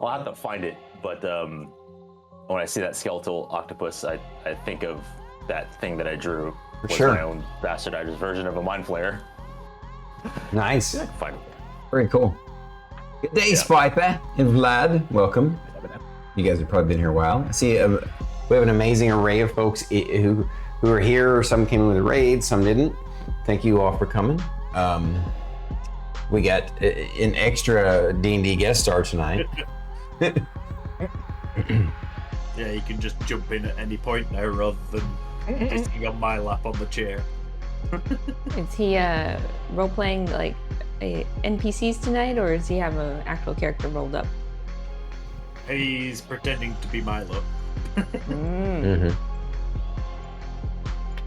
I'll have to find it, but when I see that skeletal octopus, I think of that thing that I drew was my own bastardized version of a mind flayer. Nice. Yeah, I can find it. Very cool. Good day, Spiper and Vlad. Welcome. You guys have probably been here a while. I see we have an amazing array of folks who are here. Some came in with a raid, some didn't. Thank you all for coming. We got an extra D&D guest star tonight. Yeah, you can just jump in at any point now rather than sitting on my lap on the chair. Is he role-playing like NPCs tonight, or does he have an actual character rolled up? He's pretending to be Milo.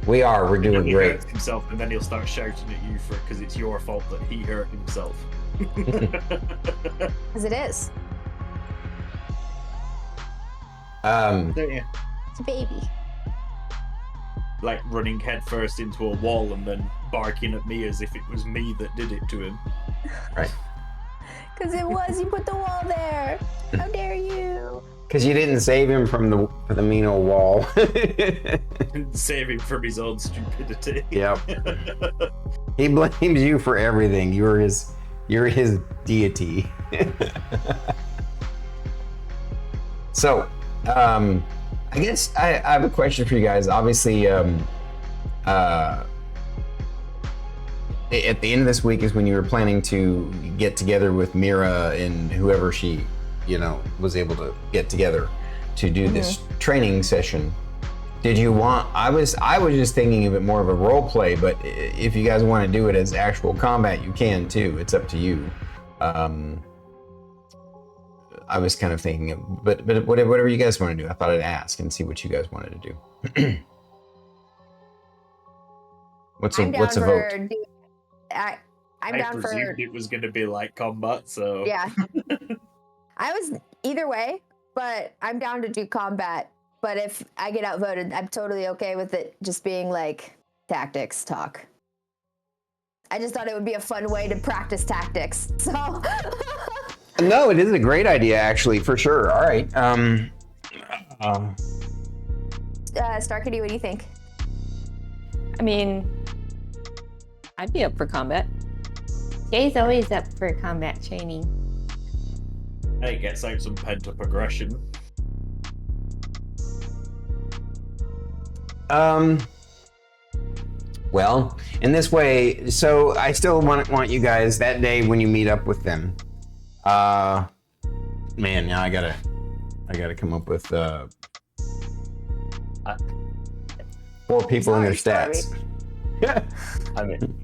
We're doing he great. hurts himself, and then he'll start shouting at you because it's your fault that he hurt himself. As it is. It's a baby. Like running headfirst into a wall and then barking at me as if it was me that did it to him. Right. Because it was, you put the wall there. How dare you? Because you didn't save him from the mean old wall. Save him from his own stupidity. Yep. He blames you for everything. You're his deity. So, I guess I have a question for you guys. Obviously, at the end of this week is when you were planning to get together with Mira and whoever she, was able to get together to do this training session. Did you want? I was just thinking of it more of a role play, but if you guys want to do it as actual combat, you can too. It's up to you. I was kind of thinking of, but whatever you guys want to do, I thought I'd ask and see what you guys wanted to do. What's a vote? I'm down for. I presumed it was going to be like combat, so. Yeah. I was either way, but I'm down to do combat. But if I get outvoted, I'm totally okay with it just being like tactics talk. I just thought it would be a fun way to practice tactics. So. No, it is a great idea, actually, for sure. All right. StarKitty, what do you think? I mean, I'd be up for combat. Jay's always up for combat training. It gets out some pent-up aggression. Well, in this way, so I still want you guys that day when you meet up with them. Man, now I gotta come up with 4 people and their stats. I mean,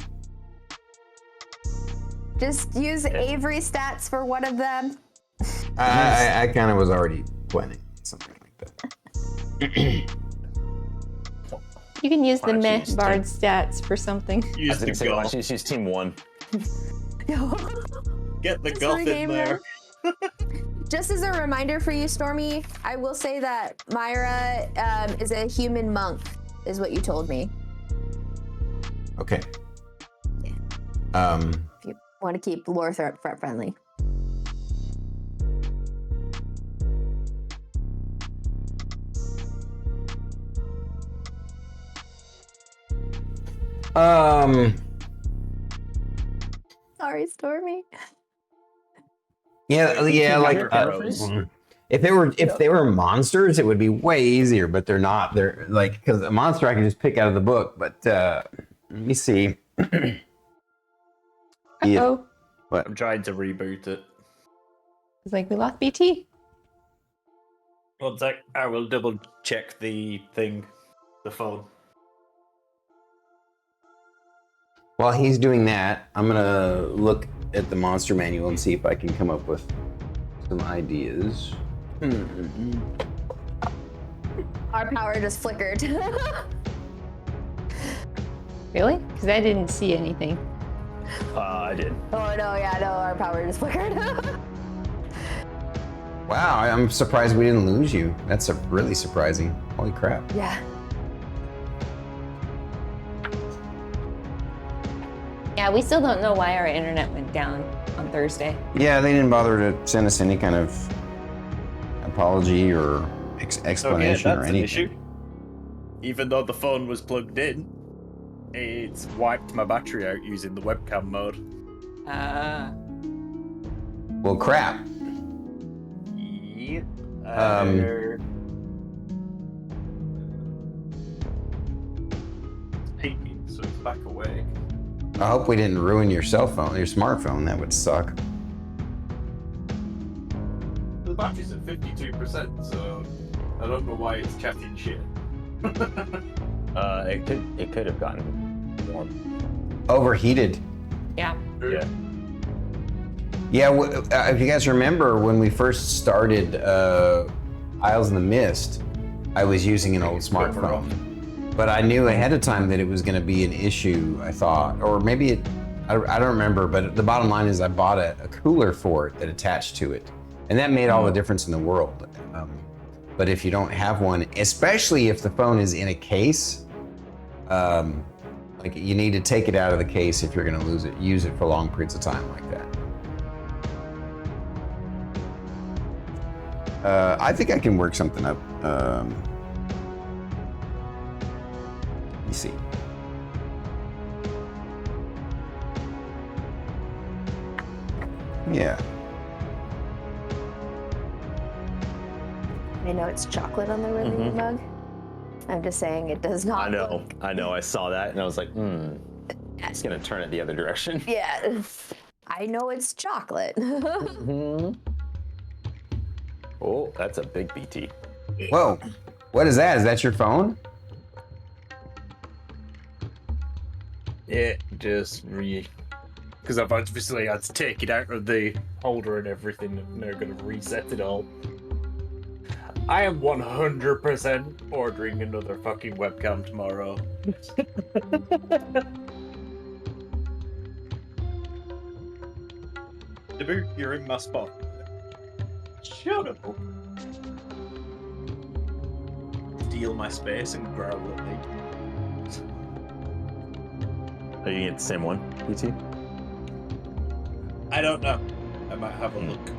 just use Avery's stats for one of them. I kind of was already planning something like that. You can use the meh bard stats for something. Use the why golf. don't you use team 1? Get the golf in there. Just as a reminder for you, Stormy, I will say that Myra is a human monk, is what you told me. Okay. Yeah. If you want to keep Lorthrop friendly. Sorry, Stormy. Yeah, like if they were monsters, it would be way easier. But they're not. They're like, because a monster I can just pick out of the book. But Let me see. Uh-oh. I'm trying to reboot it. It's like we lost BT. 1 sec. I will double check the thing, the phone. While he's doing that, I'm gonna look at the monster manual and see if I can come up with some ideas. Our power just flickered. Really? Because I didn't see anything. I did. Oh no, yeah, no, our power just flickered. Wow, I'm surprised we didn't lose you. That's really surprising. Holy crap. Yeah. Yeah, we still don't know why our internet went down on Thursday. Yeah, they didn't bother to send us any kind of apology or explanation or that's anything. an issue. Even though the phone was plugged in, it's wiped my battery out using the webcam mode. Well, crap. Yeah. So it's back awake. I hope we didn't ruin your cell phone, your smartphone. That would suck. The battery's at 52%, so I don't know why it's chatting shit. It could have gotten warm. Overheated. Yeah. Yeah. Yeah, if you guys remember when we first started Isles in the Mist, I was using an old smartphone. But I knew ahead of time that it was going to be an issue, I thought. Or maybe I don't remember, but the bottom line is I bought a cooler for it that attached to it. And that made all the difference in the world. But if you don't have one, especially if the phone is in a case, like you need to take it out of the case if you're going to use it for long periods of time like that. I think I can work something up. Let me see. Yeah. I know it's chocolate on the review mug. I'm just saying it does not. I know. I saw that and I was like, it's gonna turn it the other direction. Yeah. I know it's chocolate. Oh, that's a big BT. Whoa. What is that? Is that your phone? Yeah, just because I've obviously had to take it out of the holder and everything, and they're going to reset it all. I am 100% ordering another fucking webcam tomorrow. Dabu, you're in my spot. Shut up. Steal my space and growl at me. Are you getting the same one, BT? I don't know. I might have a look.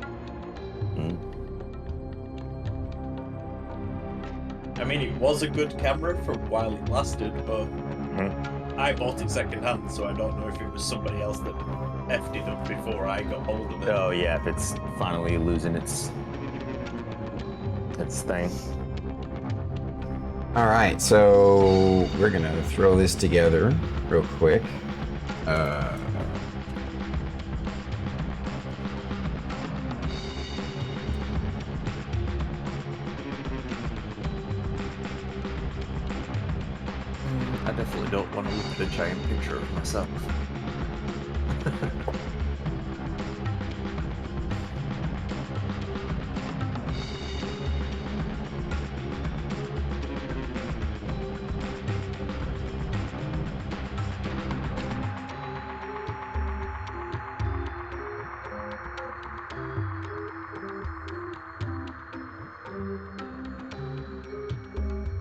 I mean, it was a good camera for while it lasted, but I bought it secondhand, so I don't know if it was somebody else that effed it up before I got hold of it. Oh yeah, if it's finally losing its thing. All right, so we're gonna throw this together real quick. I definitely don't want to look at a giant picture of myself.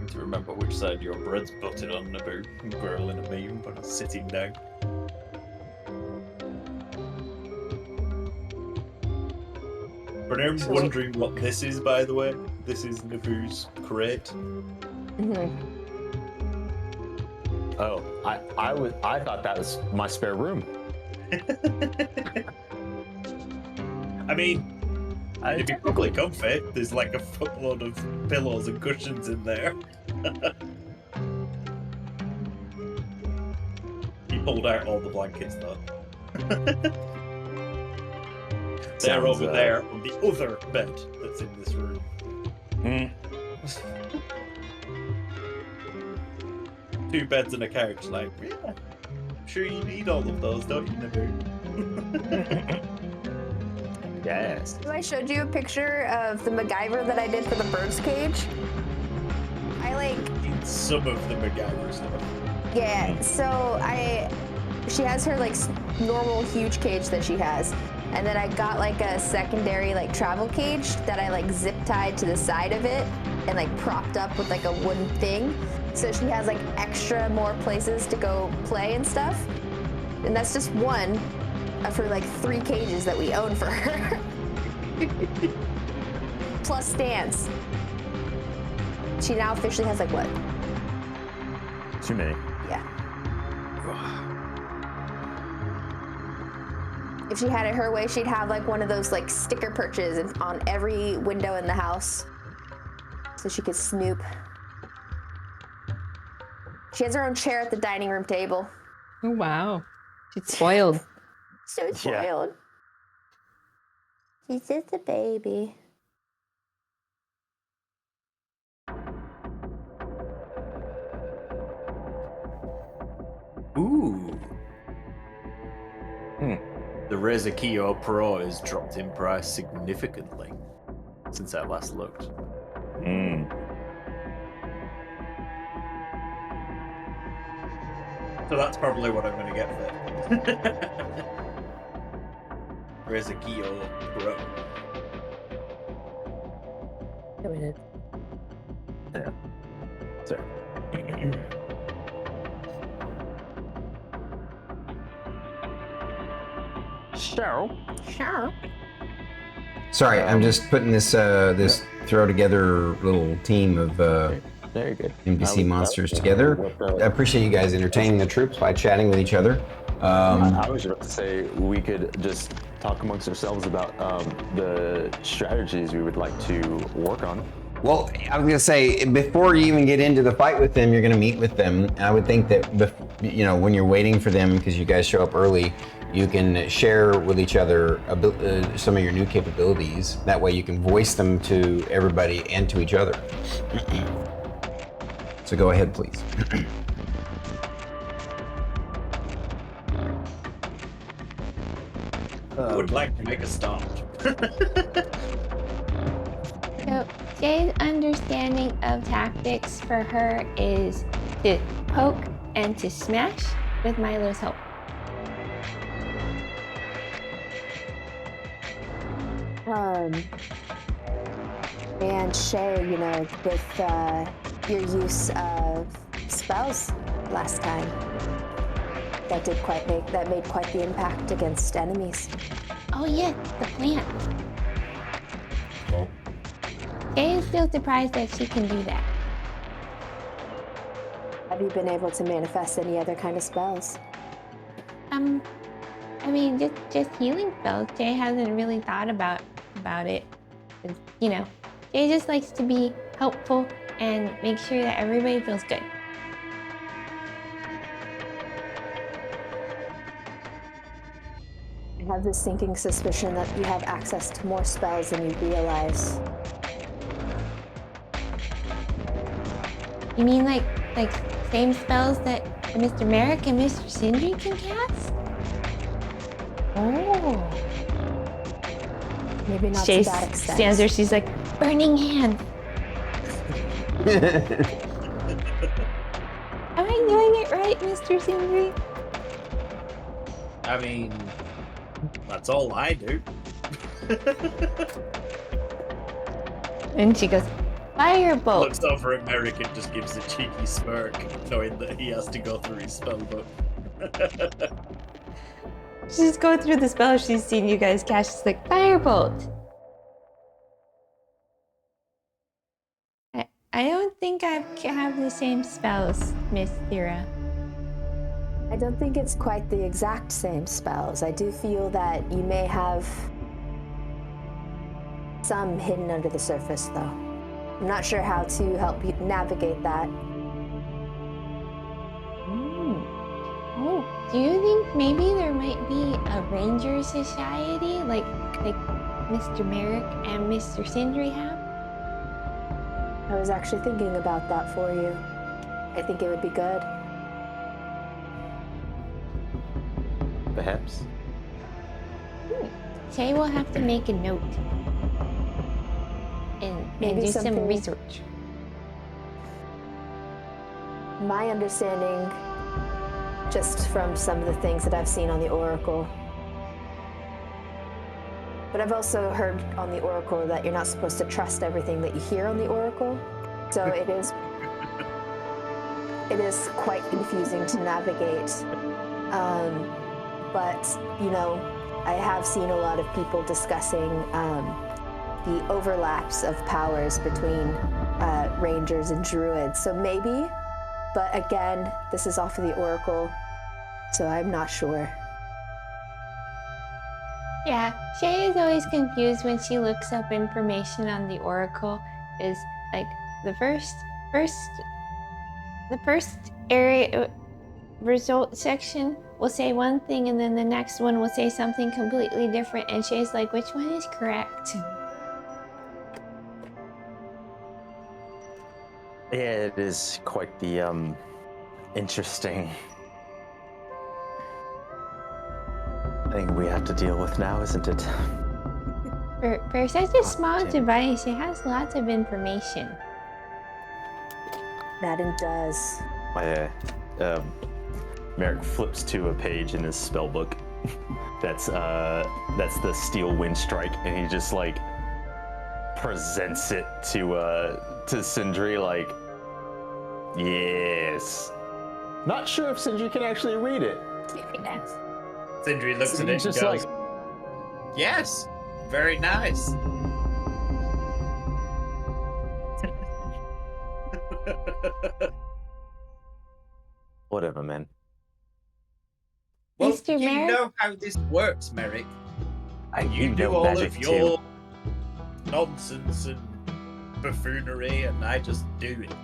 To remember which side your bread's buttered on, Naboo. I'm growling at me when I'm sitting down. For anyone wondering what this is, by the way, this is Naboo's crate. Oh, I thought that was my spare room. I mean, it'd be probably comfy. There's like a footload of pillows and cushions in there. pulled out all the blankets though. They're Sounds, over there on the other bed that's in this room. Two beds and a couch, like, yeah. I'm sure you need all of those, don't you, Naboo? Yes. So I showed you a picture of the MacGyver that I did for the bird's cage. Some of the MacGyver stuff. Yeah, so she has her like normal huge cage that she has. And then I got like a secondary like travel cage that I like zip tied to the side of it and like propped up with like a wooden thing. So she has like extra more places to go play and stuff. And that's just one of her like 3 cages that we own for her. Plus stands. She now officially has like what? Too many. Yeah. If she had it her way, she'd have like one of those like sticker perches on every window in the house so she could snoop. She has her own chair at the dining room table. Oh, wow. She's spoiled. So spoiled. She's just a baby. Ooh. The Razer Kyo Pro has dropped in price significantly since I last looked. So that's probably what I'm going to get for it. Razer Kyo Pro. Yeah. Sorry. Sure. Sorry, I'm just putting this this throw together little team of Very good. NPC monsters together. I appreciate you guys entertaining the troops by chatting with each other. I was about to say we could just talk amongst ourselves about the strategies we would like to work on. Well, I was gonna say, before you even get into the fight with them, you're gonna meet with them. And I would think that, when you're waiting for them, because you guys show up early, you can share with each other some of your new capabilities. That way you can voice them to everybody and to each other. So go ahead, please. I would like to make a start. So Jay's understanding of tactics for her is to poke and to smash with Milo's help. And Shae, with your use of spells last time, that made quite the impact against enemies. Oh yeah, the plant. Jay is still surprised that she can do that. Have you been able to manifest any other kind of spells? Just healing spells. Jay hasn't really thought about it. Jay just likes to be helpful and make sure that everybody feels good. I have this sinking suspicion that you have access to more spells than you realize. You mean like same spells that Mr. Merrik and Mr. Sindri can cast? Oh. Maybe not Shae to that extent. stands there, she's like, burning hand. Am I doing it right, Mr. Sindri? I mean, that's all I do. And she goes, firebolt. Looks over at Merrik and just gives a cheeky smirk, knowing that he has to go through his spellbook. She's going through the spells she's seen you guys cast. She's like, firebolt. I don't think I have the same spells, Miss Thyra. I don't think it's quite the exact same spells. I do feel that you may have some hidden under the surface, though. I'm not sure how to help you navigate that. Oh, Do you think maybe there might be a ranger society like Mr. Merrik and Mr. Sindri have? I was actually thinking about that for you. I think it would be good. Perhaps. Shae will have to make a note and Maybe do some something- research. My understanding, just from some of the things that I've seen on the Oracle, but I've also heard on the Oracle that you're not supposed to trust everything that you hear on the Oracle. So it is quite confusing to navigate. But, you know, I have seen a lot of people discussing the overlaps of powers between rangers and druids. So maybe, but again, this is off of the Oracle, so I'm not sure. Yeah, Shae is always confused when she looks up information on the Oracle. Is like the first area result section will say one thing, and then the next one will say something completely different. And Shae's like, which one is correct? Yeah, it is quite the interesting thing we have to deal with now, isn't it? For such a small device, it has lots of information. That it does. Merrik flips to a page in his spell book. That's the Steel Wind Strike, and he just like presents it to Sindri like, yes. Not sure if Sindri can actually read it. Sindri looks at it and Just goes, like, yes, very nice. whatever, man. Well, Mr. you Merrik? know how this works, Merrik. You do know all magic of your nonsense and buffoonery, and I just do it.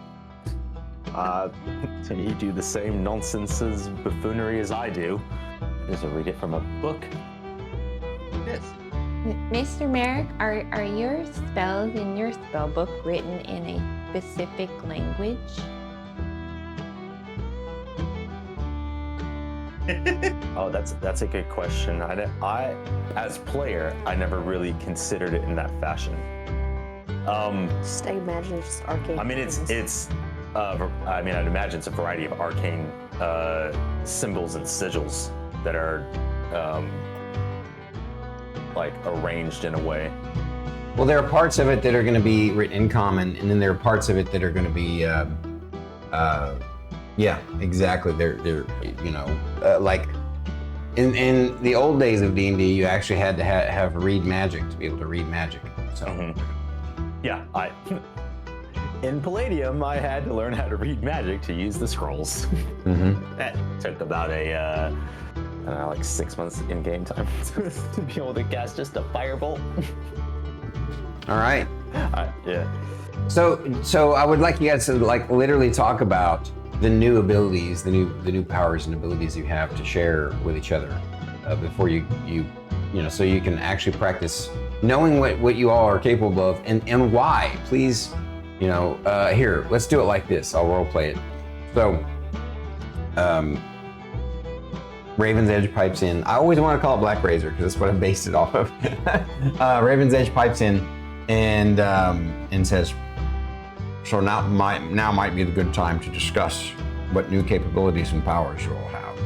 You do the same nonsense as buffoonery as I do. I just read it from a book. Yes. Mr. Merrik, are your spells in your spell book written in a specific language? Oh, that's a good question. I as player, I never really considered it in that fashion. Just I imagine it's just arcane. I mean, I'd imagine it's a variety of arcane symbols and sigils that are like arranged in a way. Well, there are parts of it that are going to be written in common, and then there are parts of it that are going to be, yeah, exactly. They're you know, like in the old days of D&D, you actually had to have read magic to be able to read magic. So, Yeah, in Palladium, I had to learn how to read magic to use the scrolls. That took about I don't know, like 6 months in game time to be able to cast just a firebolt. all right. Yeah. So I would like you guys to like literally talk about the new abilities, the new powers and abilities you have to share with each other before you know, so you can actually practice knowing what you all are capable of and why. Please, you know, here, let's do it like this. I'll role play it. So, Raven's Edge pipes in. I always want to call it Black Razor because that's what I based it off of. Raven's Edge pipes in and says, so now might be the good time to discuss what new capabilities and powers you all have,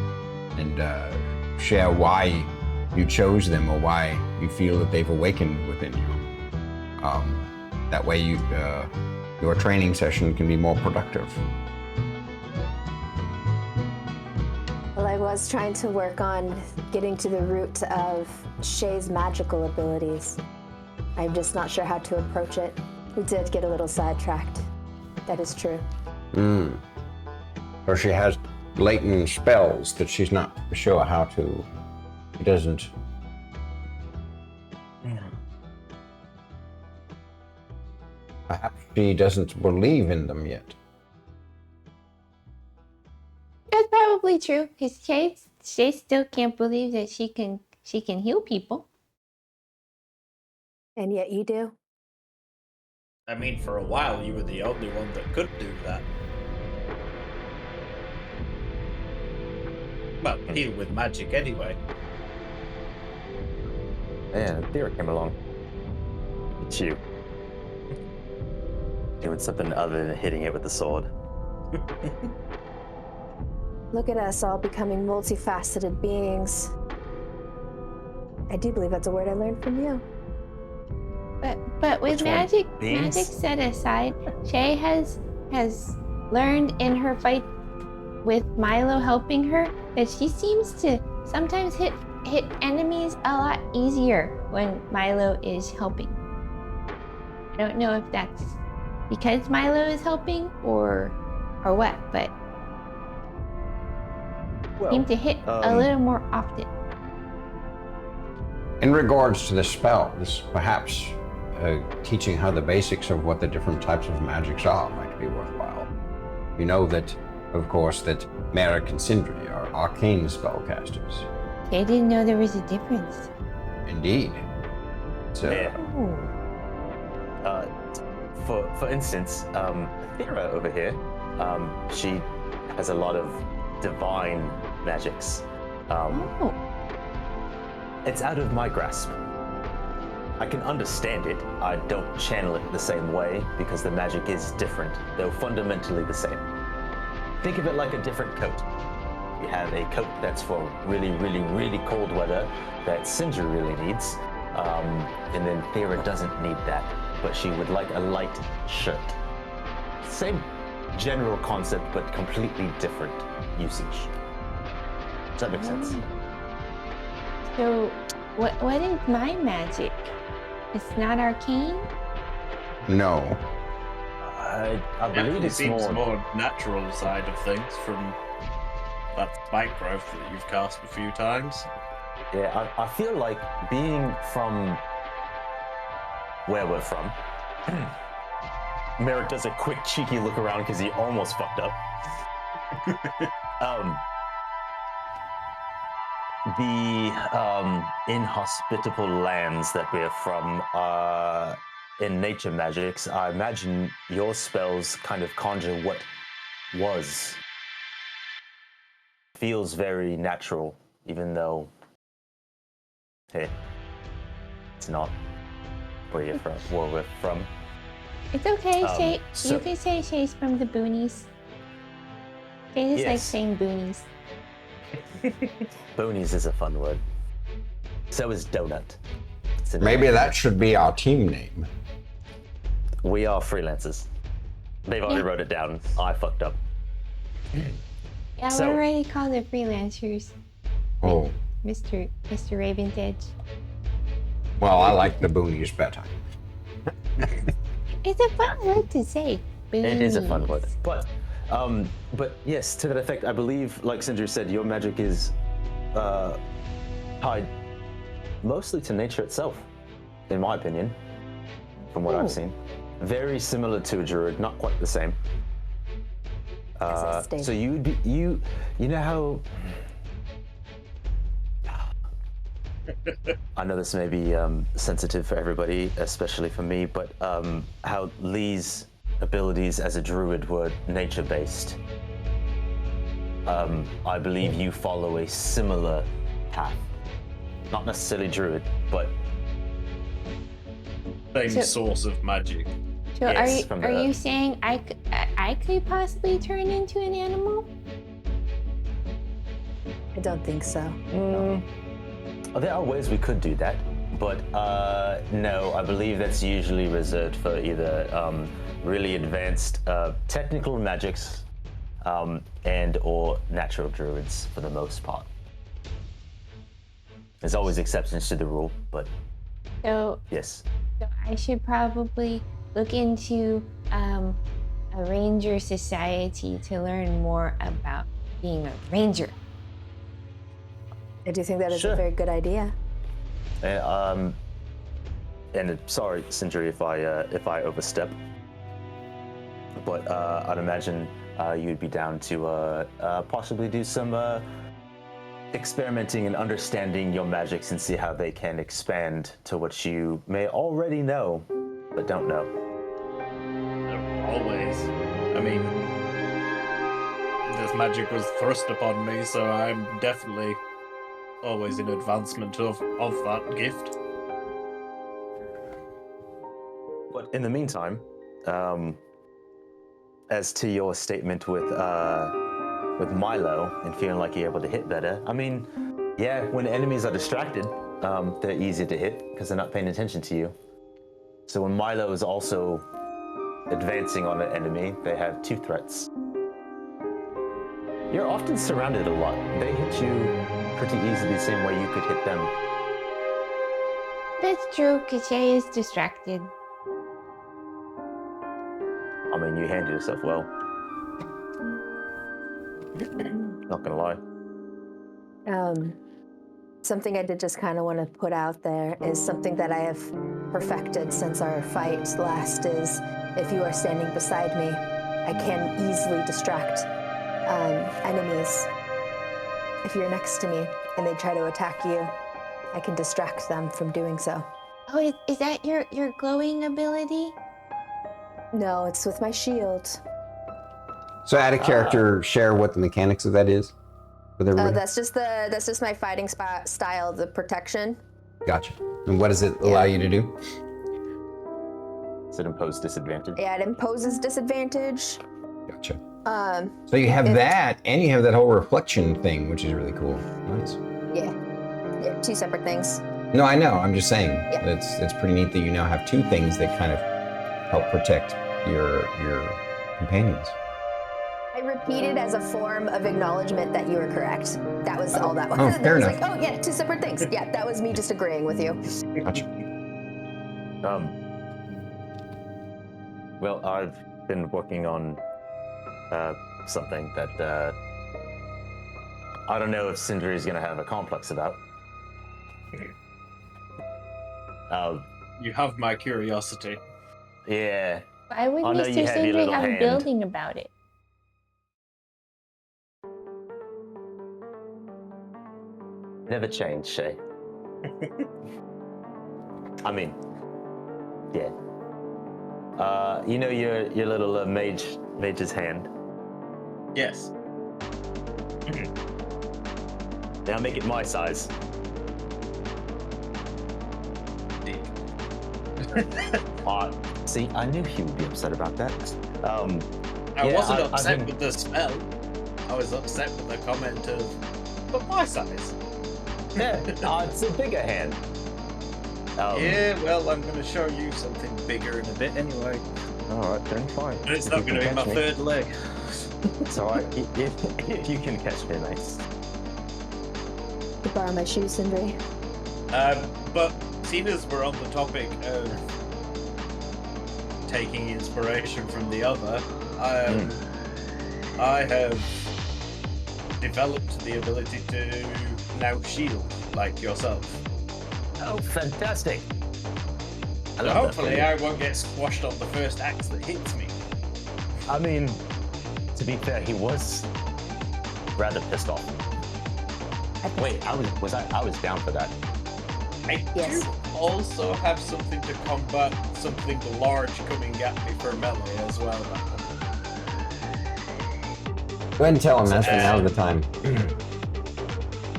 and share why you chose them or why you feel that they've awakened within you. That way, your training session can be more productive. Well, I was trying to work on getting to the root of Shae's magical abilities. I'm just not sure how to approach it. We did get a little sidetracked. That is true. Or she has latent spells that she's not sure how to. She doesn't. Perhaps she doesn't believe in them yet. That's probably true, because Shae's Shae still can't believe that she can heal people. And yet you do. I mean, for a while, you were the only one that could do that. Well, heal with magic anyway. Yeah, Thyra came along. It's you. Doing something other than hitting it with the sword. Look at us all becoming multifaceted beings. I do believe that's a word I learned from you. But with Which one? magic Beans? set aside, Shae has learned in her fight with Milo helping her that she seems to sometimes hit enemies a lot easier when Milo is helping. I don't know if that's because Milo is helping or what, but seem to hit a little more often. In regards to the spell, this perhaps teaching her the basics of what the different types of magics are might be worthwhile. You know that, of course, that Merrik and Sindri are arcane spellcasters. I didn't know there was a difference. Indeed. So, Yeah. For instance, Thyra over here, she has a lot of divine magics. It's out of my grasp. I can understand it. I don't channel it the same way because the magic is different, though fundamentally the same. Think of it like a different coat. You have a coat that's for really, really, really cold weather that Sindri really needs, and then Thyra doesn't need that, but she would like a light shirt. Same general concept, but completely different usage. Does that make sense? So, what is my magic? It's not arcane? no. I believe Definitely it's seems more. more natural side of things from that spike growth that you've cast a few times. Yeah, I feel like being from where we're from. Merrik does a quick cheeky look around because he almost fucked up. The inhospitable lands that we're from in nature magics, I imagine your spells kind of conjure what was. Feels very natural, even though, hey, it's not where you're from. Where we're from. It's okay, Shae. so- You can say Shae's from the boonies. Shae just likes Yes. saying boonies. Boonies is a fun word. So is donut. It's in Maybe there. that should be our team name. We are freelancers. They've already Yeah. wrote it down. I fucked up. Yeah, So- we're already called the freelancers, Oh, Mr. Raven's Edge. well, I like the boonies better. It's a fun word to say. It is a fun boonies. word. But yes, to that effect, I believe, like Sindri said, your magic is tied mostly to nature itself, in my opinion, from what Ooh. I've seen. Very similar to a druid, not quite the same. So you would be you know how I know this may be sensitive for everybody, especially for me, but how Lee's abilities as a druid were nature-based. I believe you follow a similar path. Not necessarily druid, but Same So- source of magic. So Yes, from are the- you saying I could possibly turn into an animal? I don't think so. there are ways we could do that. But no, I believe that's usually reserved for either really advanced technical magics and or natural druids for the most part. There's always exceptions to the rule, but So yes. I should probably look into a ranger society to learn more about being a ranger. I do think that is Sure. a very good idea. And sorry, Sindri, if I overstep, but I'd imagine you'd be down to possibly do some experimenting and understanding your magics and see how they can expand to what you may already know, but don't know. Always. I mean, this magic was thrust upon me, so I'm definitely always in advancement of that gift. But in the meantime, as to your statement with Milo and feeling like you're able to hit better, I mean, yeah, when enemies are distracted, they're easier to hit because they're not paying attention to you. So when Milo is also advancing on an enemy, they have 2 threats. You're often surrounded a lot. They hit you pretty easily the same way you could hit them. That's true, because Shae is distracted. I mean, you handle yourself well. Not gonna lie. Something I did just kind of want to put out there is something that I have perfected since our fight last is if you are standing beside me, I can easily distract enemies. If you're next to me and they try to attack you, I can distract them from doing so. Oh, is that your glowing ability? No, it's with my shield. So add a character, share what the mechanics of that is with everybody. That's just my fighting style, the protection. Gotcha. And what does it allow you to do? Does it impose disadvantage? Yeah, it imposes disadvantage. Gotcha. So you have that, and you have that whole reflection thing, which is really cool. Nice. Yeah, 2 separate things. No, I know. I'm just saying. It's pretty neat that you now have 2 things that kind of help protect your companions. I repeated as a form of acknowledgement that you were correct. That was all that was. Oh, fair enough. Like, oh yeah, 2 separate things. Yeah, that was me just agreeing with you. Gotcha. Well, I've been working on something that I don't know if Sindri is going to have a complex about. You have my curiosity. Yeah. Why would I know you Mr. have your Sindri little have a hand. building about it? Never change, Shae. I mean, yeah. You know your little mage's hand? Yes. Now make it my size. See, I knew he would be upset about that. I wasn't upset with the spell. I was upset with the comment of, but my size. Yeah, it's a bigger hand. Yeah, well, I'm going to show you something bigger in a bit anyway. Alright, then fine. And it's not going to be my 3rd leg. It's alright, if you can catch me, nice. To borrow my shoes, Sindri. But seeing as we're on the topic of taking inspiration from the other, I have developed the ability to now shield like yourself. Oh, fantastic! So hopefully I won't get squashed on the first axe that hits me. I mean, to be fair, he was rather pissed off. Wait, I was down for that. I do also have something to combat something large coming at me for melee as well. Go ahead and tell him that's now the time.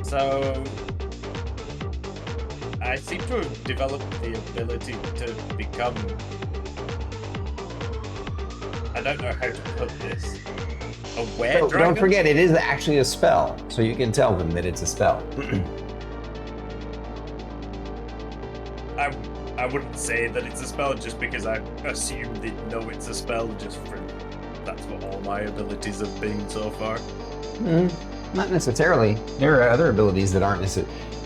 So I seem to have developed the ability to become, I don't know how to put this, a were-dragon? Don't forget, it is actually a spell, so you can tell them that it's a spell. I wouldn't say that it's a spell just because I assume they know it's a spell just for that's what all my abilities have been so far. Not necessarily. There are other abilities that aren't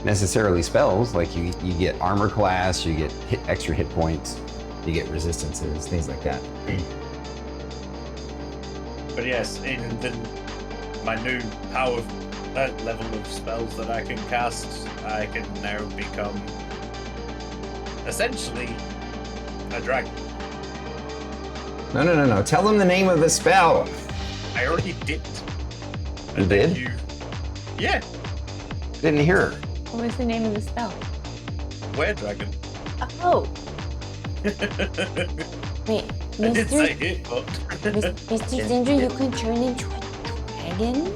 necessarily spells, like you get armor class, you get extra hit points, you get resistances, things like that. But yes, in my new power level of spells that I can cast, I can now become essentially a dragon. No. Tell them the name of the spell. I already did. You did? Yeah. Didn't hear her. What was the name of the spell? Were dragon. Oh, wait, I did say Mr. it, but Mr. Sindri, you can turn into a dragon?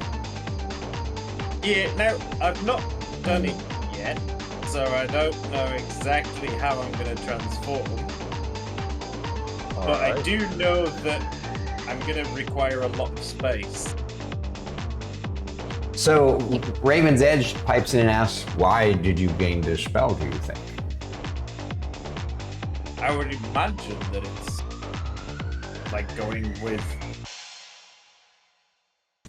yeah, no, I've not done it yet, so I don't know exactly how I'm going to transform. But I do know that I'm going to require a lot of space. So Raven's Edge pipes in and asks, why did you gain this spell, do you think? I would imagine that it's like going with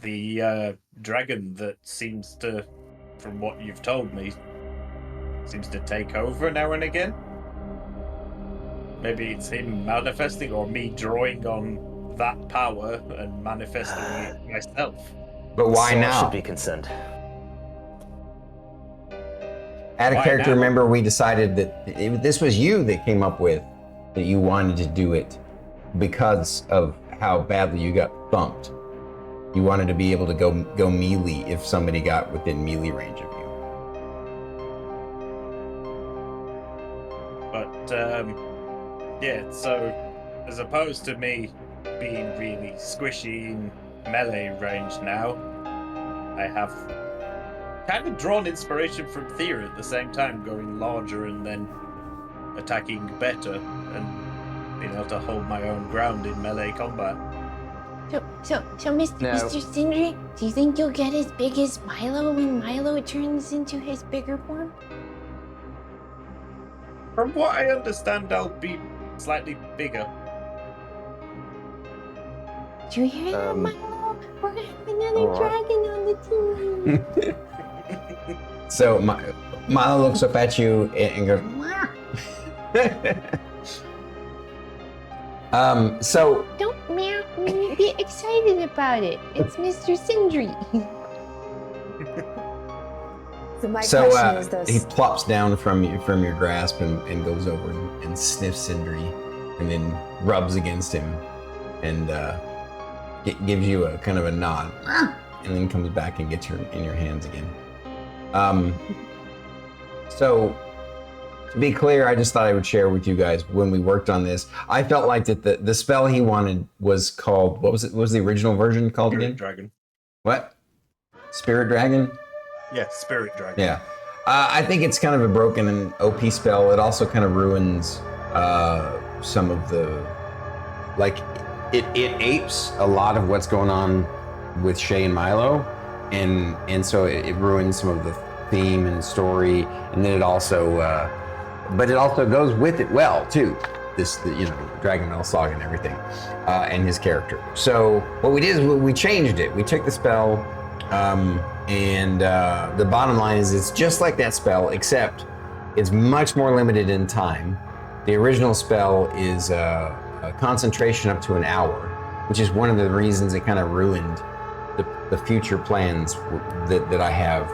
the dragon that seems to, from what you've told me, seems to take over now and again. Maybe it's him manifesting or me drawing on that power and manifesting it myself. But why So it now? should be consent. Out of Why character, now? remember we decided that this was you that came up with that you wanted to do it because of how badly you got bumped. You wanted to be able to go melee if somebody got within melee range of you. But yeah, so as opposed to me being really squishy in melee range now, I have kind of drawn inspiration from Thyra at the same time, going larger and then attacking better and being able to hold my own ground in melee combat. So, Mr. Sindri, do you think you'll get as big as Milo when Milo turns into his bigger form? From what I understand, I'll be slightly bigger. Do you hear that, Milo? We're gonna have another dragon on the team. So Milo looks up at you and goes, so Don't meow. Be excited about it. It's Mr. Sindri. So my question is he this. plops down from your grasp and goes over and sniffs Sindri and then rubs against him and gives you a kind of a nod and then comes back and gets in your hands again. So to be clear, I just thought I would share with you guys when we worked on this. I felt like that the spell he wanted was called, what was it? What was the original version called Spirit again? Dragon. What? Spirit Dragon? Yeah, Spirit Dragon. Yeah. I think it's kind of a broken and OP spell. It also kind of ruins some of the, like, it apes a lot of what's going on with Shae and Milo, and so it ruins some of the theme and story, and then it also, but it also goes with it well too. DragonMetal Saga and everything, and his character. So what we did is we changed it. We took the spell, and the bottom line is it's just like that spell, except it's much more limited in time. The original spell is a concentration up to an hour, which is one of the reasons it kind of ruined the future plans that I have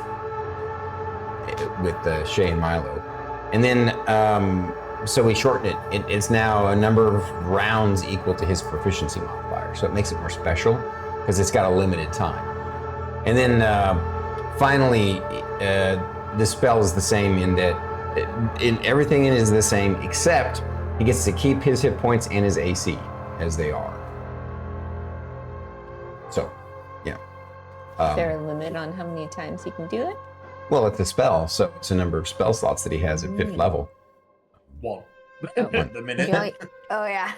with Shae and Milo. And then, so we shortened it. It's now a number of rounds equal to his proficiency modifier. So it makes it more special because it's got a limited time. And then finally, the spell is the same in that everything in it is the same, except he gets to keep his hit points and his AC as they are. So, yeah. Is there a limit on how many times he can do it? Well, it's a spell, so it's a number of spell slots that he has at 5th level. One. At the minute. Oh yeah.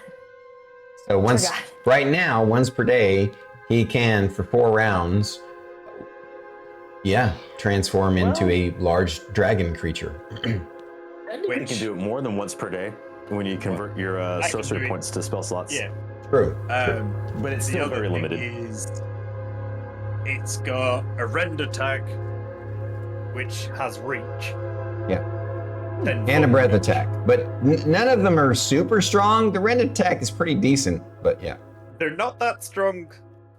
So once, Forgot. right now, once per day, he can, for 4 rounds, transform into a large dragon creature. You can do it more than once per day when you convert your I can sorcery do it. points to spell slots. Yeah. True. But it's The still other very thing limited. is it's got a rend attack, which has reach. Yeah. Then And a full breath reach. attack. But none of them are super strong. The rend attack is pretty decent, but yeah. They're not that strong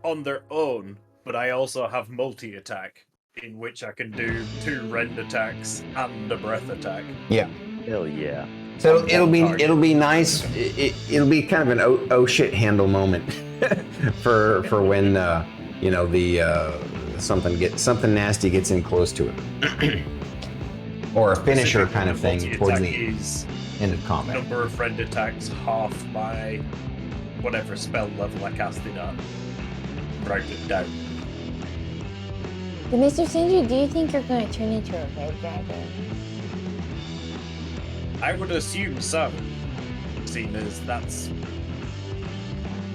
on their own, but I also have multi-attack, in which I can do 2 rend attacks and a breath attack. Yeah. Hell yeah. So it'll be nice. It'll be kind of an oh shit handle moment for when the something nasty gets in close to it, or a finisher kind of thing towards the is end of combat. number of friend attacks half my whatever spell level I cast it on. Write it down. So, Mr. Sindri, do you think you're going to turn into a red dragon? I would assume so, seeing as that's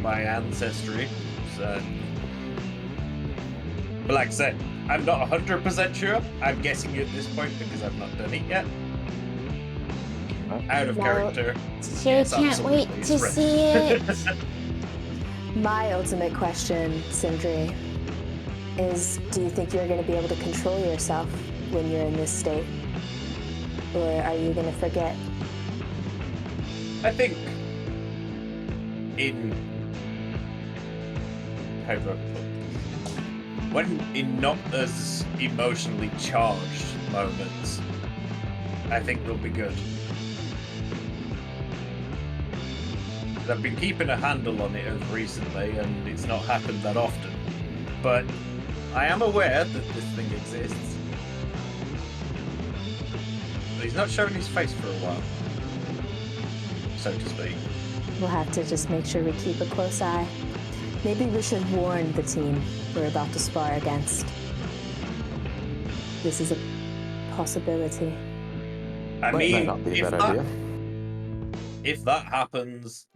my ancestry. So. But like I said, I'm not 100% sure. I'm guessing at this point because I've not done it yet. Out of character. Sure, Yes, can't wait absolutely, to it's red. see it. My ultimate question, Sindri, is do you think you're going to be able to control yourself when you're in this state? Or are you going to forget? I think when in not as emotionally charged moments, I think we'll be good. I've been keeping a handle on it as recently, and it's not happened that often. But I am aware that this thing exists. But he's not showing his face for a while, so to speak. We'll have to just make sure we keep a close eye. Maybe we should warn the team we're about to spar against. This is a possibility. I Might mean, not be a bad idea. if that happens,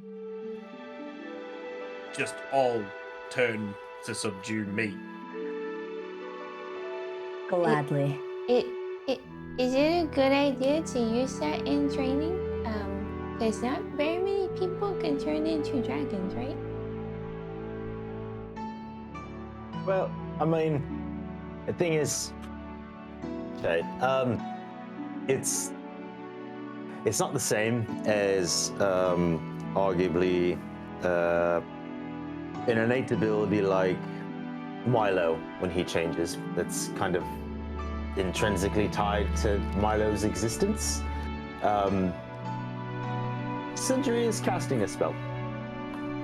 just all turn to subdue me. Gladly. Is it a good idea to use that in training? Because not very many people can turn into dragons, right? Well, I mean, the thing is, okay, it's not the same as arguably an innate ability like Milo when he changes. That's kind of intrinsically tied to Milo's existence. Sindri is casting a spell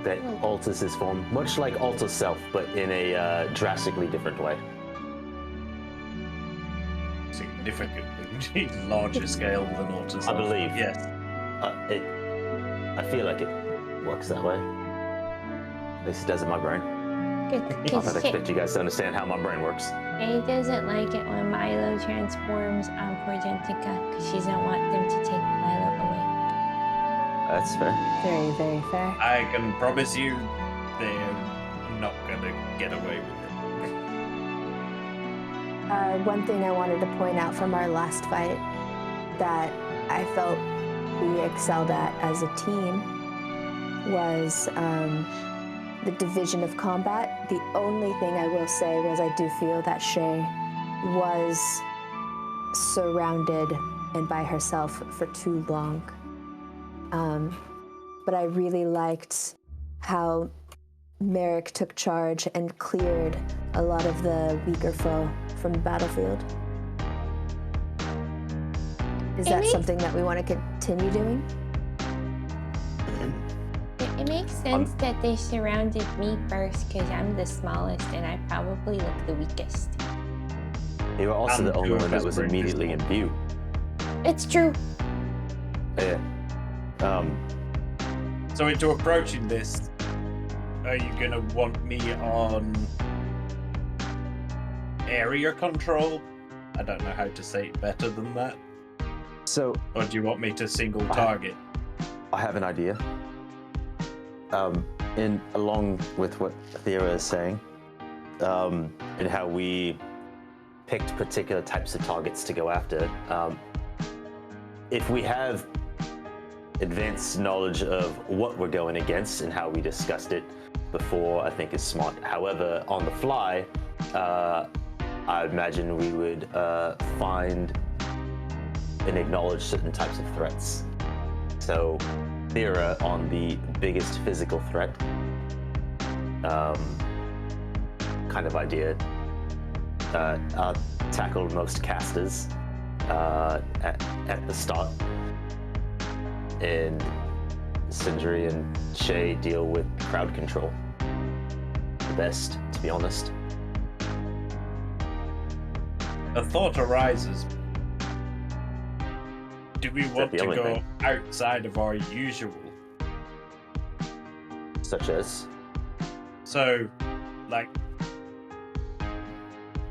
that alters his form, much like Alter Self, but in a drastically different way. Significantly larger scale than Alter Self. I believe. Yes. I feel like it works that way. At least it does in my brain. I don't expect you guys to understand how my brain works. He doesn't like it when Milo transforms on poor Gentica because she doesn't want them to take Milo away. That's fair. Very, very fair. I can promise you they're not gonna get away with it. One thing I wanted to point out from our last fight that I felt we excelled at as a team was the division of combat. The only thing I will say was I do feel that Shae was surrounded and by herself for too long. But I really liked how Merrik took charge and cleared a lot of the weaker foe from the battlefield. Is that something that we want to continue doing? It makes sense that they surrounded me first because I'm the smallest and I probably look the weakest. You were also And the only two of one that his was brain immediately in view. It's true. Yeah. So into approaching this, are you gonna want me on area control? I don't know how to say it better than that. So, Or do you want me to single target? I have an idea. Along with what Thyra is saying, and how we picked particular types of targets to go after. If we have advanced knowledge of what we're going against and how we discussed it before, I think is smart. However, on the fly, I imagine we would find and acknowledge certain types of threats. So, Thyra on the biggest physical threat kind of idea. Tackle most casters at the start, and Sindri and Shae deal with crowd control the best, to be honest. a thought arises. Do we want the to only go thing? outside of our usual? Such as? So, like,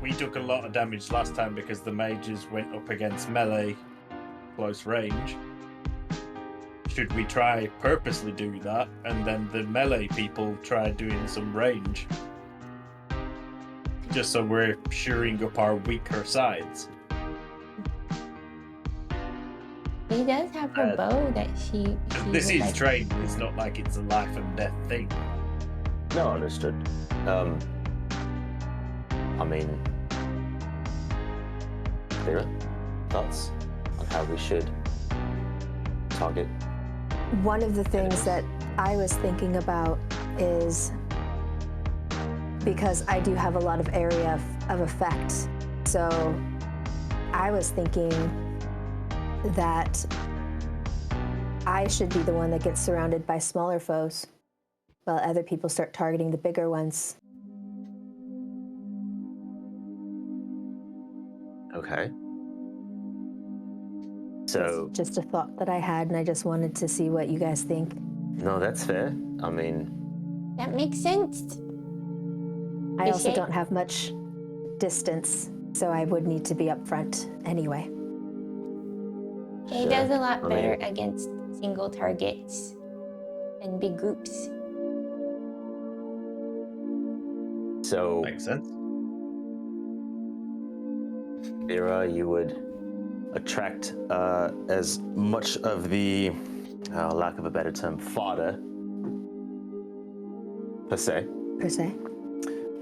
we took a lot of damage last time because the mages went up against melee close range. Should we try purposely do that, and then the melee people try doing some range? Just so we're shoring up our weaker sides. She does have her bow that she This would is like- training, it's not like it's a life and death thing. No, understood. I mean, Thyra, thoughts on how we should target? One of the things that I was thinking about is because I do have a lot of area of effect. So I was thinking that I should be the one that gets surrounded by smaller foes while other people start targeting the bigger ones. Okay. So, It's just a thought that I had, and I just wanted to see what you guys think. no, that's fair. I mean, That makes sense. I Is also it- don't have much distance, so I would need to be up front anyway. He Sure. does a lot I better mean- against single targets and big groups. so Makes sense. Thyra, you would attract as much of the, lack of a better term, fodder, per se, Per se.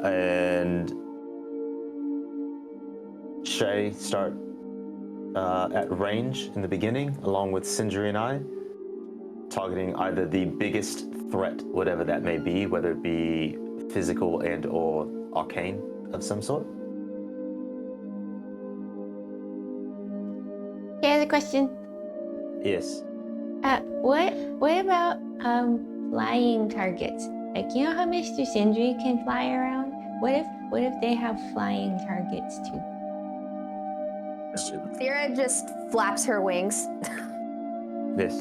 and Shae start at range in the beginning, along with Sindri and I, targeting either the biggest threat, whatever that may be, whether it be physical and or arcane of some sort. Here's a question. Yes. What about flying targets? Like, you know how Mr. Sindri can fly around? What if they have flying targets too? Thyra just flaps her wings. Yes.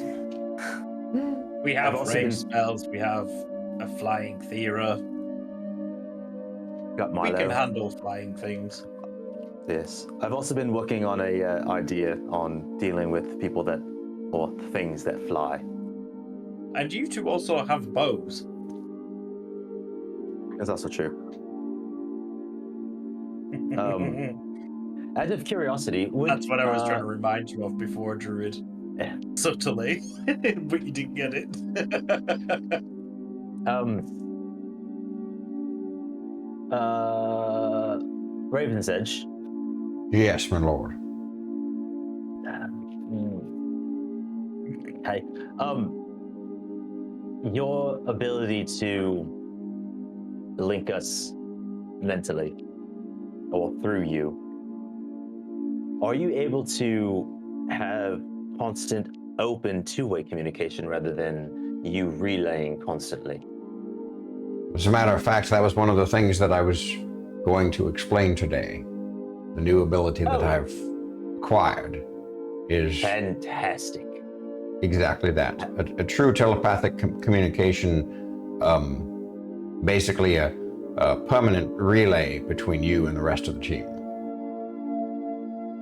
We I've have also range been- spells, we have a flying Thyra. Got We Milo. can handle flying things. Yes. I've also been working on a idea on dealing with people that, or things that fly. And you two also have bows. That's also true. Out of curiosity, would, That's what I was trying to remind you of before, Druid. Yeah. Subtly, but you didn't get it. Raven's Edge. Yes, my lord. Okay. Your ability to link us mentally or through you, are you able to have constant open two-way communication rather than you relaying constantly? As a matter of fact, that was one of the things that I was going to explain today. The new ability that Oh. I've acquired is Fantastic. exactly that. A true telepathic communication, basically a permanent relay between you and the rest of the team.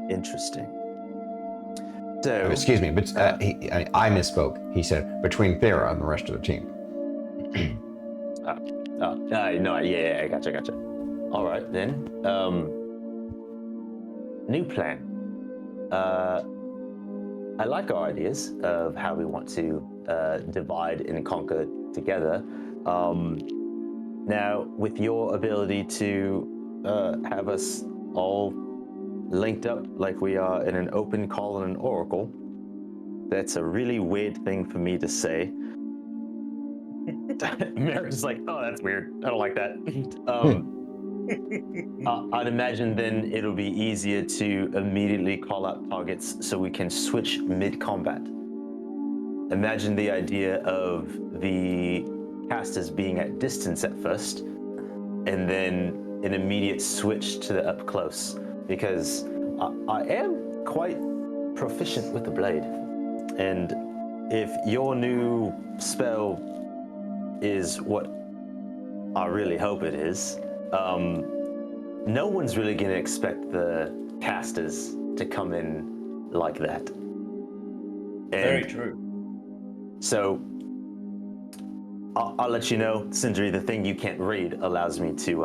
Interesting. So, Excuse me, but I misspoke. He said between Thyra and the rest of the team. no, yeah, gotcha. All right, then. New plan. I like our ideas of how we want to divide and conquer together. Now, with your ability to have us all linked up like we are in an open call and an oracle, that's a really weird thing for me to say. Merrick's like, oh, that's weird. I don't like that. I'd imagine then it'll be easier to immediately call out targets so we can switch mid-combat. Imagine the idea of the casters being at distance at first, and then an immediate switch to the up close. because I am quite proficient with the blade. And if your new spell is what I really hope it is, no one's really going to expect the casters to come in like that. And Very true. so I'll let you know, Sindri, the thing you can't read allows me to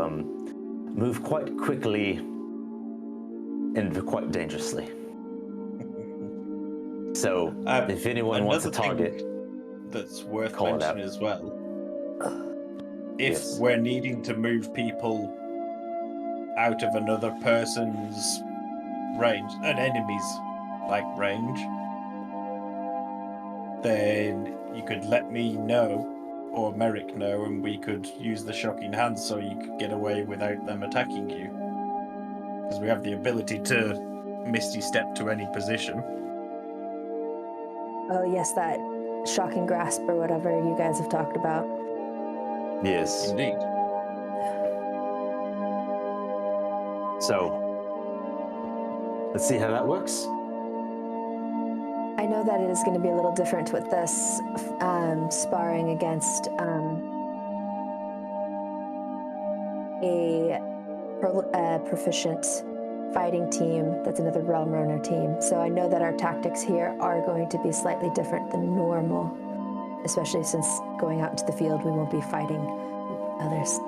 move quite quickly and quite dangerously. So if anyone wants a target, that's worth call it out. mentioning as well. If Yes. we're needing to move people out of another person's range, an enemy's like range, then you could let me know or Merrik know, and we could use the shocking hands so you could get away without them attacking you. Because we have the ability to misty step to any position. Oh, yes, that shocking grasp or whatever you guys have talked about. Yes. Indeed. So let's see how that works. I know that it is going to be a little different with this sparring against a proficient fighting team that's another Realm Runner team. So I know that our tactics here are going to be slightly different than normal, especially since going out into the field we won't be fighting others.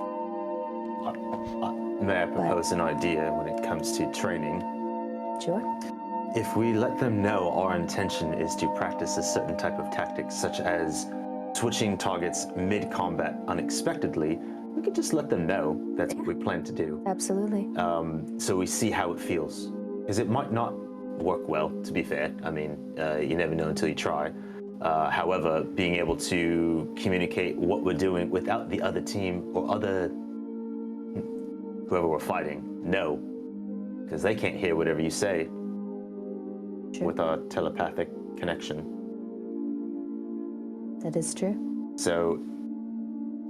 May I propose an idea when it comes to training? Sure. If we let them know our intention is to practice a certain type of tactic, such as switching targets mid-combat unexpectedly, we could just let them know that's what we plan to do. Absolutely. So we see how it feels. Because it might not work well, to be fair. I mean, you never know until you try. However, being able to communicate what we're doing without the other team or whoever we're fighting know, because they can't hear whatever you say. Sure. With our telepathic connection. That is true. So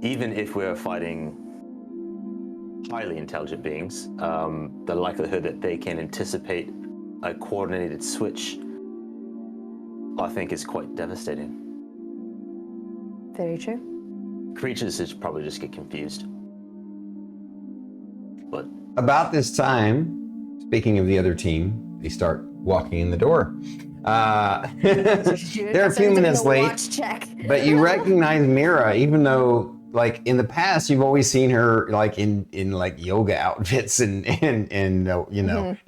even if we're fighting highly intelligent beings, the likelihood that they can anticipate a coordinated switch, I think, is quite devastating. Very true. Creatures should probably just get confused. But About this time, speaking of the other team, they start walking in the door. They're a few minutes late, but you recognize Mira, even though, like, in the past, you've always seen her like in like yoga outfits and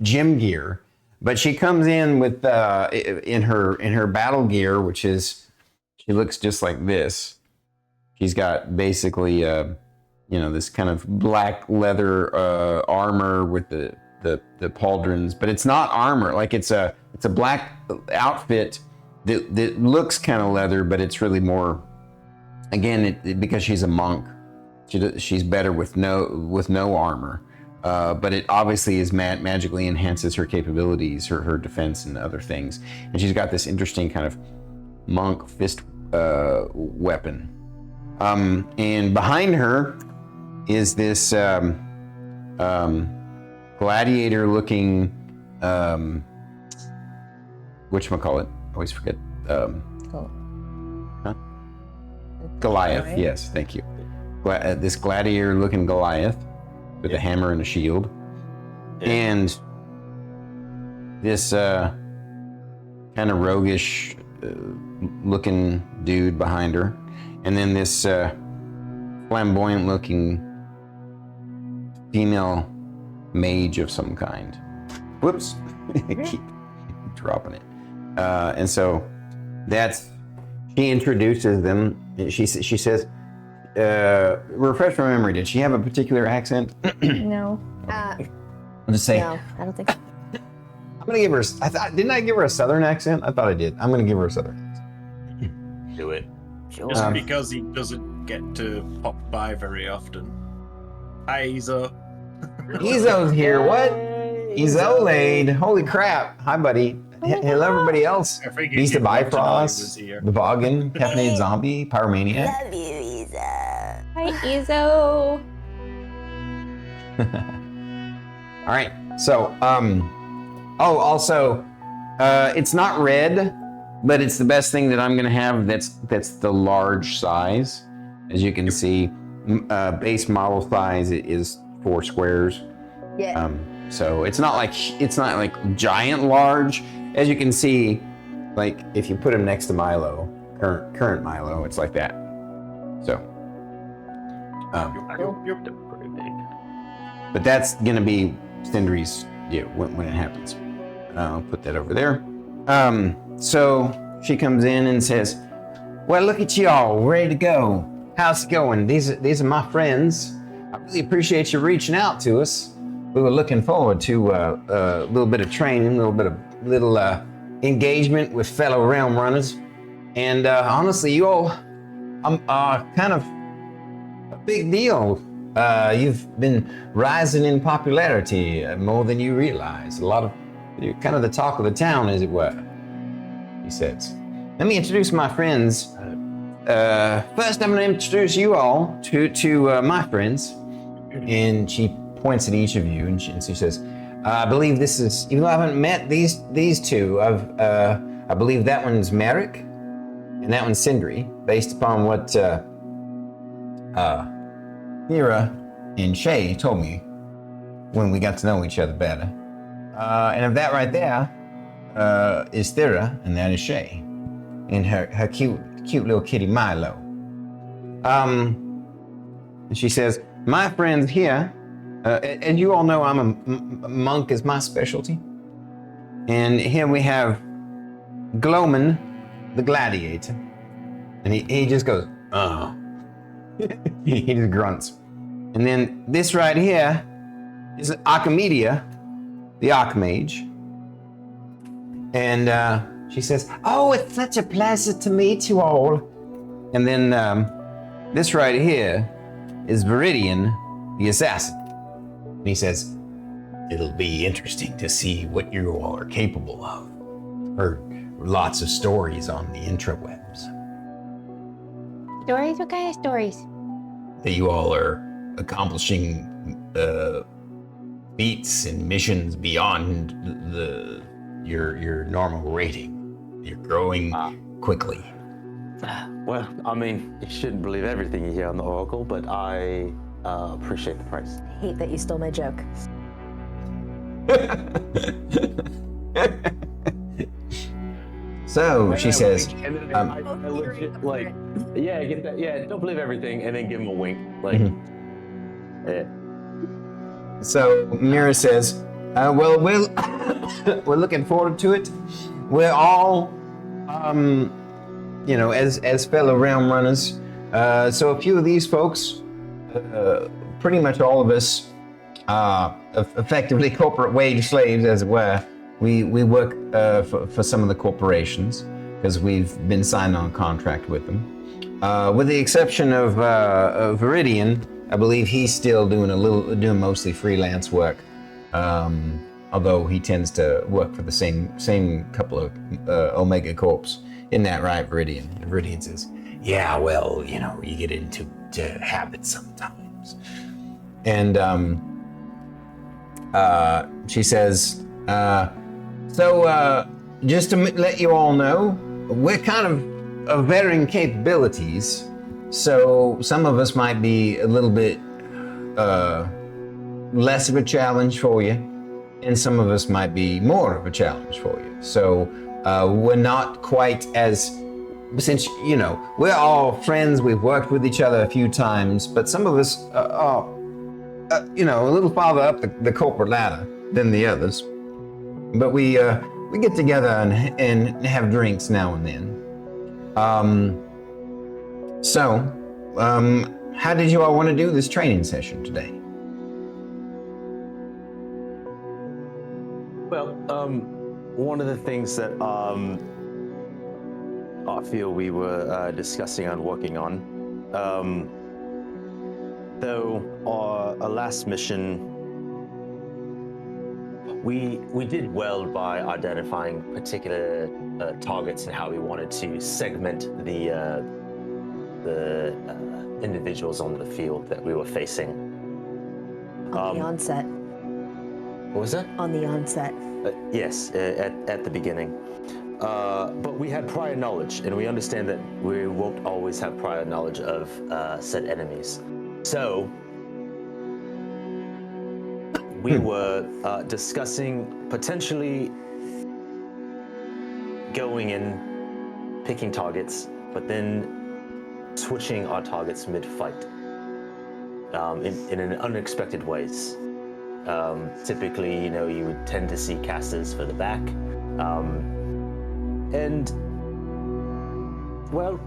gym gear. But she comes in with in her battle gear, which is, she looks just like this. She's got basically this kind of black leather armor with the pauldrons, but it's not armor. Like it's a black outfit that looks kind of leather, but it's really more. Again, because she's a monk, she's better with no armor. But it obviously is magically enhances her capabilities, her defense and other things. And she's got this interesting kind of monk fist weapon. And behind her is this gladiator-looking, whatchamacallit? I always forget. Goliath. Yes, thank you. This gladiator-looking Goliath with a hammer and a shield, and this kind of roguish looking dude behind her, and then this flamboyant-looking female mage of some kind. Whoops, I keep dropping it. And so she introduces them. She says, refresh my memory, did she have a particular accent? No. I'll just say, No, I don't think so. I'm gonna give her, didn't I give her a southern accent? I thought I did. I'm gonna give her a southern accent. do it. Just because he doesn't get to pop by very often. Hi, Izo. Izo's here, what? Izo laid, holy crap. Hi, buddy. Hello, everybody else. I figured Beast of you'd want to know he was Bifrost, here. the Boggin, Caffeinated Zombie, Pyromaniac. Love you, Isa. Hi, Izzo. All right, So, oh, also, it's not red, but it's the best thing that I'm gonna have. That's the large size. As you can see, base model size is 4 squares. Yeah. So it's not like giant large. As you can see, like if you put him next to Milo, current Milo, it's like that. So, but that's gonna be Sindri's when it happens. I'll put that over there. So she comes in and says, "Well, look at y'all, ready to go. How's it going? These are my friends. I really appreciate you reaching out to us. We were looking forward to a little bit of training, a little engagement with fellow realm runners. And honestly, you all are kind of a big deal. You've been rising in popularity more than you realize. You're kind of the talk of the town, as it were," he says. "Let me introduce my friends. First, I'm going to introduce you all to my friends." And she points at each of you, and she says, "I believe this is, even though I haven't met these two, I believe that one's Merrik, and that one's Sindri, based upon what Thyra and Shae told me when we got to know each other better. And of that right there is Thyra, and that is Shae, and her cute little kitty Milo." And she says, "My friends here, and you all know I'm a monk is my specialty. And here we have Glowman, the gladiator." And he just goes, "Oh." He just grunts. And then this right here is Archimedia, the Archmage. And she says, "Oh, it's such a pleasure to meet you all." And then this right here is Viridian, the assassin. And he says, It'll be interesting to see what you all are capable of. Heard lots of stories on the intrawebs Stories? What kind of stories? that you all are accomplishing feats and missions beyond your normal rating. You're growing quickly. Well, I mean, you shouldn't believe everything you hear on the Oracle, but I appreciate the price. I hate that you stole my joke. so she says, And then I legit, like, yeah, get that, yeah, don't believe everything, and then give him a wink. Like, yeah. So Mira says, "Well, we're looking forward to it. We're all, as fellow realm runners. So a few of these folks, pretty much all of us, effectively corporate wage slaves, as it were. We work for some of the corporations because we've been signed on contract with them. With the exception of Viridian, I believe he's still doing mostly freelance work. Although he tends to work for the same couple of Omega Corps. Isn't that right, Viridian?" Viridian says, Yeah, well, you get into habits sometimes. and she says, "So just to let you all know, we're kind of varying capabilities. So some of us might be a little bit less of a challenge for you, and some of us might be more of a challenge for you. So we're not quite as, since, we're all friends, we've worked with each other a few times, but some of us are, a little farther up the corporate ladder than the others. But we get together and have drinks now and then. So, how did you all want to do this training session today?" Well, one of the things that I feel we were discussing and working on, though our last mission, we did well by identifying particular targets and how we wanted to segment the individuals on the field that we were facing. On the onset. What was that? On the onset. Yes, at the beginning. But we had prior knowledge, and we understand that we won't always have prior knowledge of said enemies. So, we were discussing potentially going in, picking targets, but then switching our targets mid-fight in an unexpected ways. Typically, you would tend to see casters for the back. And, well,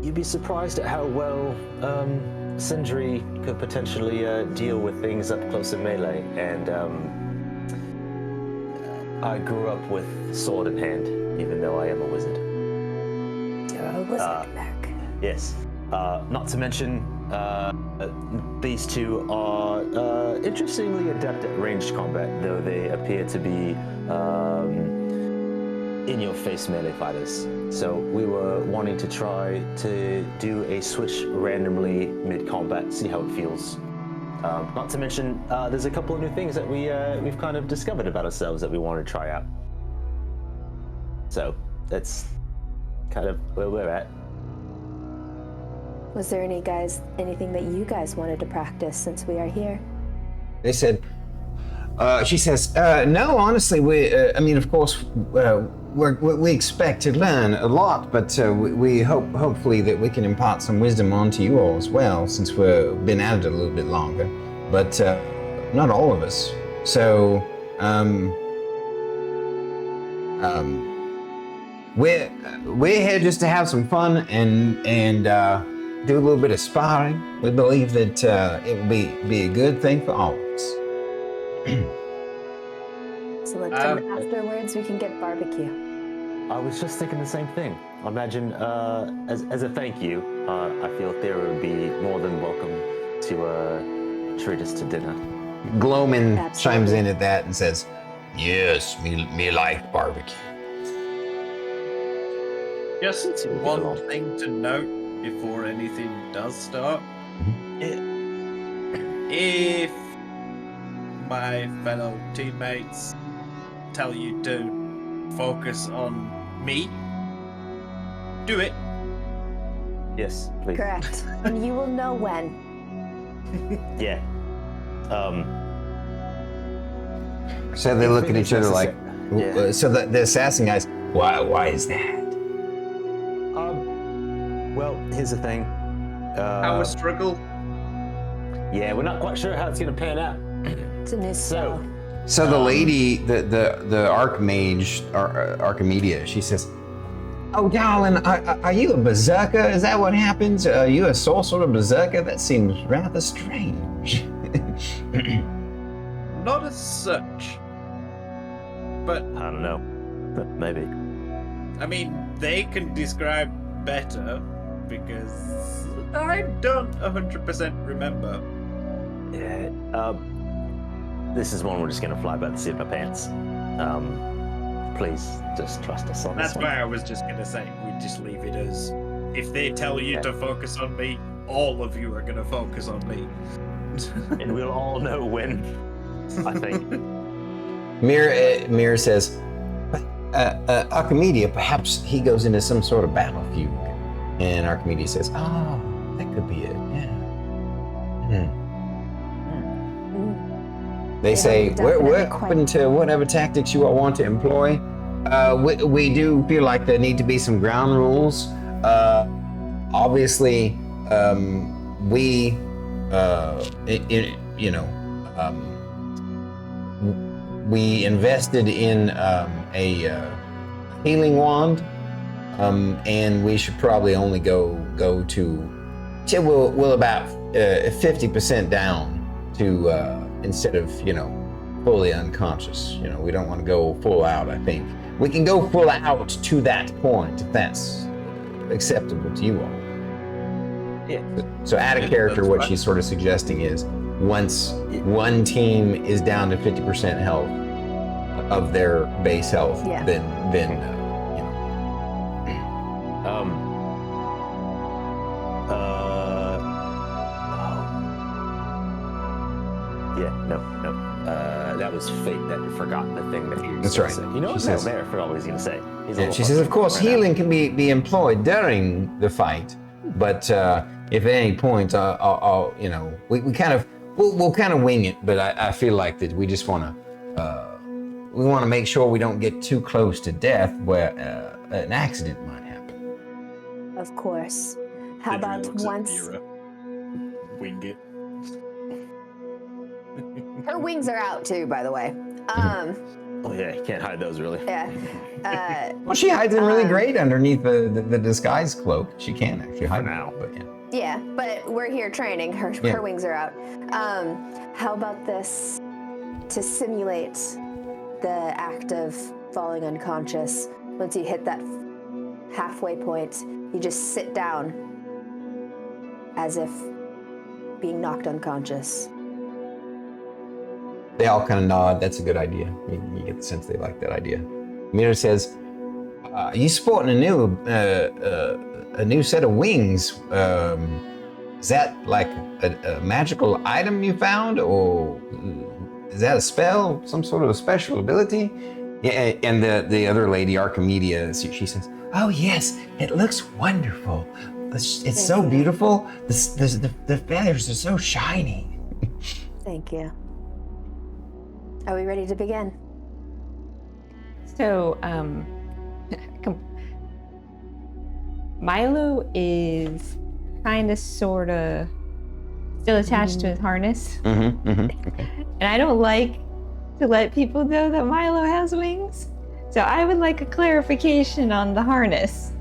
you'd be surprised at how well Sindri could potentially deal with things up close in melee. And I grew up with sword in hand, even though I am a wizard. You're a wizard, Merrik. Yes. Not to mention, these two are interestingly adept at ranged combat, though they appear to be in-your-face melee fighters. So we were wanting to try to do a switch randomly mid-combat, see how it feels. Not to mention, there's a couple of new things that we've kind of discovered about ourselves that we want to try out. So that's kind of where we're at. Was there anything that you guys wanted to practice since we are here? They said, she says, no, honestly, of course, we expect to learn a lot, but we hope, hopefully, that we can impart some wisdom onto you all as well, since we've been at it a little bit longer, but not all of us. So, we're here just to have some fun and do a little bit of sparring. We believe that it will be a good thing for all of us. So afterwards we can get barbecue. I was just thinking the same thing. Imagine, as a thank you, I feel Thyra would be more than welcome to treat us to dinner. Gloman chimes in at that and says, Yes, me like barbecue. Just one thing to note before anything does start. If my fellow teammates tell you to focus on me, do it. Yes, please. Correct. And you will know when. Yeah. So they look at each other like, Yeah. so the assassin guys, why is that? Well, here's the thing. Our struggle. Yeah, we're not quite sure how it's gonna pan out. It's a new spell. So the lady, the Archmage, Archimedia, she says, "Oh, darling, are you a berserker? Is that what happens? Are you a sorcerer berserker? That seems rather strange." Not as such. But I don't know. Maybe. I mean, they can describe better because I don't 100% remember. Yeah. This is one we're just gonna fly by the seat of our pants. Please, just trust us on That's this one. why I was just gonna say we just leave it as if they tell you to focus on me, all of you are gonna focus on me. And we'll all know when. I think. Mir says, Archimedia, perhaps he goes into some sort of battlefield. And Archimedia says, "Oh, that could be it, yeah." They say, we're open to whatever tactics you all want to employ. We do feel like there need to be some ground rules. Obviously, we invested in a healing wand, and we should probably only go to we'll about 50% down to instead of fully unconscious. We don't want to go full out. I think we can go full out to that point if that's acceptable to you all. Yeah. So out of character, what she's sort of suggesting is once one team is down to 50% health of their base health, then Yeah, no. that was fate that forgot the thing that he was That's gonna right. say. You know what? She says- I forgot what he was gonna say. He's a And little she says, of course, frustrated right now. healing can be employed during the fight, but if at any point, I'll you know, we kind of we'll kind of wing it. But I feel like that we just want to make sure we don't get too close to death, where an accident might happen. Of course. How Sindri about looks at once Thyra. Wing it. her wings are out too, by the way. Oh yeah, you can't hide those really. Yeah. Well, she hides them really great underneath the disguise cloak. She can actually hide For now. them, but yeah. Yeah, but we're here training. Her Yeah. wings are out. How about this to simulate the act of falling unconscious? Once you hit that halfway point, you just sit down as if being knocked unconscious. They all kind of nod. That's a good idea. You get the sense they like that idea. Mira says, "You sporting a new set of wings? Is that like a magical item you found, or is that a spell, some sort of a special ability?" Yeah, and the other lady, Archimedia, she says, "Oh yes, it looks wonderful. It's so beautiful. The feathers are so shiny." Thank you. Are we ready to begin? So, Milo is kind of, sort of still attached to his harness. Okay. And I don't like to let people know that Milo has wings. So I would like a clarification on the harness.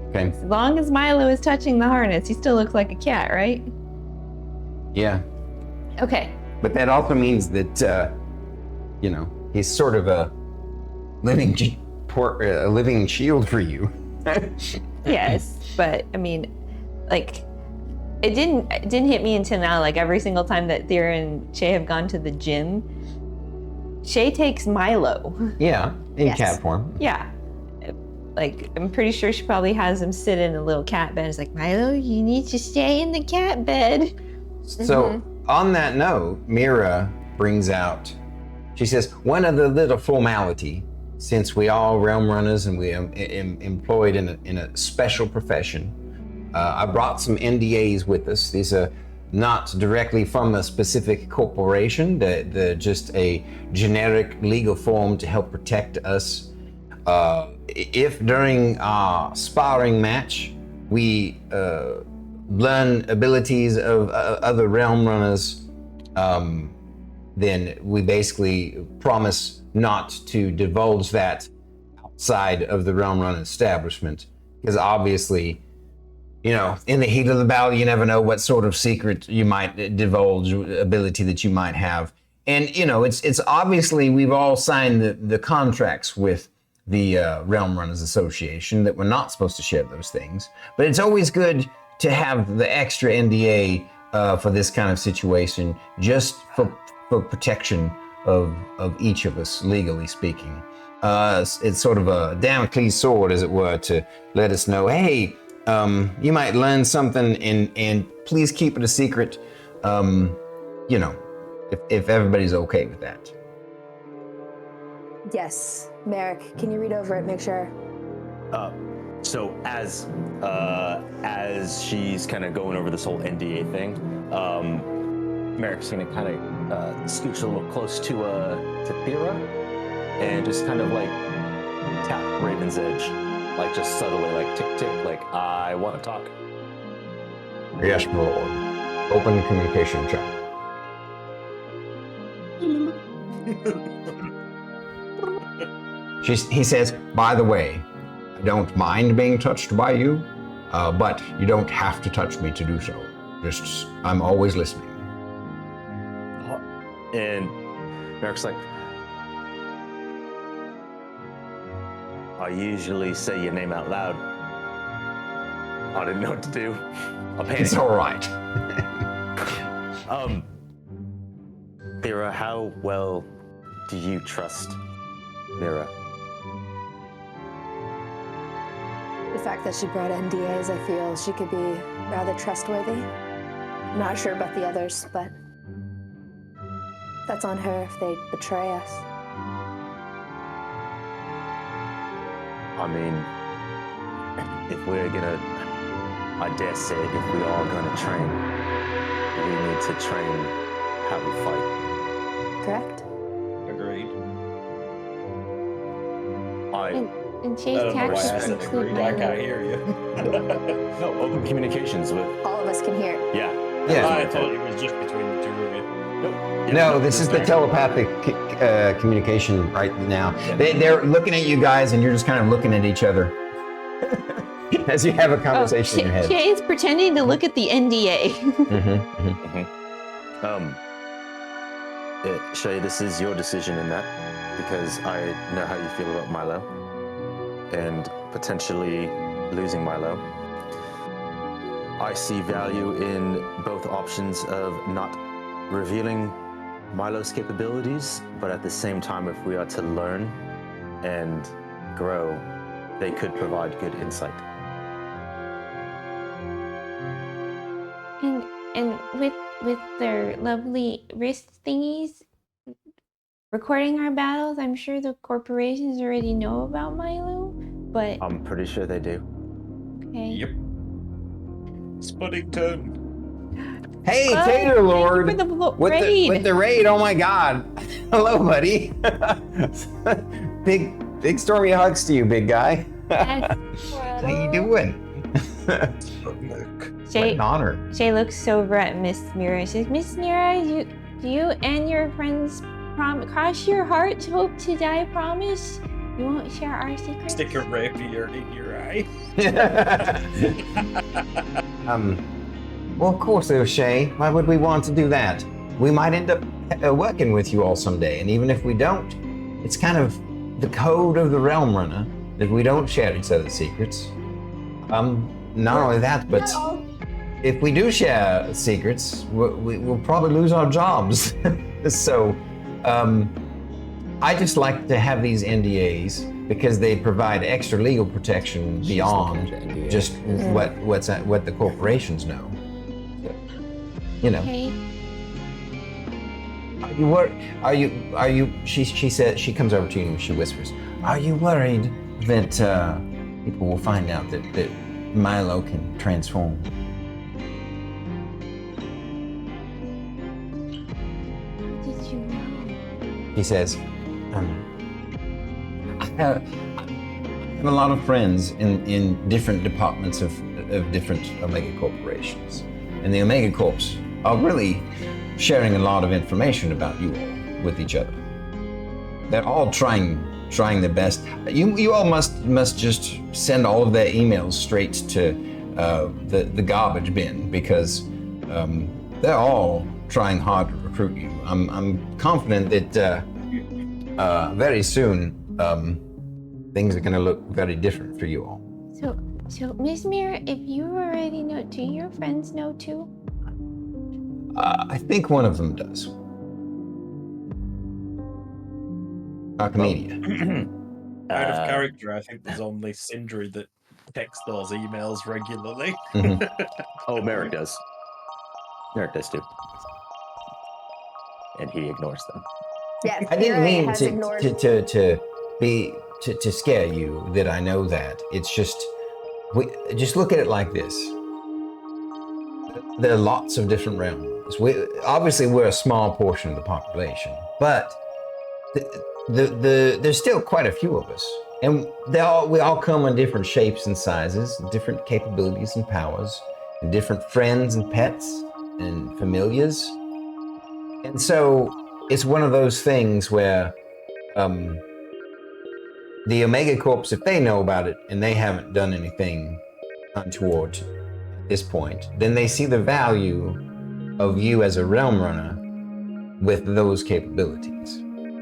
Okay. As long as Milo is touching the harness, he still looks like a cat, right? Yeah. Okay. But that also means that, you know, he's sort of a living shield for you. Yes, but I mean, like, it didn't hit me until now. Like every single time that Thyra and Shae have gone to the gym, Shae takes Milo. Yeah, in Yes. cat form. Yeah. Like, I'm pretty sure she probably has him sit in a little cat bed. It's like, Milo, you need to stay in the cat bed. So, on that note, Mira brings out, she says, one other little formality, since we all realm runners and we are employed in a special profession. I brought some NDAs with us. These are not directly from a specific corporation. They're just a generic legal form to help protect us. If during our sparring match we learn abilities of other realm runners, then we basically promise not to divulge that outside of the realm run establishment. Because obviously, you know, in the heat of the battle, you never know what sort of secret you might divulge, ability that you might have. And, you know, it's obviously we've all signed the contracts with the Realm Runners Association that we're not supposed to share those things. But it's always good to have the extra NDA for this kind of situation, just for protection of each of us, legally speaking. It's sort of a Damocles sword, as it were, to let us know, hey, you might learn something, and please keep it a secret, you know, if everybody's okay with that. Yes. Merrik, can you read over it, make sure? So as she's kind of going over this whole NDA thing, Merrick's gonna kind of scooch a little close to Thyra and just kind of like tap Raven's Edge, like just subtly, like tick tick, like I want to talk. Yes, my lord. Open communication channel. He says, by the way, I don't mind being touched by you, but you don't have to touch me to do so. Just, I'm always listening. And Merrick's like, I usually say your name out loud. I didn't know what to do. I panicked. It's all right. Thyra, how well do you trust Mira? The fact that she brought NDAs, I feel she could be rather trustworthy. I'm not sure about the others, but That's on her if they betray us. I mean, if we're gonna, I dare say, if we are gonna train, we need to train how we fight. Correct? Agreed. And I Shae's don't know why I tactics said include agreed. I can't Milo. hear you. No, open communications with. All of us can hear. Yeah. Yeah. I thought it was just between the two of you. Nope. No, this is the telepathic communication right now. They're looking at you guys, and you're just kind of looking at each other as you have a conversation in your head. Shae's pretending to look at the NDA. Shae, this is your decision in that, because I know how you feel about Milo, and potentially losing Milo. I see value in both options of not revealing Milo's capabilities, but at the same time, if we are to learn and grow, they could provide good insight. And with their lovely wrist thingies recording our battles, I'm sure the corporations already know about Milo, but I'm pretty sure they do. okay. Yep. Spuddington. Hey, Oh, Tater Lord! thank you for the with raid. the raid, oh my god. Hello, buddy. big stormy hugs to you, big guy. Yes. How you doing? What an honor. Shae looks so over at Miss Mira. She says, Miss Mira, do you and your friends cross your heart, hope to die, promise? You won't share our secrets? Stick a rapier in your eye. Well, of course, Shae. Why would we want to do that? We might end up working with you all someday, and even if we don't, it's kind of the code of the Realm Runner that we don't share each other's secrets. Not only that, but if we do share secrets, we'll probably lose our jobs. So, I just like to have these NDAs because they provide extra legal protection beyond just what the corporations know. You know. Okay. Are you? She said, she comes over to you and she whispers, "Are you worried that people will find out that Milo can transform?" How did you know? He says, I have a lot of friends in different departments of different Omega corporations. And the Omega Corps are really sharing a lot of information about you all with each other. They're all trying their best. You all must just send all of their emails straight to the garbage bin, because they're all trying hard to recruit you. I'm confident that very soon things are going to look very different for you all. So Miss Mira, if you already know, do your friends know too? I think one of them does. Archimedia. Out of character, I think there's only Sindri that checks those emails regularly. Oh, Merrik does. Merrik does too. And he ignores them. Yes, I didn't mean has ignored. to scare you that I know that. It's just, just look at it like this. There are lots of different realms. Obviously, we're a small portion of the population, but there's still quite a few of us, and we all come in different shapes and sizes, different capabilities and powers, and different friends and pets and familiars. And so it's one of those things where the Omega Corps, if they know about it and they haven't done anything untoward at this point, then they see the value of you as a realm runner with those capabilities.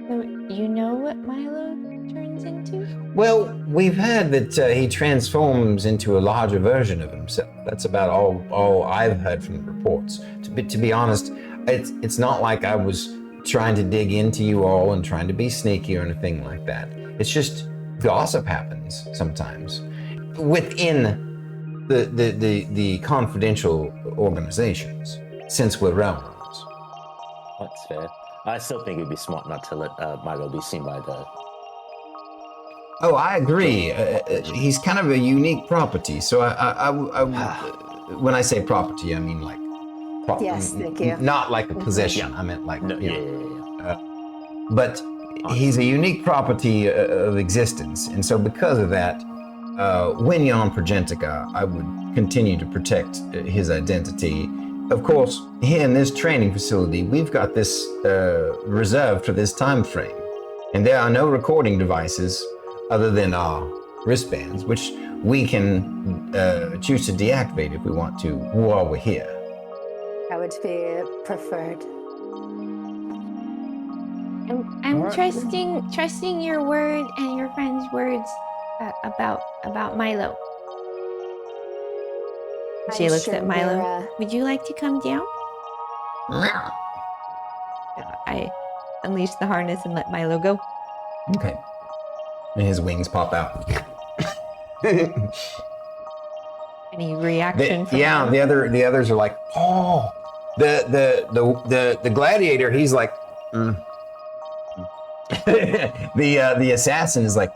So you know what Milo turns into? Well, we've heard that he transforms into a larger version of himself. That's about all I've heard from the reports. To be honest, it's not like I was trying to dig into you all and trying to be sneaky or anything like that. It's just gossip happens sometimes within the confidential organizations, since we're realm runners. That's fair. I still think it'd be smart not to let Milo be seen by the. Oh, I agree. He's kind of a unique property. So when I say property, I mean like. Yes, thank you. Not like a possession. Yeah. I meant like. No, But he's a unique property of existence, and so because of that, when you're on Progentica, I would continue to protect his identity. Of course, here in this training facility, we've got this reserved for this time frame, and there are no recording devices other than our wristbands, which we can choose to deactivate if we want to while we're here. That would be preferred. I'm trusting your word and your friend's words about Milo. She looks at Milo. Would you like to come down? I unleash the harness and let Milo go. Okay. And his wings pop out. Any reaction from yeah, them? the others are like, oh. The gladiator, he's like, the assassin is like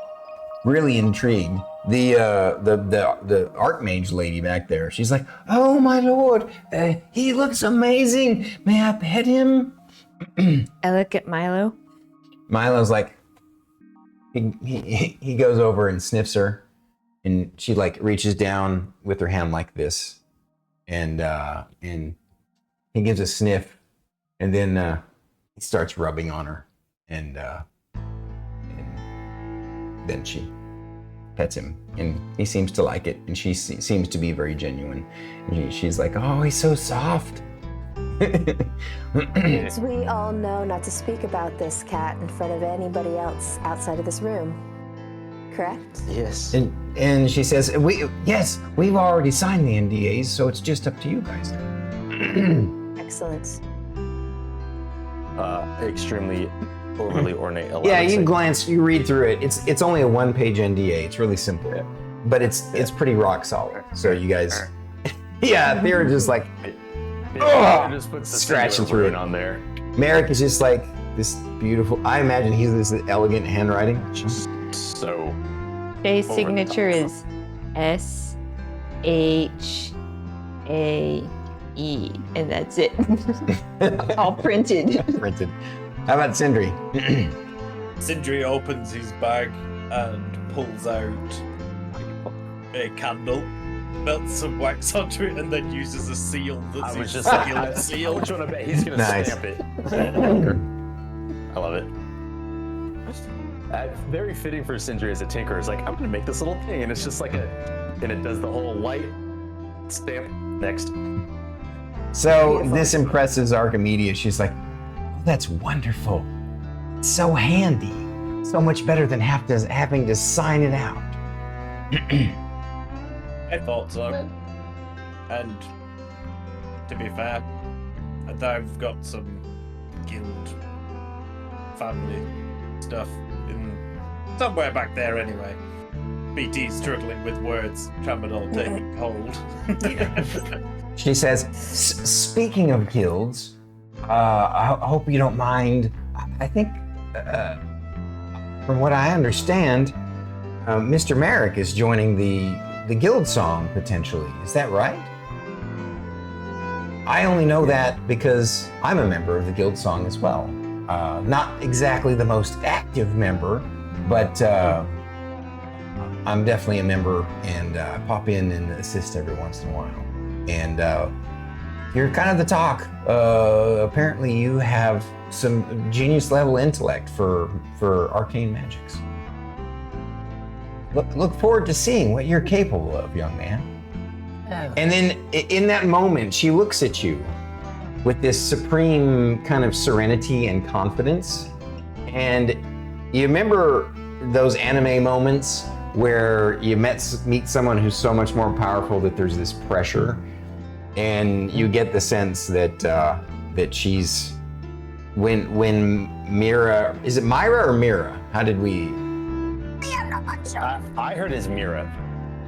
really intrigued. The archmage lady back there, she's like, oh my lord, he looks amazing. May I pet him? I look at Milo. Milo's like, he goes over and sniffs her, and she like reaches down with her hand like this, and he gives a sniff, and then he starts rubbing on her, and then she pets him, and he seems to like it, and she seems to be very genuine. And she's like, oh, he's so soft. We all know not to speak about this cat in front of anybody else outside of this room, correct? Yes. And she says, we've already signed the NDAs, so it's just up to you guys. Excellent. Extremely overly ornate. Yeah, you read through it. It's only a one-page NDA. It's really simple, but it's pretty rock solid. So you guys, yeah, they're just like, just puts the scratching through it on there. Merrik is just like this beautiful. I imagine he's this elegant handwriting. Just so. Jay's signature is S-H-A-E, and that's it. All printed. Printed. How about Sindri? Sindri opens his bag and pulls out a candle, melts some wax onto it, and then uses a seal that's his skilled seal. Which one I bet he's gonna stamp it. I love it. Very fitting for Sindri as a tinkerer. It's like, I'm gonna make this little thing, and it's just like and it does the whole light stamp next. So this impresses Archimedes. She's like, oh, that's wonderful. It's so handy. So much better than having to sign it out. I thought so. And to be fair, I've got some guild family stuff in somewhere back there anyway. BT's struggling with words, tramadol taking hold. She says, speaking of guilds, I hope you don't mind. I think, from what I understand, Mr. Merrik is joining the guild song potentially. Is that right? I only know that because I'm a member of the guild song as well. Not exactly the most active member, but I'm definitely a member, and pop in and assist every once in a while. And you're kind of the talk. Apparently you have some genius level intellect for arcane magics. Look forward to seeing what you're capable of, young man. And then in that moment, she looks at you with this supreme kind of serenity and confidence. And you remember those anime moments where you meet someone who's so much more powerful that there's this pressure, and you get the sense that that she's when Mira, is it Myra or Mira? How did we? I heard his Mira.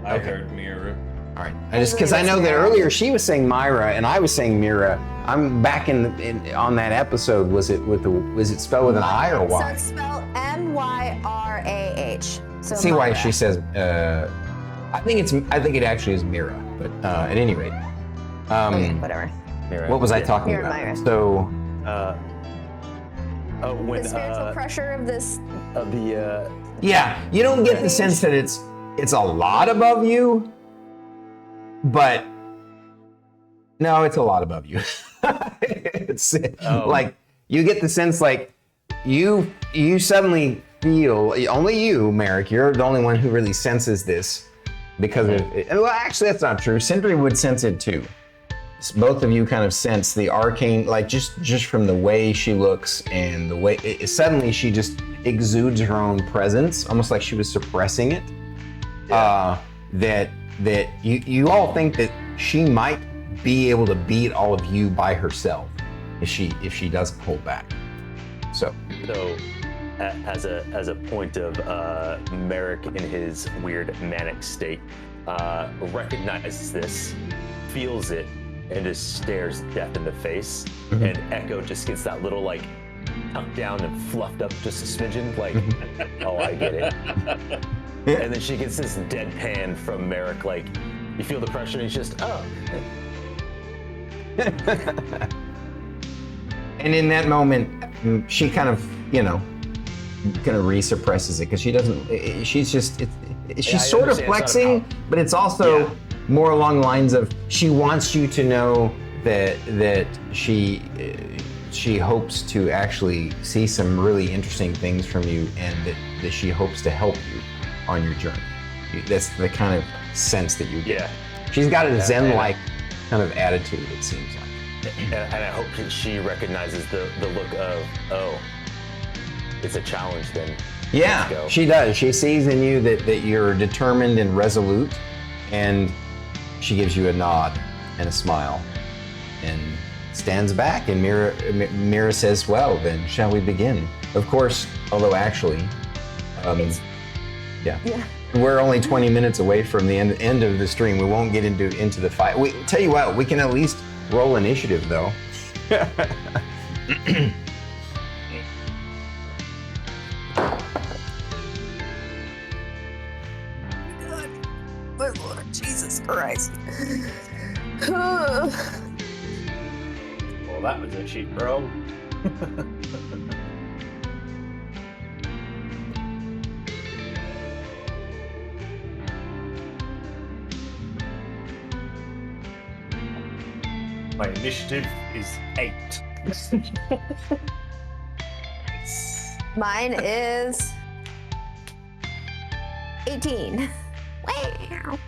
I heard Mira. All right. Because I know that earlier she was saying Myra and I was saying Mira. I'm back on that episode. Was it spelled with an I or Y? So it's spelled M-Y-R-A-H. So See why Myra. she says. I think it actually is Mira. But at any rate, Okay, whatever. Mira. what was I talking Mira, about? Myra. So When The spiritual pressure of this. of the yeah, you don't get the sense that it's a lot above you, but no, it's a lot above you. It's like you get the sense like you suddenly feel, only you, Merrik, you're the only one who really senses this because of it. Well, actually, that's not true. Sindri would sense it too. Both of you kind of sense the arcane, like just from the way she looks and the way suddenly she just exudes her own presence, almost like she was suppressing it. That you all think that she might be able to beat all of you by herself if she doesn't hold back. So as a point of Merrik in his weird manic state recognizes this, feels it, and just stares death in the face. And Echo just gets that little like tucked down and fluffed up just a smidgen, like, oh, I get it. And then she gets this deadpan from Merrik, like, you feel the pressure, and he's just, oh. And in that moment, she kind of, resuppresses it because she doesn't. She's just. She's sort of flexing, but it's also more along the lines of she wants you to know that she hopes to actually see some really interesting things from you, and that she hopes to help you on your journey. That's the kind of sense that you get. She's got a Zen-like kind of attitude, it seems like. And I hope that she recognizes the look of, oh, it's a challenge then. Yeah, she does. She sees in you that you're determined and resolute, and she gives you a nod and a smile and stands back, and Mira says, well, then shall we begin? Of course, although actually, we're only 20 minutes away from the end of the stream. We won't get into the fight. Tell you what, we can at least roll initiative, though. My Lord Jesus Christ. Well, that was a cheap roll. My initiative is 8. Mine is 18. Wow.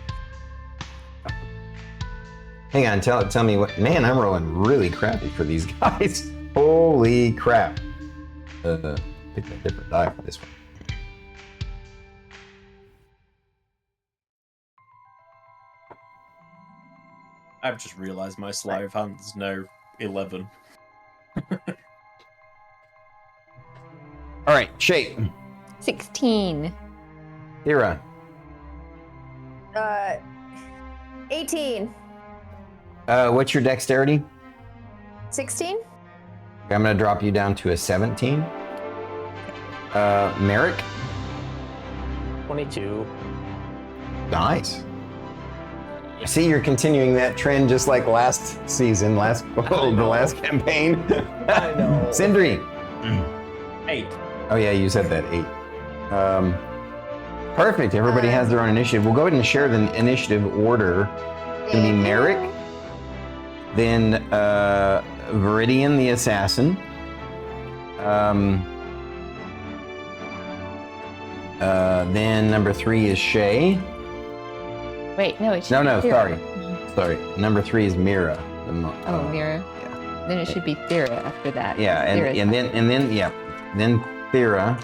Hang on, tell me what. Man, I'm rolling really crappy for these guys. Holy crap. Pick a different die for this one. I've just realised my sleight of hand is now 11. All right, Shae. 16. Thyra. 18. What's your dexterity? 16. I'm gonna drop you down to a 17. Merrik. 22. Nice. See, you're continuing that trend just like last season, the last campaign. I know. Sindri. 8. Oh yeah, you said that, 8. Perfect, everybody has their own initiative. We'll go ahead and share the initiative order. It's gonna be Merrik, then Viridian the Assassin, then number 3 is Shae. Wait, no, it should No, be Thyra. sorry. Number 3 is Mira. Oh, Mira. Yeah. Then it should be Thyra after that. Yeah, Thyra's then Thyra.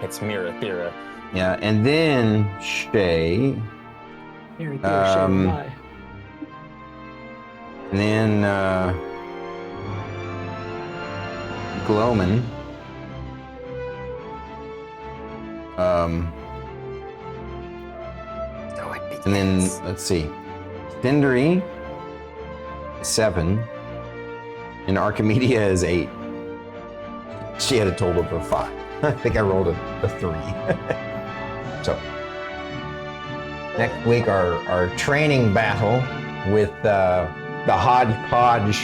It's Mira, Thyra. Yeah, and then Shae. And then Glowman. And then let's see. Sindri is 7, and Archimedia is 8. She had a total of 5. I think I rolled a 3. So next week, our training battle with the hodgepodge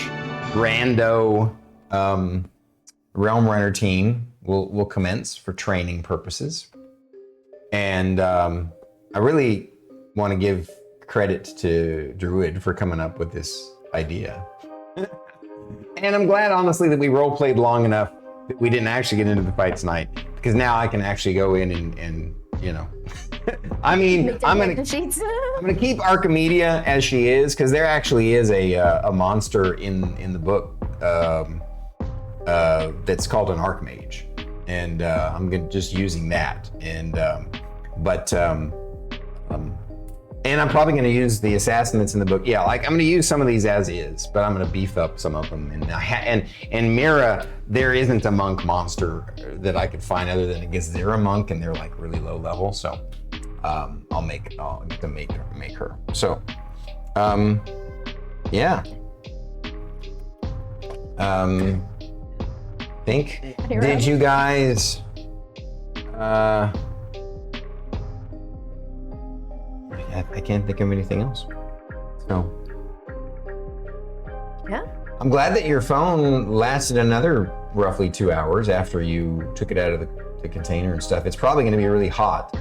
rando Realm Runner team will commence for training purposes. And I really want to give credit to Druid for coming up with this idea. And I'm glad, honestly, that we role-played long enough that we didn't actually get into the fight tonight, because now I can actually go in and you know, I mean, I'm gonna keep Archimedia as she is, because there actually is a monster in the book that's called an Archmage, and I'm just using that, and and I'm probably going to use the assassin that's in the book. Yeah, like I'm going to use some of these as is, but I'm going to beef up some of them. And Mira, there isn't a monk monster that I could find other than, I guess they're a monk and they're like really low level. So I'll get to make her. So yeah. Did you guys I can't think of anything else. So yeah. I'm glad that your phone lasted another roughly 2 hours after you took it out of the container and stuff. It's probably going to be really hot.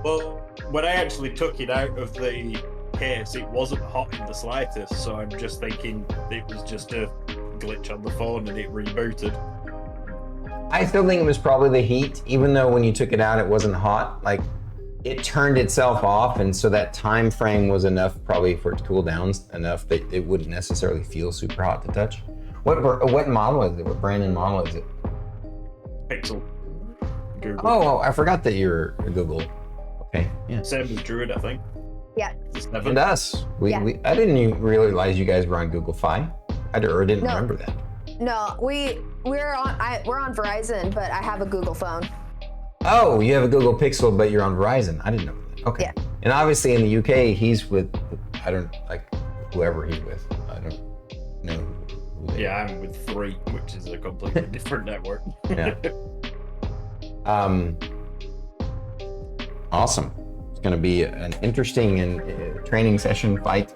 Well, when I actually took it out of the case, it wasn't hot in the slightest, so I'm just thinking it was just a glitch on the phone and it rebooted. I still think it was probably the heat, even though when you took it out, it wasn't hot. Like, it turned itself off, and so that time frame was enough probably for it to cool down enough that it wouldn't necessarily feel super hot to touch. What model is it? What brand and model is it? Pixel. Google. Oh, I forgot that you're Google. Okay, yeah. Same as Druid, I think. Yeah. And us. I didn't even realize you guys were on Google Fi. I didn't remember that. No, we're on Verizon, but I have a Google phone. Oh, you have a Google Pixel, but you're on Verizon. I didn't know that. Okay. Yeah. And obviously in the UK, he's with, whoever he's with. I don't know who they are. I'm with 3, which is a completely different network. Yeah. Awesome. It's going to be an interesting and training session fight.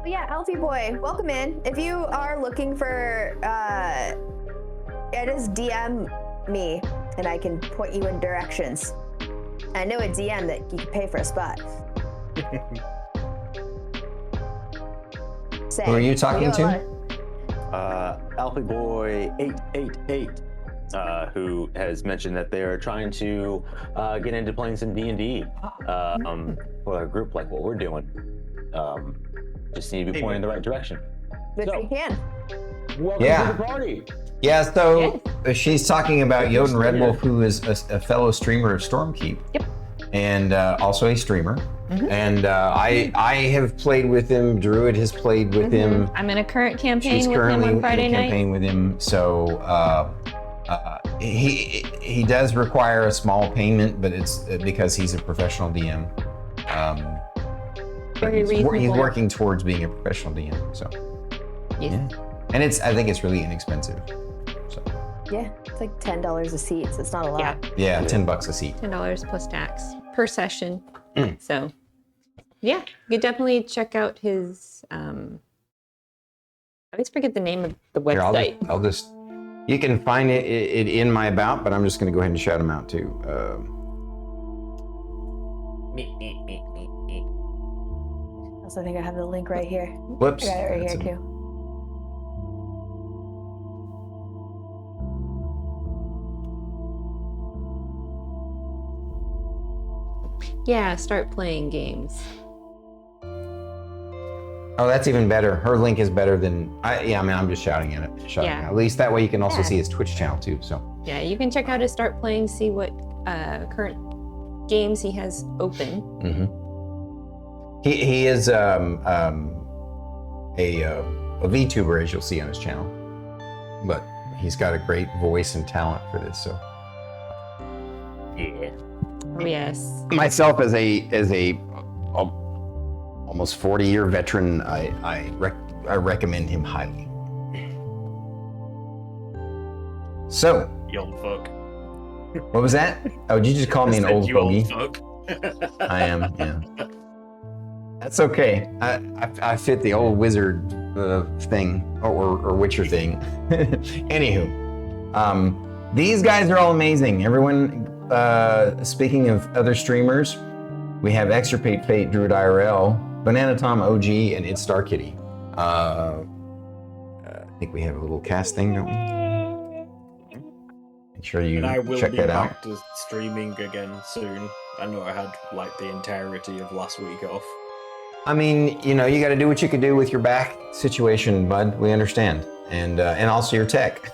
Yeah, Elfie boy, welcome in. If you are looking for, just DM me and I can point you in directions. I know a DM that you can pay for a spot. Who are you talking to? Alfie Boy 888, who has mentioned that they are trying to get into playing some D&D for a group like what we're doing. Just need to be pointed in the right direction. Which we can. Welcome to the party. Yeah, so she's talking about Yoden Red Wolf, who is a fellow streamer of Stormkeep. Yep. And also a streamer. And I have played with him. Druid has played with him. I'm in a current campaign She's with him currently on Friday in a night. campaign with him. So he does require a small payment, but it's because he's a professional DM. He's working towards being a professional DM. So yeah, and I think it's really inexpensive. So Yeah, it's like $10 a seat, so it's not a lot. yeah, $10 a seat. $10 plus tax per session. So, yeah, you could definitely check out his. I always forget the name of the website. Here, I'll just. You can find it in my about, but I'm just going to go ahead and shout him out too. Also, I think I have the link right here. Whoops. I got it right here too. Yeah, start playing games. Oh, that's even better. Her link is better than I'm just shouting at it. At least that way you can also see his Twitch channel too. So yeah, you can check out his start playing, see what current games he has open. He is a VTuber, as you'll see on his channel, but he's got a great voice and talent for this. So yeah. Oh, yes. Myself as a almost 40-year veteran, I recommend him highly. So, You old fuck. what was that? Oh, did you just call me an Said old you bogey? fuck. I am, yeah. That's okay. I fit the old wizard thing or witcher thing. Anywho, these guys are all amazing. Everyone, speaking of other streamers, we have extirpatefate, Druid IRL, BananaTomOG, and itsStarKitty. I think we have a little cast thing, don't we? Make sure you And I will check be that back out. to streaming again soon. I know I had like the entirety of last week off. I mean, you know, you got to do what you can do with your back situation, bud. We understand, and also your tech.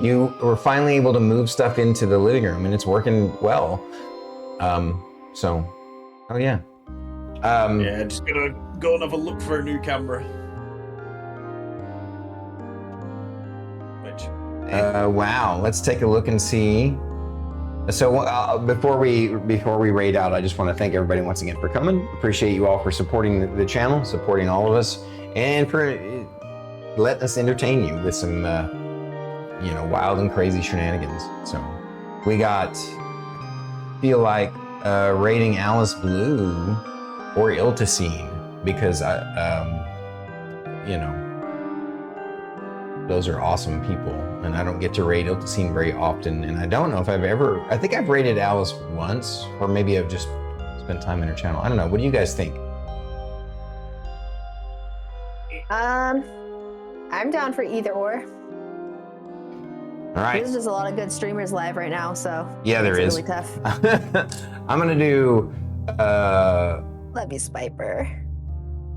You were finally able to move stuff into the living room, and it's working well. So, oh yeah. Yeah, just gonna go and have a look for a new camera. Which, Wow. Let's take a look and see. So before we raid out, I just want to thank everybody once again for coming. Appreciate you all for supporting the channel, supporting all of us, and for letting us entertain you with some, wild and crazy shenanigans. So we got, feel like raiding Alice Blue or Iltacine because those are awesome people, and I don't get to raid Iltacine very often, and I don't know if I think I've raided Alice once, or maybe I've just spent time in her channel. I don't know. What do you guys think? I'm down for either or. All right. There's just a lot of good streamers live right now, so Yeah, there it's is. really tough. I'm gonna do Love you, Spiper.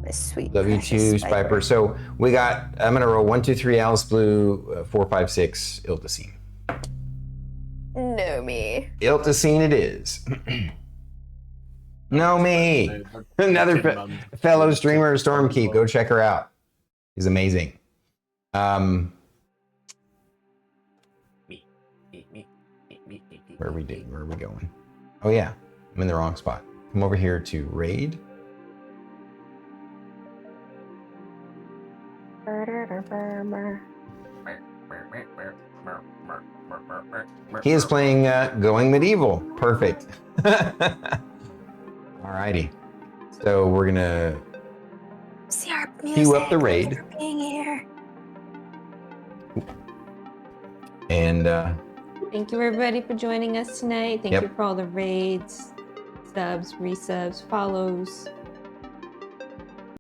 My sweet W2 Spiper. So we got, I'm gonna roll 1, 2, 3 Alice Blue, 4, 5, 6 Iltacine. Know me. Iltacine it is. Know me. Another fellow streamer, Stormkeep. Go check her out. She's amazing. Where are we going? Oh yeah, I'm in the wrong spot. Come over here to raid. He is playing Going Medieval. Perfect. Alrighty. So we're gonna queue up the raid. Being here. And Thank you, everybody, for joining us tonight. Thank Yep. you for all the raids, subs, resubs, follows.